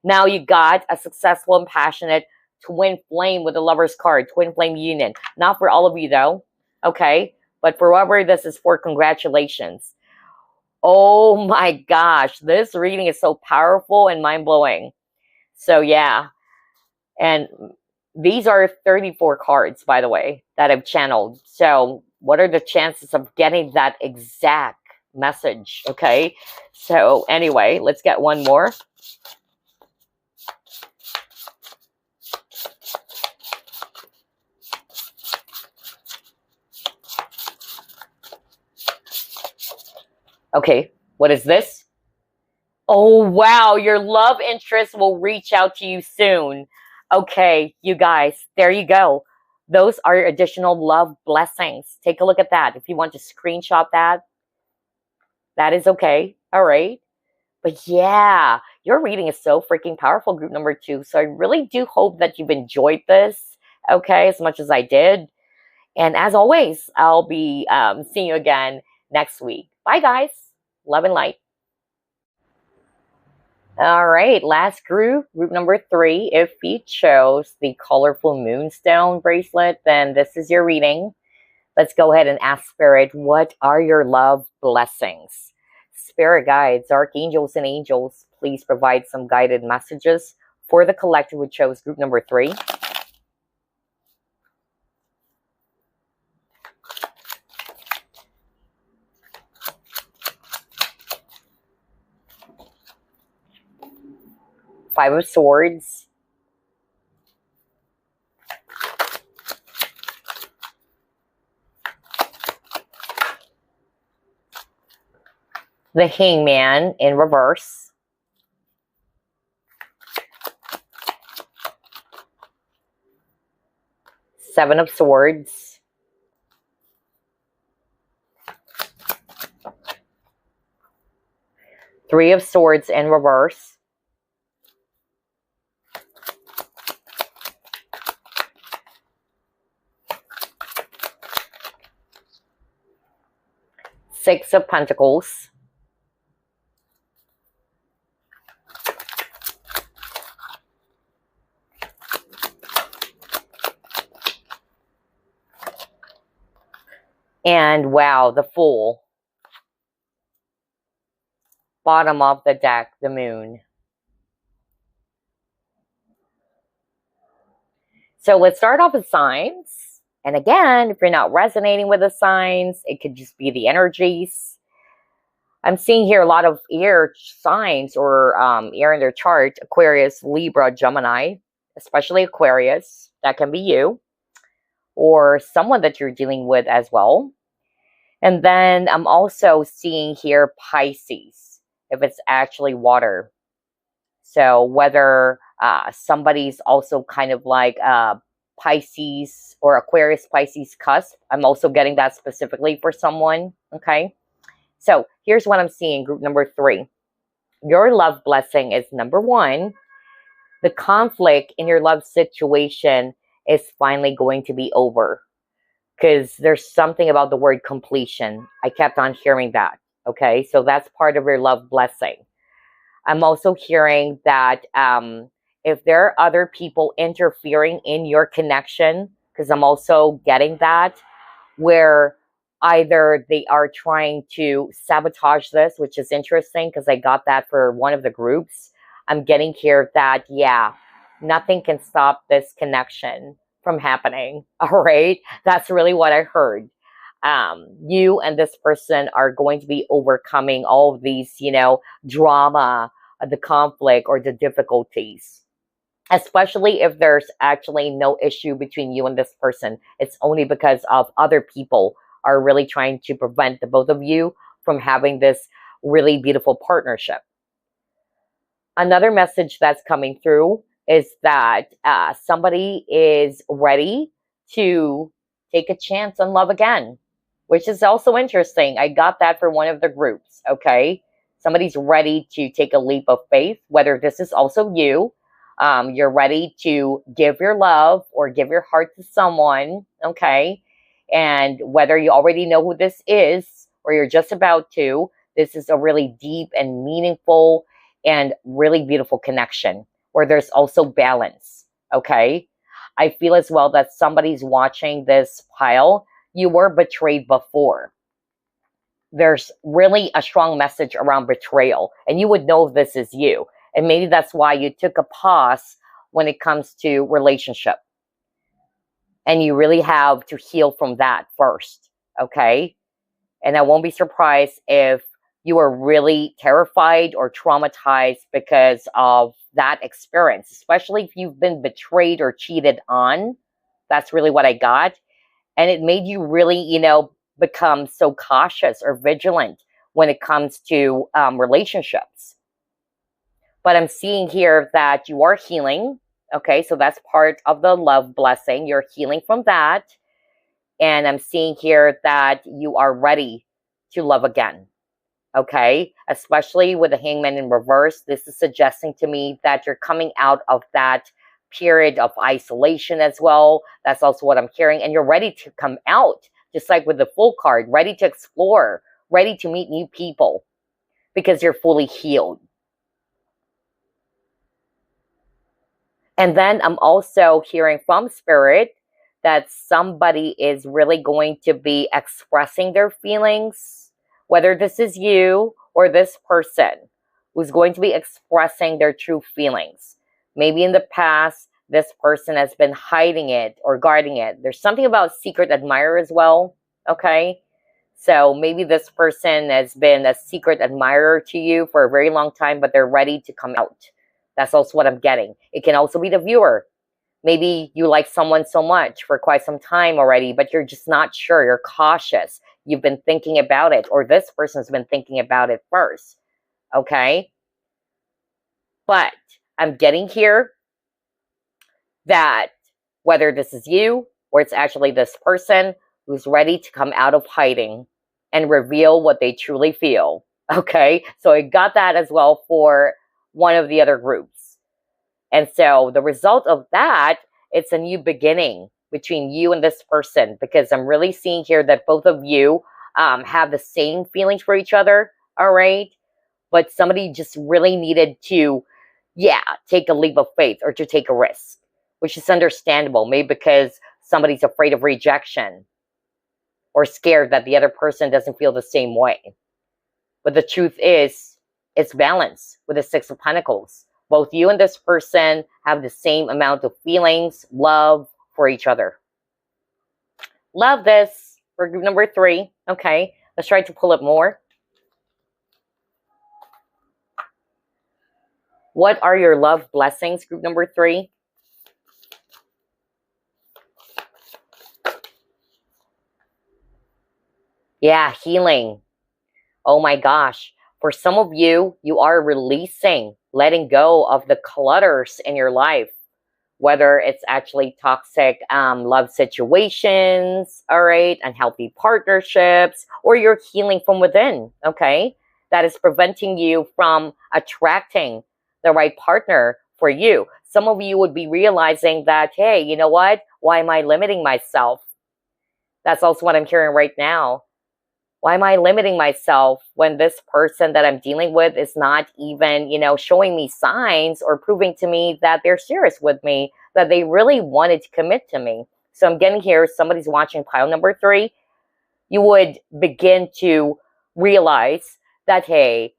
Now you got a successful and passionate twin flame with the lovers card, twin flame union. Not for all of you though, okay? But for whoever this is for, congratulations. Oh my gosh, this reading is so powerful and mind-blowing. So yeah, and these are 34 cards, by the way, that I've channeled. So What are the chances of getting that exact message? Okay. So anyway, let's get one more. Okay. What is this? Oh, wow. Your love interest will reach out to you soon. Okay, you guys, there you go. Those are your additional love blessings. Take a look at that. If you want to screenshot that, that is okay. All right. But yeah, your reading is so freaking powerful, group number 2. So I really do hope that you've enjoyed this, okay, as much as I did. And as always, I'll be seeing you again next week. Bye, guys. Love and light. All right, last group number 3. If you chose the colorful Moonstone bracelet, then this is your reading. Let's go ahead and ask Spirit, what are your love blessings? Spirit guides, archangels, and angels, please provide some guided messages for the collective who chose group number 3. Five of Swords. The Hangman in reverse. Seven of Swords. Three of Swords in reverse. Six of Pentacles. And wow, the Fool. Bottom of the deck, the Moon. So let's start off with signs. And again, if you're not resonating with the signs, it could just be the energies. I'm seeing here a lot of air signs or air in their chart. Aquarius, Libra, Gemini, especially Aquarius. That can be you or someone that you're dealing with as well. And then I'm also seeing here Pisces, if it's actually water. So whether somebody's also kind of like Pisces or Aquarius Pisces cusp, I'm also getting that specifically for someone, okay? So here's what I'm seeing, group number 3. Your love blessing is number 1. The conflict in your love situation is finally going to be over. Because there's something about the word completion. I kept on hearing that, okay? So that's part of your love blessing. I'm also hearing that if there are other people interfering in your connection, because I'm also getting that, where either they are trying to sabotage this, which is interesting because I got that for one of the groups. I'm getting here that, yeah, nothing can stop this connection from happening. All right. That's really what I heard. You and this person are going to be overcoming all of these, drama, the conflict or the difficulties, especially if there's actually no issue between you and this person. It's only because of other people are really trying to prevent the both of you from having this really beautiful partnership. Another message that's coming through is that somebody is ready to take a chance on love again, which is also interesting. I got that for one of the groups, okay? Somebody's ready to take a leap of faith, whether this is also you. You're ready to give your love or give your heart to someone, okay? And whether you already know who this is or you're just about to, this is a really deep and meaningful and really beautiful connection where there's also balance, okay? I feel as well that somebody's watching this pile. You were betrayed before. There's really a strong message around betrayal, and you would know this is you. And maybe that's why you took a pause when it comes to relationship. And you really have to heal from that first, okay? And I won't be surprised if you are really terrified or traumatized because of that experience, especially if you've been betrayed or cheated on. That's really what I got. And it made you really, become so cautious or vigilant when it comes to relationships. But I'm seeing here that you are healing. Okay, so that's part of the love blessing. You're healing from that. And I'm seeing here that you are ready to love again. Okay, especially with the Hangman in reverse. This is suggesting to me that you're coming out of that period of isolation as well. That's also what I'm hearing. And you're ready to come out, just like with the Fool card, ready to explore, ready to meet new people because you're fully healed. And then I'm also hearing from Spirit that somebody is really going to be expressing their feelings, whether this is you or this person who's going to be expressing their true feelings. Maybe in the past, this person has been hiding it or guarding it. There's something about secret admirer as well, okay? So maybe this person has been a secret admirer to you for a very long time, but they're ready to come out. That's also what I'm getting. It can also be the viewer. Maybe you like someone so much for quite some time already, but you're just not sure. You're cautious. You've been thinking about it, or this person's been thinking about it first. Okay? But I'm getting here that whether this is you or it's actually this person who's ready to come out of hiding and reveal what they truly feel. Okay? So I got that as well for one of the other groups. And so the result of that, it's a new beginning between you and this person, because I'm really seeing here that both of you have the same feelings for each other, all right? But somebody just really needed to, take a leap of faith or to take a risk, which is understandable, maybe because somebody's afraid of rejection or scared that the other person doesn't feel the same way. But the truth is, it's balance with the Six of Pentacles. Both you and this person have the same amount of feelings, love for each other. Love this for group number 3. Okay, let's try to pull up more. What are your love blessings, group number 3? Yeah, healing. Oh my gosh. For some of you, you are releasing, letting go of the clutters in your life, whether it's actually toxic love situations, all right, unhealthy partnerships, or you're healing from within, okay? That is preventing you from attracting the right partner for you. Some of you would be realizing that, hey, you know what? Why am I limiting myself? That's also what I'm hearing right now. Why am I limiting myself when this person that I'm dealing with is not even, showing me signs or proving to me that they're serious with me, that they really wanted to commit to me? So I'm getting here, somebody's watching pile number 3. You would begin to realize that, hey,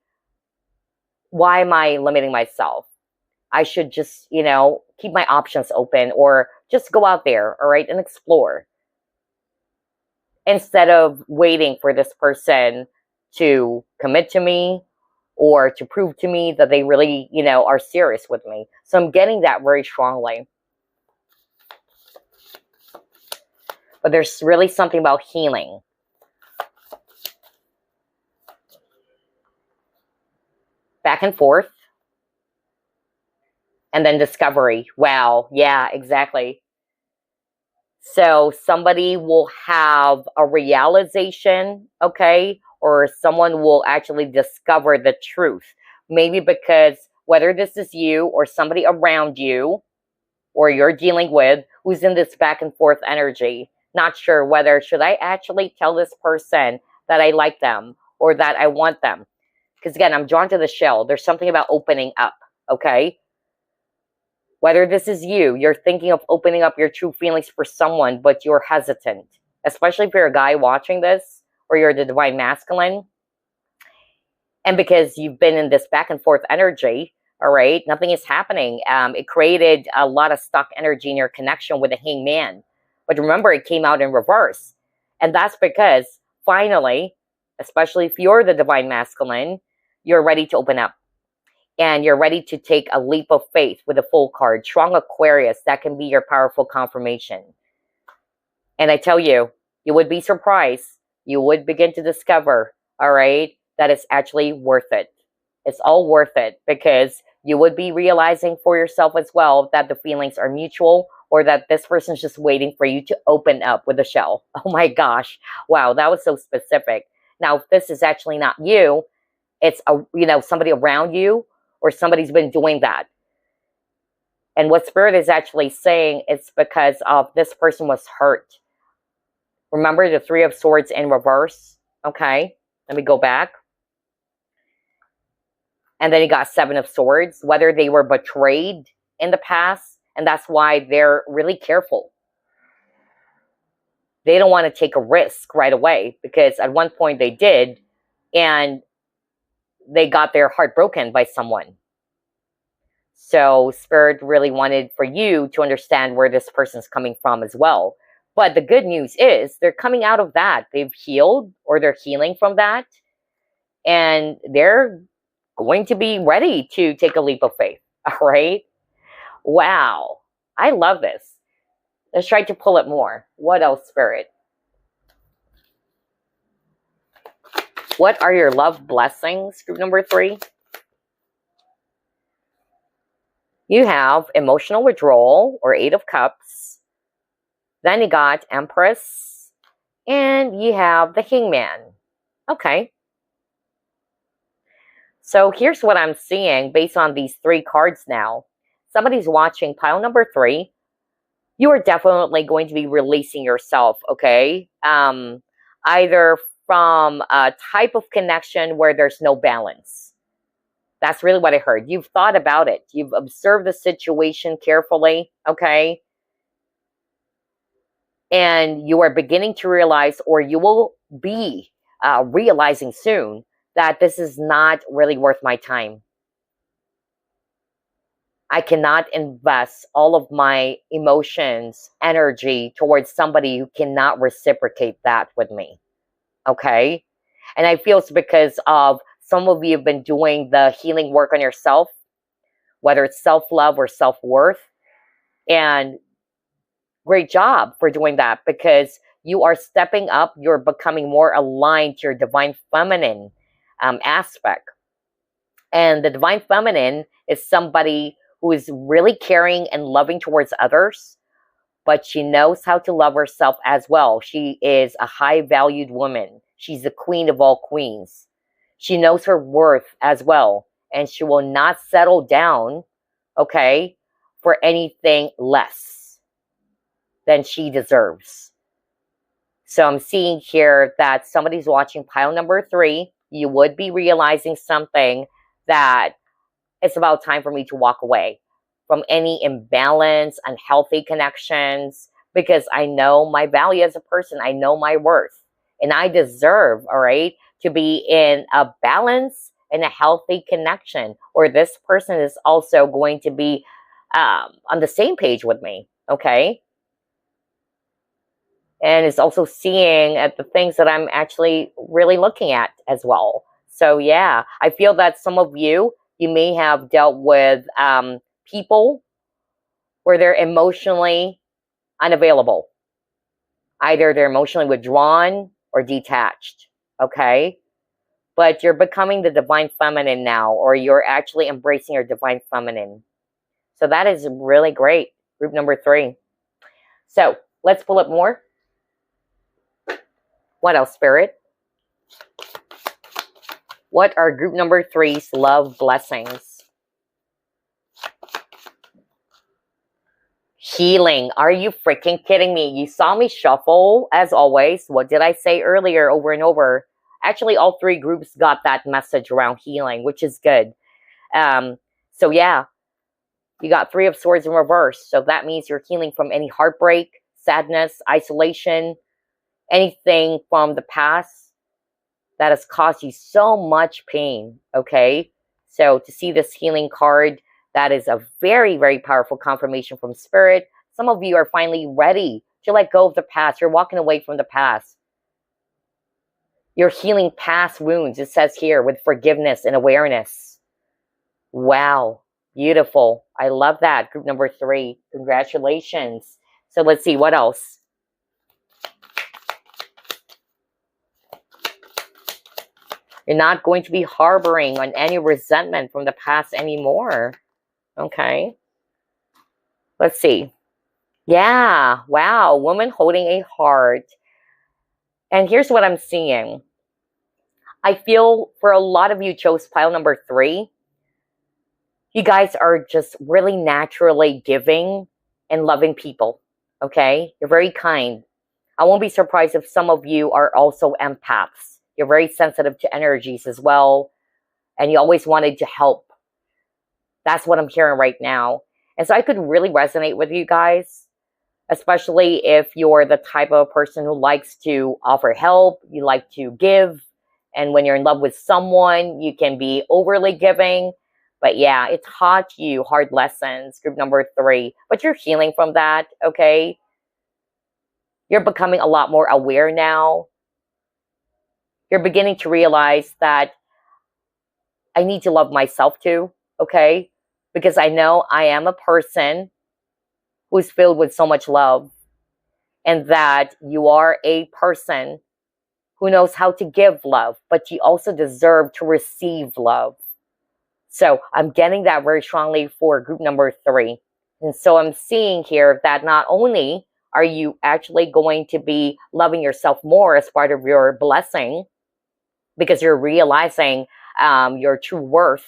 why am I limiting myself? I should just, keep my options open or just go out there, all right, and explore, instead of waiting for this person to commit to me or to prove to me that they really, are serious with me. So I'm getting that very strongly. But there's really something about healing. Back and forth. And then discovery. Wow. Yeah, exactly. So somebody will have a realization, okay? Or someone will actually discover the truth. Maybe because whether this is you or somebody around you or you're dealing with who's in this back and forth energy, not sure whether should I actually tell this person that I like them or that I want them. Because again, I'm drawn to the shell. There's something about opening up, okay? Whether this is you, you're thinking of opening up your true feelings for someone, but you're hesitant. Especially if you're a guy watching this, or you're the divine masculine. And because you've been in this back and forth energy, all right, nothing is happening. It created a lot of stuck energy in your connection with the hangman. But remember, it came out in reverse. And that's because finally, especially if you're the divine masculine, you're ready to open up. And you're ready to take a leap of faith with a full card. Strong Aquarius, that can be your powerful confirmation. And I tell you, you would be surprised. You would begin to discover, all right, that it's actually worth it. It's all worth it because you would be realizing for yourself as well that the feelings are mutual, or that this person's just waiting for you to open up with a shell. Oh my gosh. Wow, that was so specific. Now, if this is actually not you, it's somebody around you, or somebody's been doing that. And what Spirit is actually saying, it's because of this person was hurt. Remember the Three of Swords in reverse? Okay, let me go back. And then you got Seven of Swords, whether they were betrayed in the past, and that's why they're really careful. They don't want to take a risk right away, because at one point they did, and they got their heart broken by someone. So Spirit really wanted for you to understand where this person's coming from as well. But the good news is they're coming out of that. They've healed, or they're healing from that. And they're going to be ready to take a leap of faith. All right? Wow. I love this. Let's try to pull it more. What else, Spirit? What are your love blessings, group number 3? You have emotional withdrawal, or 8 of Cups. Then you got Empress. And you have the Hangman. Okay. So here's what I'm seeing based on these 3 cards now. Somebody's watching pile number 3. You are definitely going to be releasing yourself, okay? Either from a type of connection where there's no balance. That's really what I heard. You've thought about it. You've observed the situation carefully, okay? And you are beginning to realize, or you will be realizing soon, that this is not really worth my time. I cannot invest all of my emotions, energy towards somebody who cannot reciprocate that with me. Okay? And I feel it's because of some of you have been doing the healing work on yourself, whether it's self-love or self-worth. And great job for doing that, because you are stepping up. You're becoming more aligned to your divine feminine aspect. And the divine feminine is somebody who is really caring and loving towards others, but she knows how to love herself as well. She is a high-valued woman. She's the queen of all queens. She knows her worth as well, and she will not settle down, okay, for anything less than she deserves. So I'm seeing here that somebody's watching pile number 3. You would be realizing something, that it's about time for me to walk away from any imbalance, unhealthy connections, because I know my value as a person. I know my worth. And I deserve, all right, to be in a balance and a healthy connection, or this person is also going to be on the same page with me, okay? And is also seeing at the things that I'm actually really looking at as well. So yeah, I feel that some of you may have dealt with people where they're emotionally unavailable. Either they're emotionally withdrawn or detached, okay? But you're becoming the divine feminine now, or you're actually embracing your divine feminine. So that is really great, group number 3. So let's pull up more. What else, Spirit? What are group number 3's love blessings? Healing. Are you freaking kidding me? You saw me shuffle, as always. What did I say earlier over and over? Actually, all 3 groups got that message around healing, which is good. So yeah, you got 3 of Swords in reverse. So that means you're healing from any heartbreak, sadness, isolation, anything from the past that has caused you so much pain, okay? So to see this healing card, that is a very, very powerful confirmation from Spirit. Some of you are finally ready to let go of the past. You're walking away from the past. You're healing past wounds, it says here, with forgiveness and awareness. Wow. Beautiful. I love that. Group number 3. Congratulations. So let's see, what else? You're not going to be harboring on any resentment from the past anymore. Okay. Let's see. Yeah. Wow. Woman holding a heart. And here's what I'm seeing. I feel for a lot of you chose pile number 3. You guys are just really naturally giving and loving people. Okay? You're very kind. I won't be surprised if some of you are also empaths. You're very sensitive to energies as well. And you always wanted to help. That's what I'm hearing right now. And so I could really resonate with you guys, especially if you're the type of person who likes to offer help, you like to give. And when you're in love with someone, you can be overly giving. But yeah, it taught you hard lessons, group number 3. But you're healing from that, okay? You're becoming a lot more aware now. You're beginning to realize that I need to love myself too, okay? Because I know I am a person who's filled with so much love. And that you are a person who knows how to give love, but you also deserve to receive love. So I'm getting that very strongly for group number 3. And so I'm seeing here that not only are you actually going to be loving yourself more as part of your blessing, because you're realizing your true worth,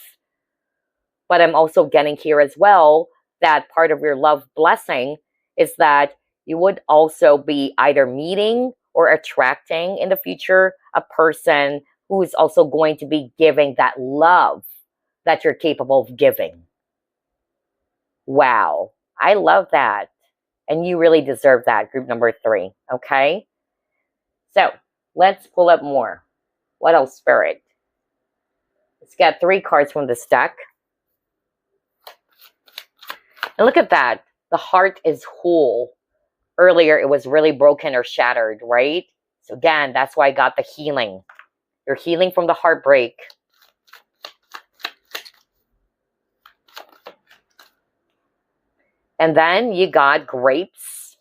but I'm also getting here as well that part of your love blessing is that you would also be either meeting or attracting in the future a person who is also going to be giving that love that you're capable of giving. Wow. I love that. And you really deserve that, group number 3. Okay? So, let's pull up more. What else, Spirit? Let's get 3 cards from this deck. And look at that. The heart is whole. Earlier, it was really broken or shattered, right? So again, that's why I got the healing. You're healing from the heartbreak. And then you got grapes.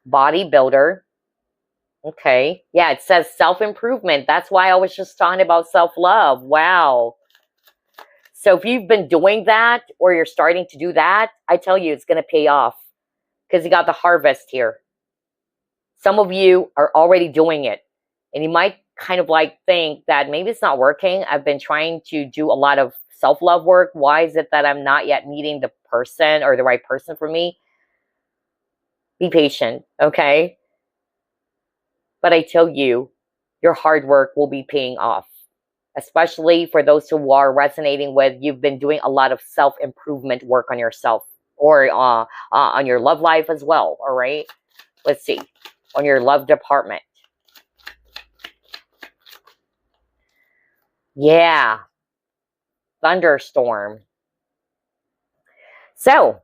Bodybuilder. Okay. Yeah, it says self-improvement. That's why I was just talking about self-love. Wow. So if you've been doing that or you're starting to do that, I tell you, it's going to pay off. Because you got the harvest here. Some of you are already doing it. And you might kind of like think that maybe it's not working. I've been trying to do a lot of self-love work. Why is it that I'm not yet meeting the person or the right person for me? Be patient, okay? But I tell you, your hard work will be paying off. Especially for those who are resonating with, you've been doing a lot of self-improvement work on yourself. Or on your love life as well, all right? Let's see. On your love department. Yeah. Thunderstorm. So,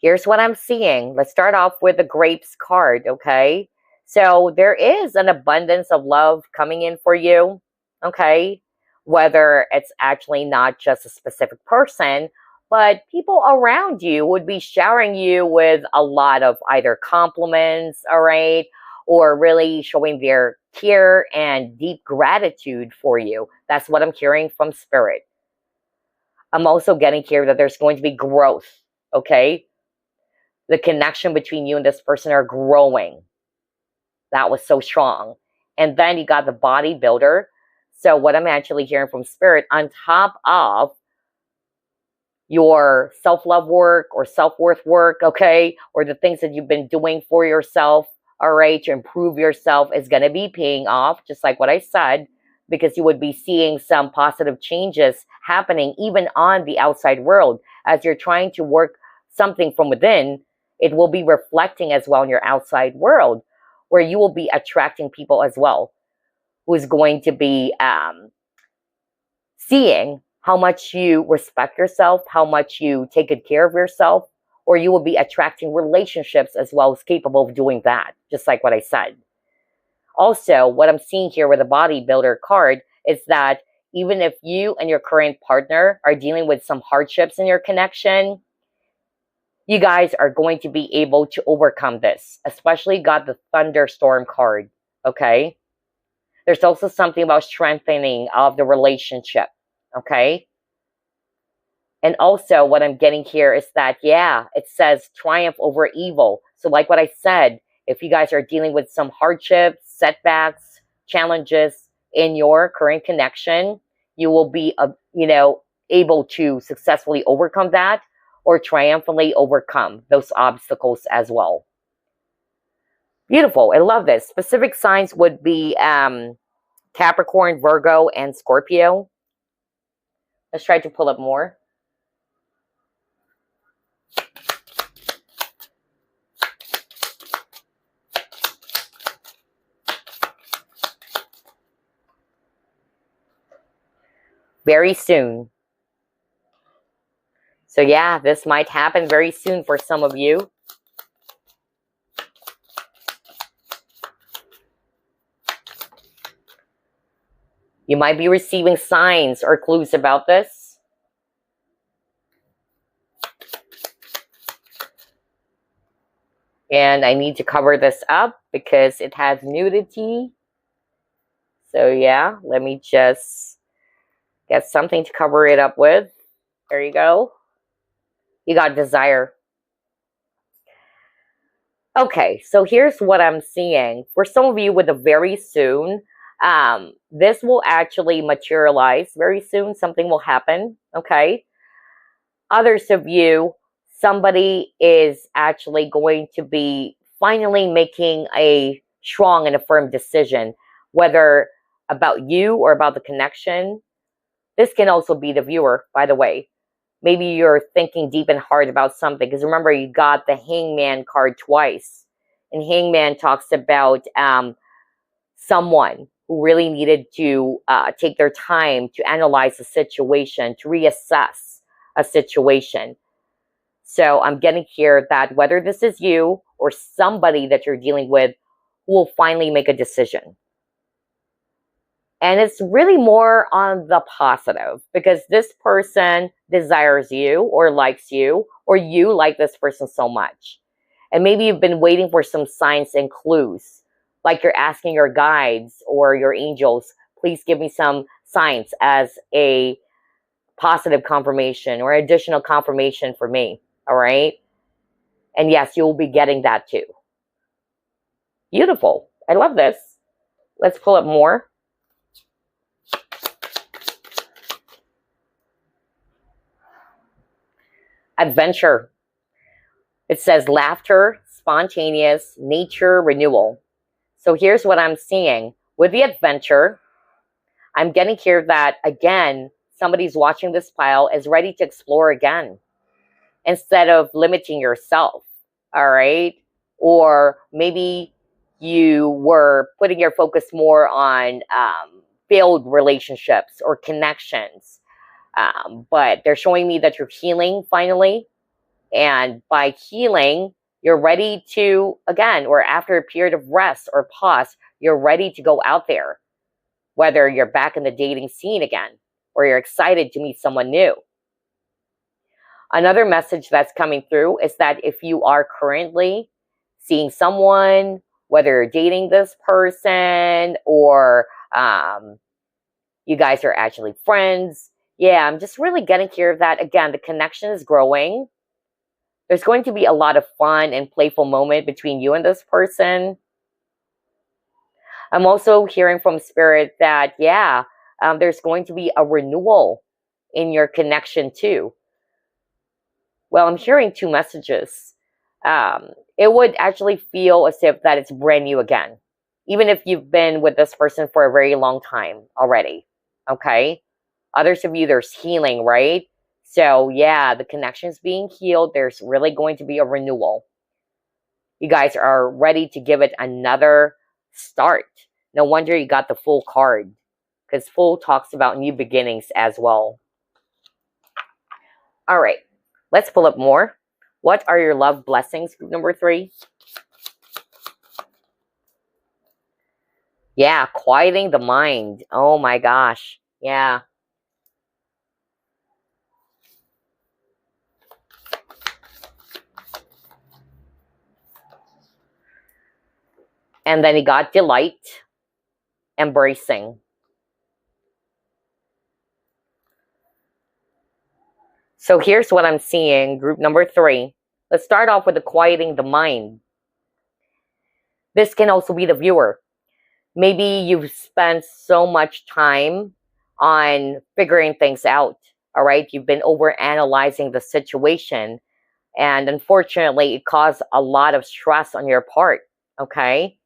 here's what I'm seeing. Let's start off with the grapes card, okay? So, there is an abundance of love coming in for you, okay? Whether it's actually not just a specific person, but people around you would be showering you with a lot of either compliments, all right, or really showing their care and deep gratitude for you. That's what I'm hearing from Spirit. I'm also getting here that there's going to be growth, okay? The connection between you and this person are growing. That was so strong. And then you got the bodybuilder. So what I'm actually hearing from Spirit, on top of your self-love work or self-worth work, okay, or the things that you've been doing for yourself, all right, to improve yourself is going to be paying off, just like what I said, because you would be seeing some positive changes happening even on the outside world. As you're trying to work something from within, it will be reflecting as well in your outside world, where you will be attracting people as well, who's going to be seeing how much you respect yourself, how much you take good care of yourself, or you will be attracting relationships as well as capable of doing that, just like what I said. Also, what I'm seeing here with the bodybuilder card is that even if you and your current partner are dealing with some hardships in your connection, you guys are going to be able to overcome this. Especially got the thunderstorm card, okay? There's also something about strengthening of the relationship, okay? And also what I'm getting here is that, yeah, it says triumph over evil. So like what I said, if you guys are dealing with some hardships, setbacks, challenges in your current connection, you will be, able to successfully overcome that or triumphantly overcome those obstacles as well. Beautiful. I love this. Specific signs would be Capricorn, Virgo, and Scorpio. Let's try to pull up more. Very soon. So yeah, this might happen very soon for some of you. You might be receiving signs or clues about this. And I need to cover this up because it has nudity. So yeah, let me just get something to cover it up with. There you go. You got desire. Okay, so here's what I'm seeing. For some of you with the very soon, this will actually materialize very soon. Something will happen, okay? Others of you, somebody is actually going to be finally making a strong and a firm decision, whether about you or about the connection. This can also be the viewer, by the way. Maybe you're thinking deep and hard about something, because remember, you got the Hangman card twice. And Hangman talks about someone who really needed to take their time to analyze the situation, to reassess a situation. So I'm getting here that whether this is you or somebody that you're dealing with who will finally make a decision. And it's really more on the positive because this person desires you or likes you, or you like this person so much. And maybe you've been waiting for some signs and clues, like you're asking your guides or your angels, please give me some signs as a positive confirmation or additional confirmation for me. All right. And yes, you'll be getting that too. Beautiful. I love this. Let's pull up more. Adventure. It says laughter, spontaneous, nature, renewal. So here's what I'm seeing. With the adventure, I'm getting here that, again, somebody's watching this pile is ready to explore again instead of limiting yourself, all right? Or maybe you were putting your focus more on failed relationships or connections. But they're showing me that you're healing finally. And by healing, you're ready to, again, or after a period of rest or pause, you're ready to go out there. Whether you're back in the dating scene again, or you're excited to meet someone new. Another message that's coming through is that if you are currently seeing someone, whether you're dating this person or you guys are actually friends, yeah, I'm just really getting here that, again, the connection is growing. There's going to be a lot of fun and playful moment between you and this person. I'm also hearing from Spirit that, yeah, there's going to be a renewal in your connection too. Well, I'm hearing two messages. It would actually feel as if that it's brand new again, even if you've been with this person for a very long time already, okay? Others of you, there's healing, right? So yeah, the connection's being healed. There's really going to be a renewal. You guys are ready to give it another start. No wonder you got the Full card, because Full talks about new beginnings as well. All right, let's pull up more. What are your love blessings, group number 3? Yeah, quieting the mind. Oh my gosh. Yeah. And then he got delight, embracing. So here's what I'm seeing, group number 3. Let's start off with the quieting the mind. This can also be the viewer. Maybe you've spent so much time on figuring things out, all right? You've been over analyzing the situation, and unfortunately, it caused a lot of stress on your part, okay?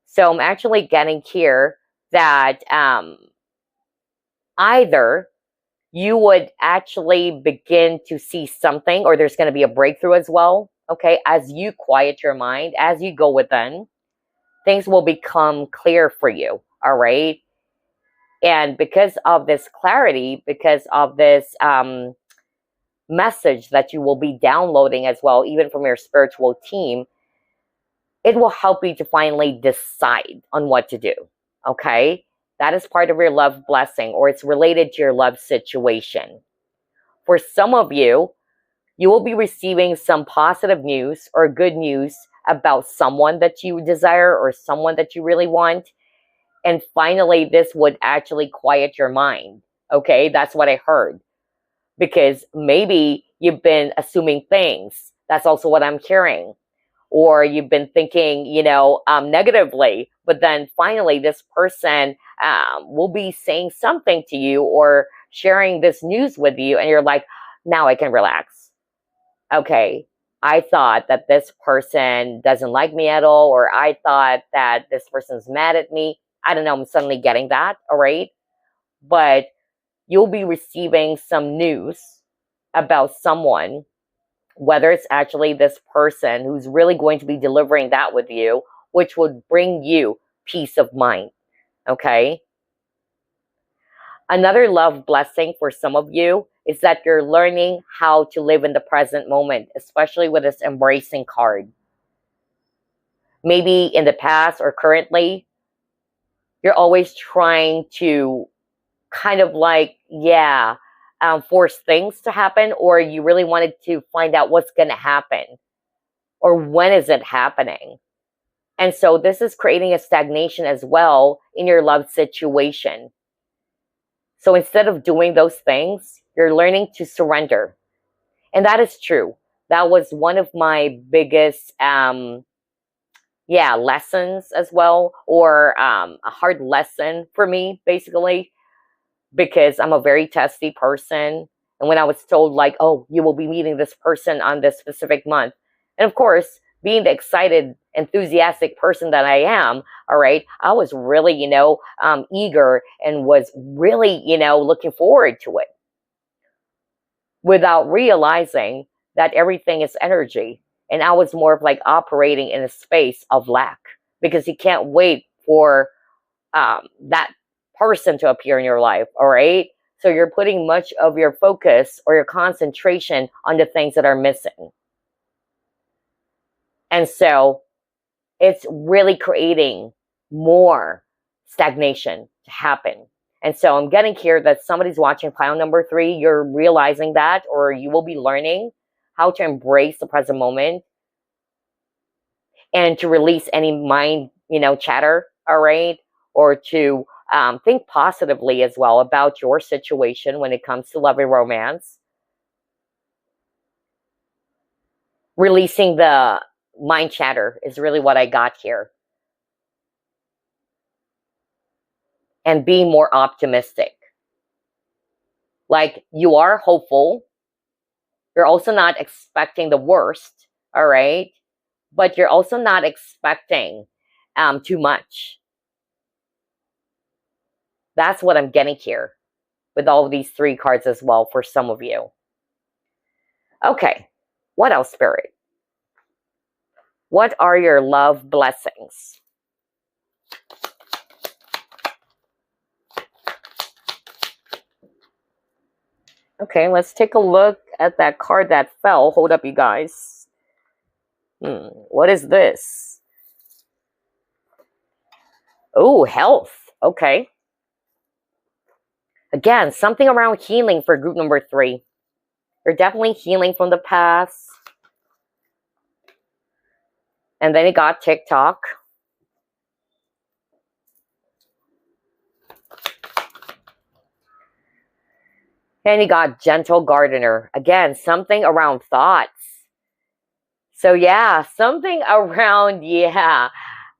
So I'm actually getting here that either you would actually begin to see something, or there's going to be a breakthrough as well, okay? As you quiet your mind, as you go within, things will become clear for you, all right? And because of this clarity, because of this message that you will be downloading as well, even from your spiritual team, it will help you to finally decide on what to do, okay? That is part of your love blessing, or it's related to your love situation. For some of you, you will be receiving some positive news or good news about someone that you desire or someone that you really want. And finally, this would actually quiet your mind. Okay, that's what I heard. Because maybe you've been assuming things. That's also what I'm hearing. Or you've been thinking, negatively. But then finally, this person will be saying something to you or sharing this news with you. And you're like, now I can relax. Okay, I thought that this person doesn't like me at all, or I thought that this person's mad at me. I don't know, I'm suddenly getting that, all right? But you'll be receiving some news about someone, whether it's actually this person who's really going to be delivering that with you, which would bring you peace of mind, okay? Another love blessing for some of you is that you're learning how to live in the present moment, especially with this embracing card. Maybe in the past or currently, you're always trying to kind of like, force things to happen, or you really wanted to find out what's going to happen or when is it happening. And so this is creating a stagnation as well in your love situation. So instead of doing those things, you're learning to surrender. And that is true. That was one of my biggest, lessons as well, or a hard lesson for me, basically, because I'm a very testy person. And when I was told, like, oh, you will be meeting this person on this specific month. And of course, being the excited, enthusiastic person that I am, all right, I was really, eager and was really, looking forward to it, without realizing that everything is energy. And I was more of like operating in a space of lack, because you can't wait for that person to appear in your life, all right? So you're putting much of your focus or your concentration on the things that are missing. And so it's really creating more stagnation to happen. And so I'm getting here that somebody's watching pile number 3. You're realizing that, or you will be learning how to embrace the present moment and to release any mind, chatter, all right? Or to think positively as well about your situation when it comes to love and romance. Releasing the mind chatter is really what I got here. And being more optimistic. Like, you are hopeful. You're also not expecting the worst, all right? But you're also not expecting too much. That's what I'm getting here with all of these 3 cards as well for some of you. Okay, what else, Spirit? What are your love blessings? Okay, let's take a look at that card that fell. Hold up, you guys. What is this? Oh, health. Okay. Again, something around healing for group number 3. You're definitely healing from the past. And then you got TikTok. And you got gentle gardener. Again, something around thoughts. So yeah, something around, yeah,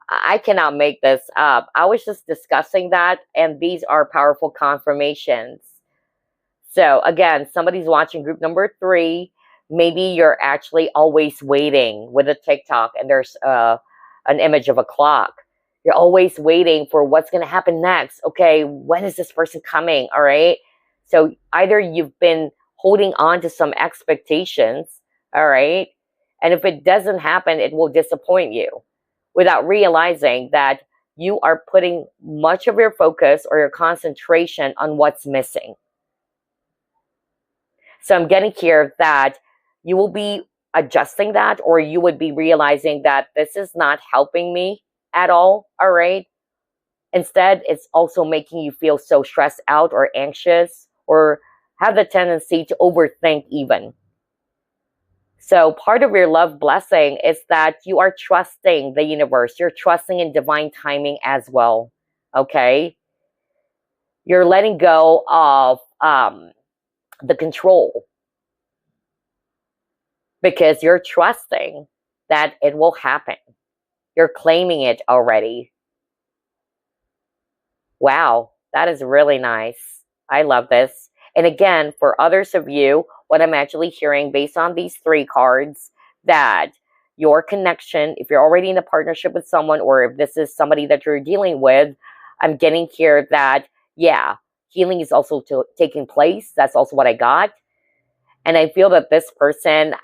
I cannot make this up. I was just discussing that, and these are powerful confirmations. So again, somebody's watching group number 3. Maybe you're actually always waiting with a TikTok, and there's an image of a clock. You're always waiting for what's going to happen next. Okay, when is this person coming? All right. So either you've been holding on to some expectations, all right, and if it doesn't happen, it will disappoint you without realizing that you are putting much of your focus or your concentration on what's missing. So I'm getting here that you will be adjusting that, or you would be realizing that this is not helping me at all right? Instead, it's also making you feel so stressed out or anxious, or have the tendency to overthink even. So part of your love blessing is that you are trusting the universe. You're trusting in divine timing as well, okay? You're letting go of the control, because you're trusting that it will happen. You're claiming it already. Wow, that is really nice. I love this. And again, for others of you, what I'm actually hearing based on these 3 cards, that your connection, if you're already in a partnership with someone, or if this is somebody that you're dealing with, I'm getting here that, yeah, healing is also taking place. That's also what I got. And I feel that this person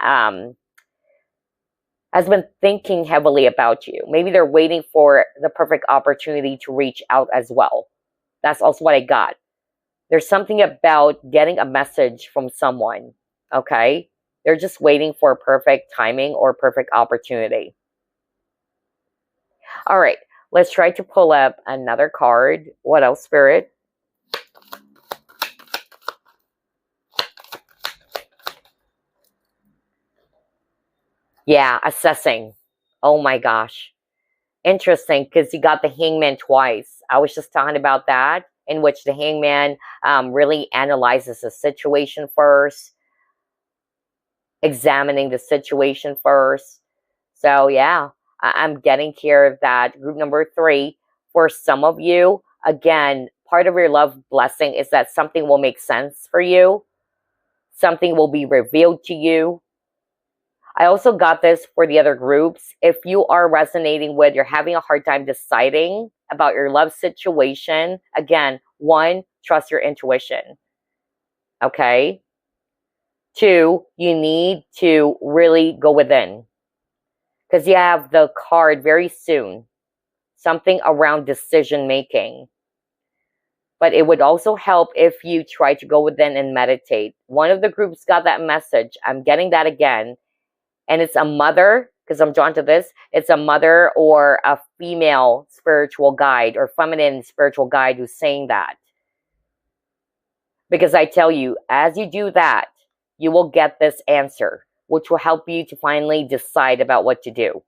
has been thinking heavily about you. Maybe they're waiting for the perfect opportunity to reach out as well. That's also what I got. There's something about getting a message from someone, okay? They're just waiting for perfect timing or perfect opportunity. All right, let's try to pull up another card. What else, Spirit? Yeah, assessing. Oh my gosh. Interesting, because you got the hangman twice. I was just talking about that, in which the hangman really analyzes the situation first, examining the situation first. So yeah, I'm getting here that group number 3, for some of you, again, part of your love blessing is that something will make sense for you. Something will be revealed to you. I also got this for the other groups. If you are resonating with, you're having a hard time deciding about your love situation, again, 1, trust your intuition. Okay? 2, you need to really go within. Because you have the card very soon. Something around decision making. But it would also help if you try to go within and meditate. One of the groups got that message. I'm getting that again. And it's a mother, because I'm drawn to this. It's a mother or a female spiritual guide or feminine spiritual guide who's saying that. Because I tell you, as you do that, you will get this answer, which will help you to finally decide about what to do.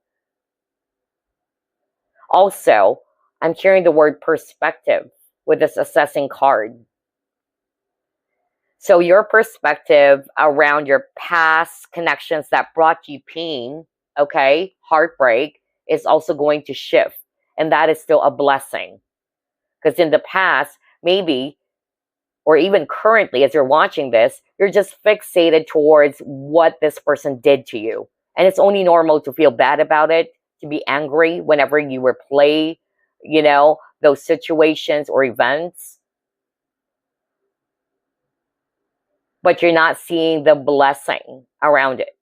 Also, I'm hearing the word perspective with this assessing card. So your perspective around your past connections that brought you pain, okay, heartbreak, is also going to shift. And that is still a blessing. Because in the past, maybe, or even currently as you're watching this, you're just fixated towards what this person did to you. And it's only normal to feel bad about it, to be angry whenever you replay, those situations or events. But you're not seeing the blessing around it.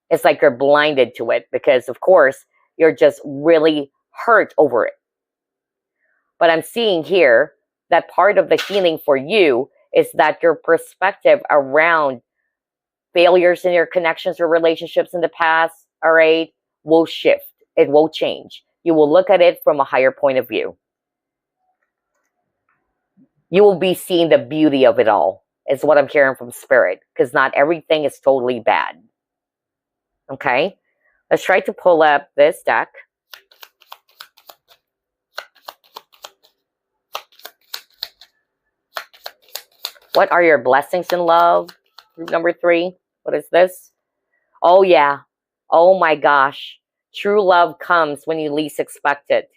It's like you're blinded to it because, of course, you're just really hurt over it. But I'm seeing here that part of the healing for you is that your perspective around failures in your connections or relationships in the past, all right, will shift. It will change. you will look at it from a higher point of view. You will be seeing the beauty of it all, is what I'm hearing from Spirit, because not everything is totally bad. Okay? Let's try to pull up this deck. What are your blessings in love? Group number 3. What is this? Oh, yeah. Oh, my gosh. True love comes when you least expect it.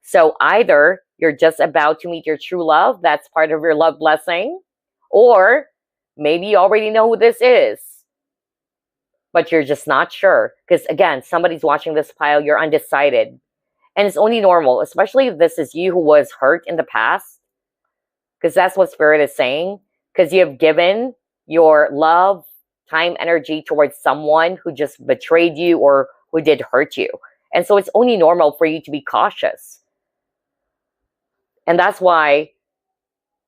So either you're just about to meet your true love, that's part of your love blessing, or maybe you already know who this is, but you're just not sure. Because again, somebody's watching this pile, you're undecided. And it's only normal, especially if this is you who was hurt in the past, because that's what Spirit is saying, because you have given your love, time, energy towards someone who just betrayed you or who did hurt you. And so it's only normal for you to be cautious. And that's why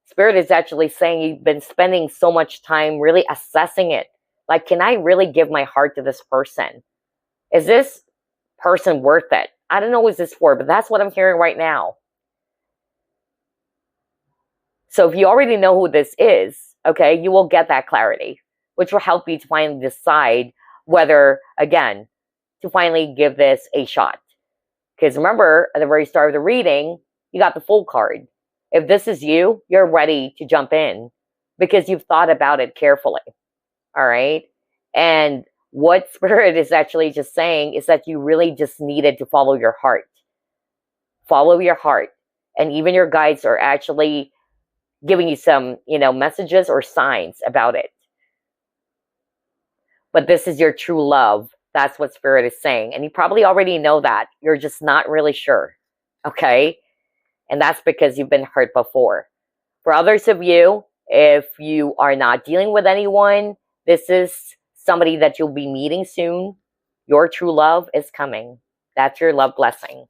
Spirit is actually saying you've been spending so much time really assessing it. Like, can I really give my heart to this person? Is this person worth it? I don't know what this is for, but that's what I'm hearing right now. So if you already know who this is, okay, you will get that clarity, which will help you to finally decide whether, again, to finally give this a shot. Because remember, at the very start of the reading, you got the Fool card. If this is you, you're ready to jump in because you've thought about it carefully. All right? And what Spirit is actually just saying is that you really just needed to follow your heart. Follow your heart. And even your guides are actually giving you some, messages or signs about it. But this is your true love. That's what Spirit is saying. And you probably already know that. You're just not really sure. Okay? And that's because you've been hurt before. For others of you, if you are not dealing with anyone, this is somebody that you'll be meeting soon. Your true love is coming. That's your love blessing.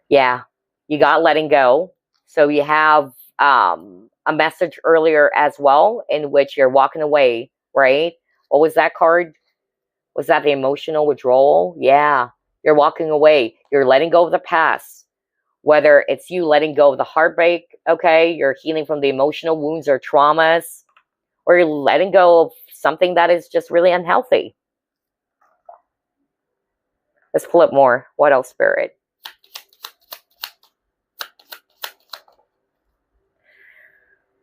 Yeah, you got letting go. So you have a message earlier as well in which you're walking away, right? What was that card? Was that the emotional withdrawal? Yeah, you're walking away. You're letting go of the past. Whether it's you letting go of the heartbreak, okay? You're healing from the emotional wounds or traumas. Or you're letting go of something that is just really unhealthy. Let's pull up more. What else, Spirit?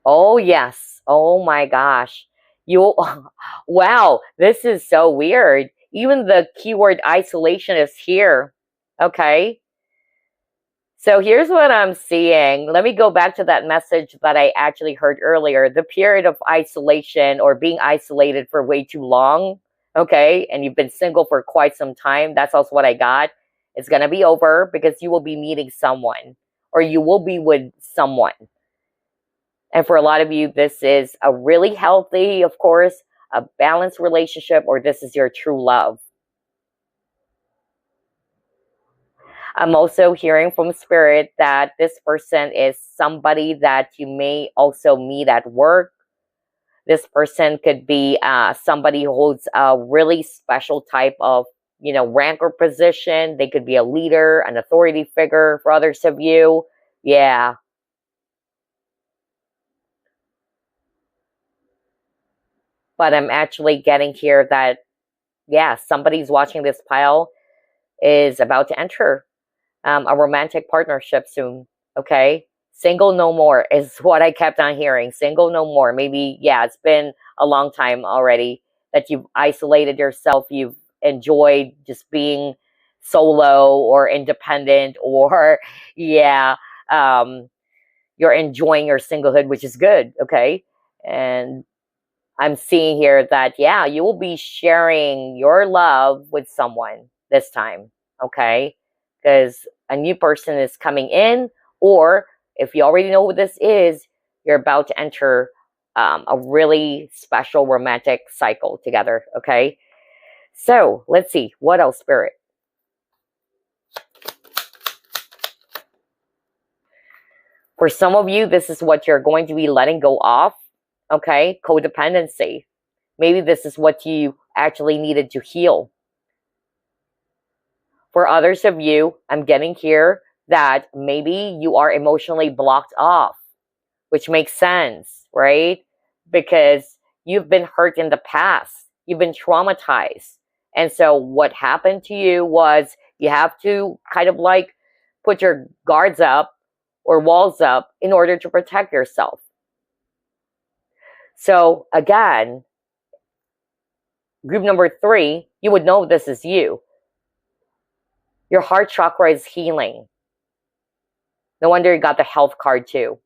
Oh, yes. Oh, my gosh. Wow, this is so weird. Even the keyword isolation is here. Okay. So here's what I'm seeing. Let me go back to that message that I actually heard earlier. The period of isolation or being isolated for way too long. Okay. And you've been single for quite some time. That's also what I got. It's going to be over because you will be meeting someone or you will be with someone. And for a lot of you, this is a really healthy, of course, a balanced relationship, or this is your true love. I'm also hearing from Spirit that this person is somebody that you may also meet at work. This person could be somebody who holds a really special type of, rank or position. They could be a leader, an authority figure for others of you. Yeah. But I'm actually getting here that, yeah, somebody's watching this pile is about to enter a romantic partnership soon, okay? Single no more is what I kept on hearing. Single no more. Maybe, yeah, it's been a long time already that you've isolated yourself. You've enjoyed just being solo or independent or, yeah, you're enjoying your singlehood, which is good, okay? And I'm seeing here that, yeah, you will be sharing your love with someone this time, okay? Because a new person is coming in, or if you already know who this is, you're about to enter a really special romantic cycle together, okay? So let's see. What else, Spirit? For some of you, this is what you're going to be letting go of, okay? Codependency. Maybe this is what you actually needed to heal. For others of you, I'm getting here that maybe you are emotionally blocked off, which makes sense, right? Because you've been hurt in the past. You've been traumatized. And so what happened to you was you have to kind of like put your guards up or walls up in order to protect yourself. So again, group number 3, you would know this is you. Your heart chakra is healing. No wonder you got the health card too.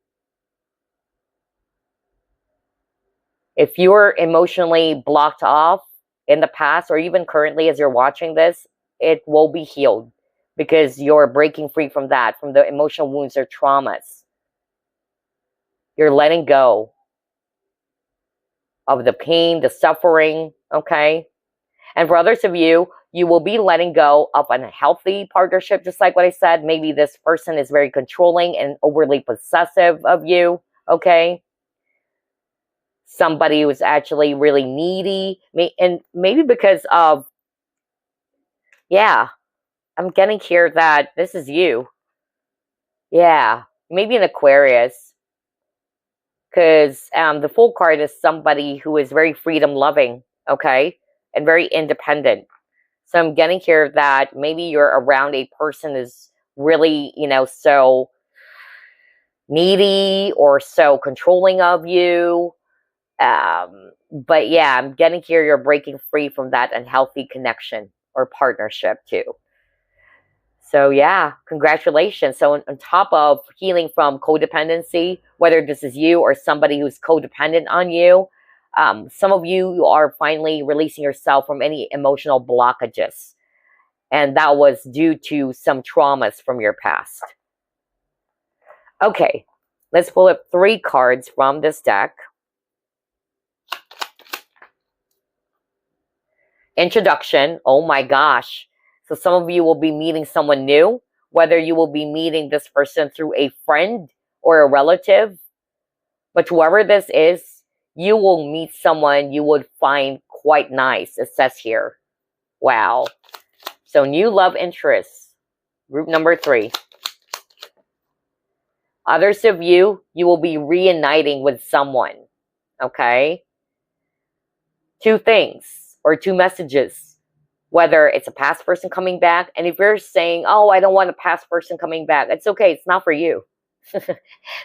If you're emotionally blocked off in the past or even currently as you're watching this, it will be healed because you're breaking free from that, from the emotional wounds or traumas. You're letting go of the pain, the suffering, okay? And for others of you, you will be letting go of an unhealthy partnership, just like what I said. Maybe this person is very controlling and overly possessive of you, okay? Somebody who's actually really needy, and maybe because of, yeah, I'm getting here that this is you. Yeah, maybe an Aquarius. Because the Fool card is somebody who is very freedom-loving, okay? And very independent. So I'm getting here that maybe you're around a person who's really, so needy or so controlling of you. But yeah, I'm getting here you're breaking free from that unhealthy connection or partnership too. So yeah, congratulations. So on top of healing from codependency, whether this is you or somebody who's codependent on you, some of you are finally releasing yourself from any emotional blockages. And that was due to some traumas from your past. Okay, let's pull up 3 cards from this deck. Introduction. Oh my gosh. So some of you will be meeting someone new, whether you will be meeting this person through a friend or a relative. But whoever this is, you will meet someone you would find quite nice, it says here. Wow. So new love interests. Group number 3. Others of you, you will be reuniting with someone. Okay? 2 things or 2 messages. Whether it's a past person coming back, and if you're saying, oh, I don't want a past person coming back, it's okay. It's not for you.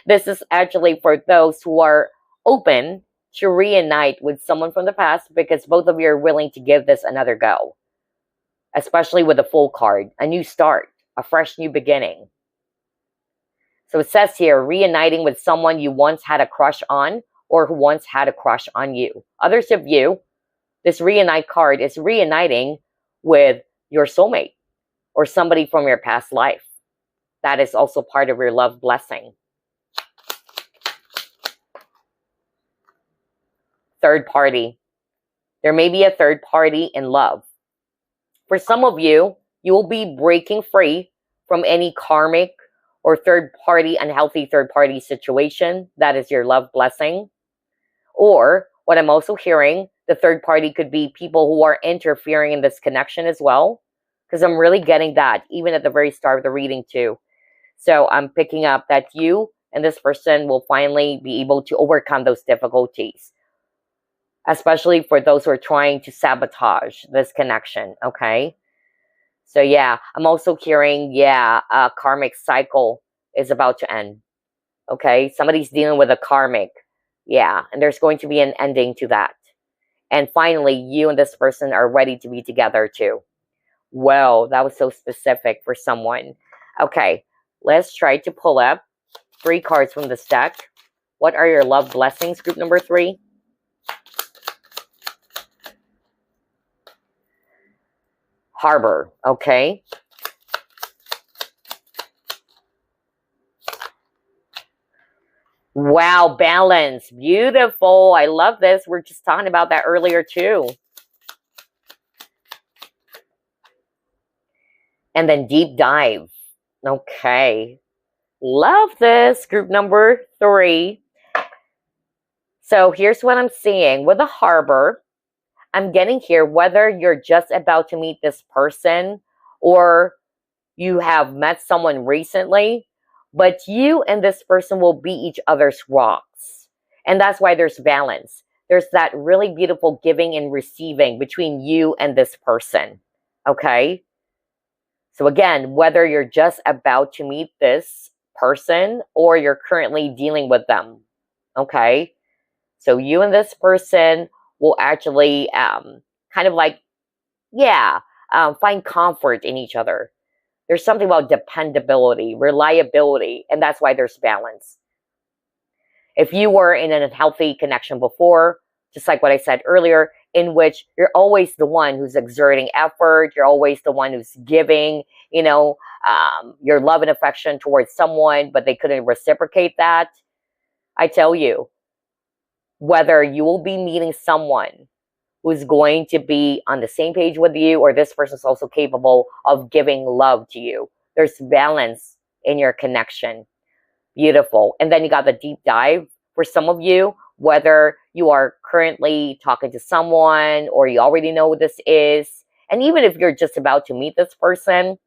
This is actually for those who are open to reunite with someone from the past because both of you are willing to give this another go. Especially with the Fool card, a new start, a fresh new beginning. So it says here, reuniting with someone you once had a crush on or who once had a crush on you. Others of you, this reunite card is reuniting with your soulmate or somebody from your past life. That is also part of your love blessing. Third party. There may be a third party in love. For some of you, you will be breaking free from any karmic or unhealthy third party situation. That is your love blessing. Or what I'm also hearing, the third party could be people who are interfering in this connection as well. Because I'm really getting that, even at the very start of the reading too. So I'm picking up that you and this person will finally be able to overcome those difficulties. Especially for those who are trying to sabotage this connection, okay? So yeah, I'm also hearing, a karmic cycle is about to end. Okay, somebody's dealing with a karmic. Yeah, and there's going to be an ending to that. And finally, you and this person are ready to be together too. Well, that was so specific for someone. Okay, let's try to pull up 3 cards from this deck. What are your love blessings, group number 3? Harbor, okay. Wow, balance. Beautiful. I love this. We're just talking about that earlier too. And then deep dive. Okay. Love this. Group number 3. So here's what I'm seeing. With the harbor, I'm getting here, whether you're just about to meet this person or you have met someone recently, but you and this person will be each other's rocks. And that's why there's balance. There's that really beautiful giving and receiving between you and this person. Okay? So again, whether you're just about to meet this person or you're currently dealing with them. Okay? So you and this person will actually kind of like, find comfort in each other. There's something about dependability, reliability, and that's why there's balance. If you were in an unhealthy connection before, just like what I said earlier, in which you're always the one who's exerting effort, you're always the one who's giving, your love and affection towards someone, but they couldn't reciprocate that, I tell you, whether you will be meeting someone who's going to be on the same page with you, or this person's also capable of giving love to you. There's balance in your connection. Beautiful. And then you got the deep dive for some of you, whether you are currently talking to someone or you already know what this is. And even if you're just about to meet this person,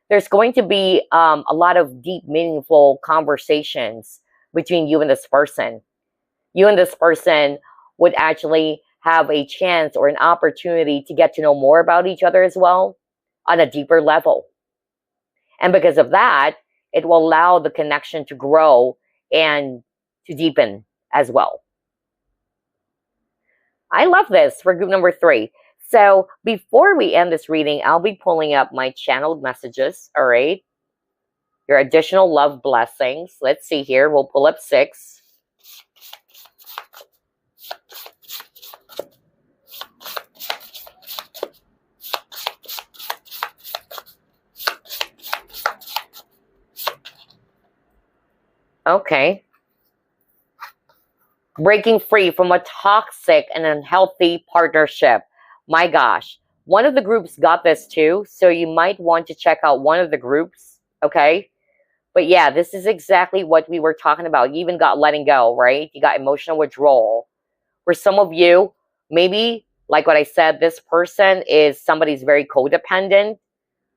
there's going to be a lot of deep, meaningful conversations between you and this person. You and this person would actually have a chance or an opportunity to get to know more about each other as well on a deeper level. And because of that, it will allow the connection to grow and to deepen as well. I love this for group number 3. So before we end this reading, I'll be pulling up my channeled messages, all right? Your additional love blessings. Let's see here. We'll pull up 6. Okay. Breaking free from a toxic and unhealthy partnership. My gosh. One of the groups got this too, so you might want to check out one of the groups, okay? But yeah, this is exactly what we were talking about. You even got letting go, right? You got emotional withdrawal. For some of you, maybe, like what I said, this person is somebody's very codependent,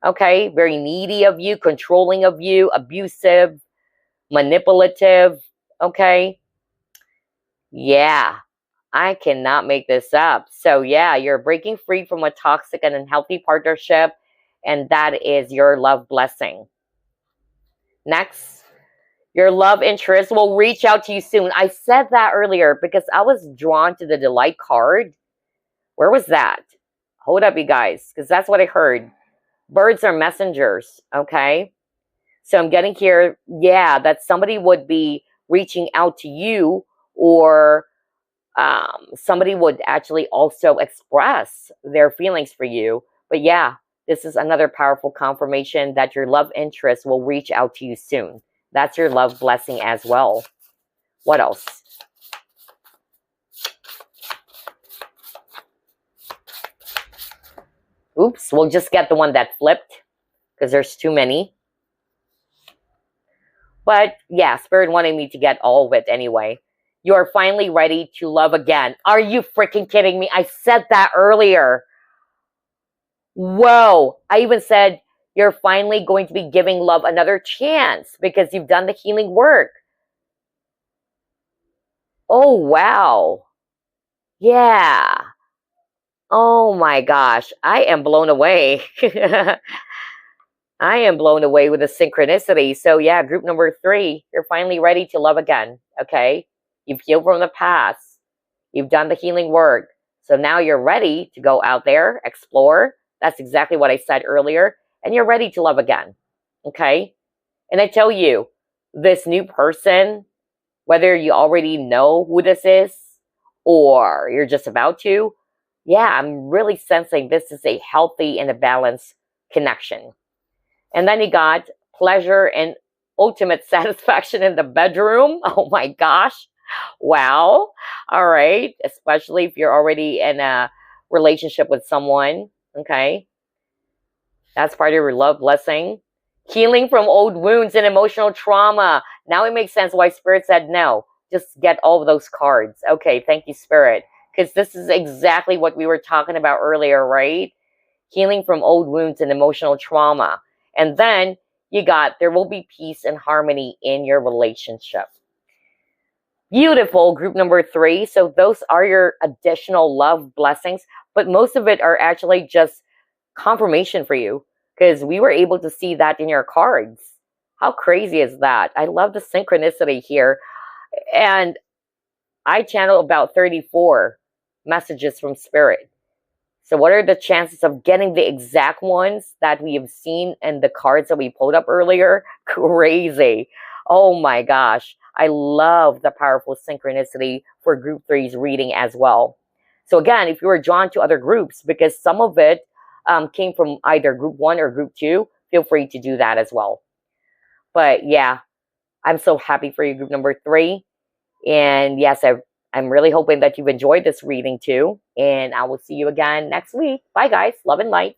okay? Very needy of you, controlling of you, abusive, manipulative, okay? Yeah, I cannot make this up. So yeah, you're breaking free from a toxic and unhealthy partnership, and that is your love blessing. Next, your love interest will reach out to you soon. I said that earlier because I was drawn to the Delight card. Where was that? Hold up, you guys, because that's what I heard. Birds are messengers, okay? So I'm getting here, that somebody would be reaching out to you, or somebody would actually also express their feelings for you. But yeah, this is another powerful confirmation that your love interest will reach out to you soon. That's your love blessing as well. What else? Oops, we'll just get the one that flipped because there's too many. But yeah, Spirit wanted me to get all of it anyway. You're finally ready to love again. Are you freaking kidding me? I said that earlier. Whoa. I even said you're finally going to be giving love another chance because you've done the healing work. Oh, wow. Yeah. Oh my gosh. I am blown away. I am blown away with the synchronicity. So yeah, group number 3, you're finally ready to love again, okay? You've healed from the past. You've done the healing work. So now you're ready to go out there, explore. That's exactly what I said earlier. And you're ready to love again, okay? And I tell you, this new person, whether you already know who this is or you're just about to, yeah, I'm really sensing this is a healthy and a balanced connection. And then you got pleasure and ultimate satisfaction in the bedroom. Oh my gosh. Wow. All right. Especially if you're already in a relationship with someone. Okay. That's part of your love blessing. Healing from old wounds and emotional trauma. Now it makes sense why Spirit said no. Just get all of those cards. Okay. Thank you, Spirit. because this is exactly what we were talking about earlier, right? Healing from old wounds and emotional trauma. And then you got, there will be peace and harmony in your relationship. Beautiful, group number 3. So those are your additional love blessings, but most of it are actually just confirmation for you, because we were able to see that in your cards. How crazy is that? I love the synchronicity here. And I channel about 34 messages from Spirit. So what are the chances of getting the exact ones that we have seen in the cards that we pulled up earlier? Crazy. Oh my gosh. I love the powerful synchronicity for group 3's reading as well. So again, if you were drawn to other groups, because some of it came from either group 1 or group 2, feel free to do that as well. But yeah, I'm so happy for you, group number 3. And yes, I'm really hoping that you've enjoyed this reading too. And I will see you again next week. Bye, guys. Love and light.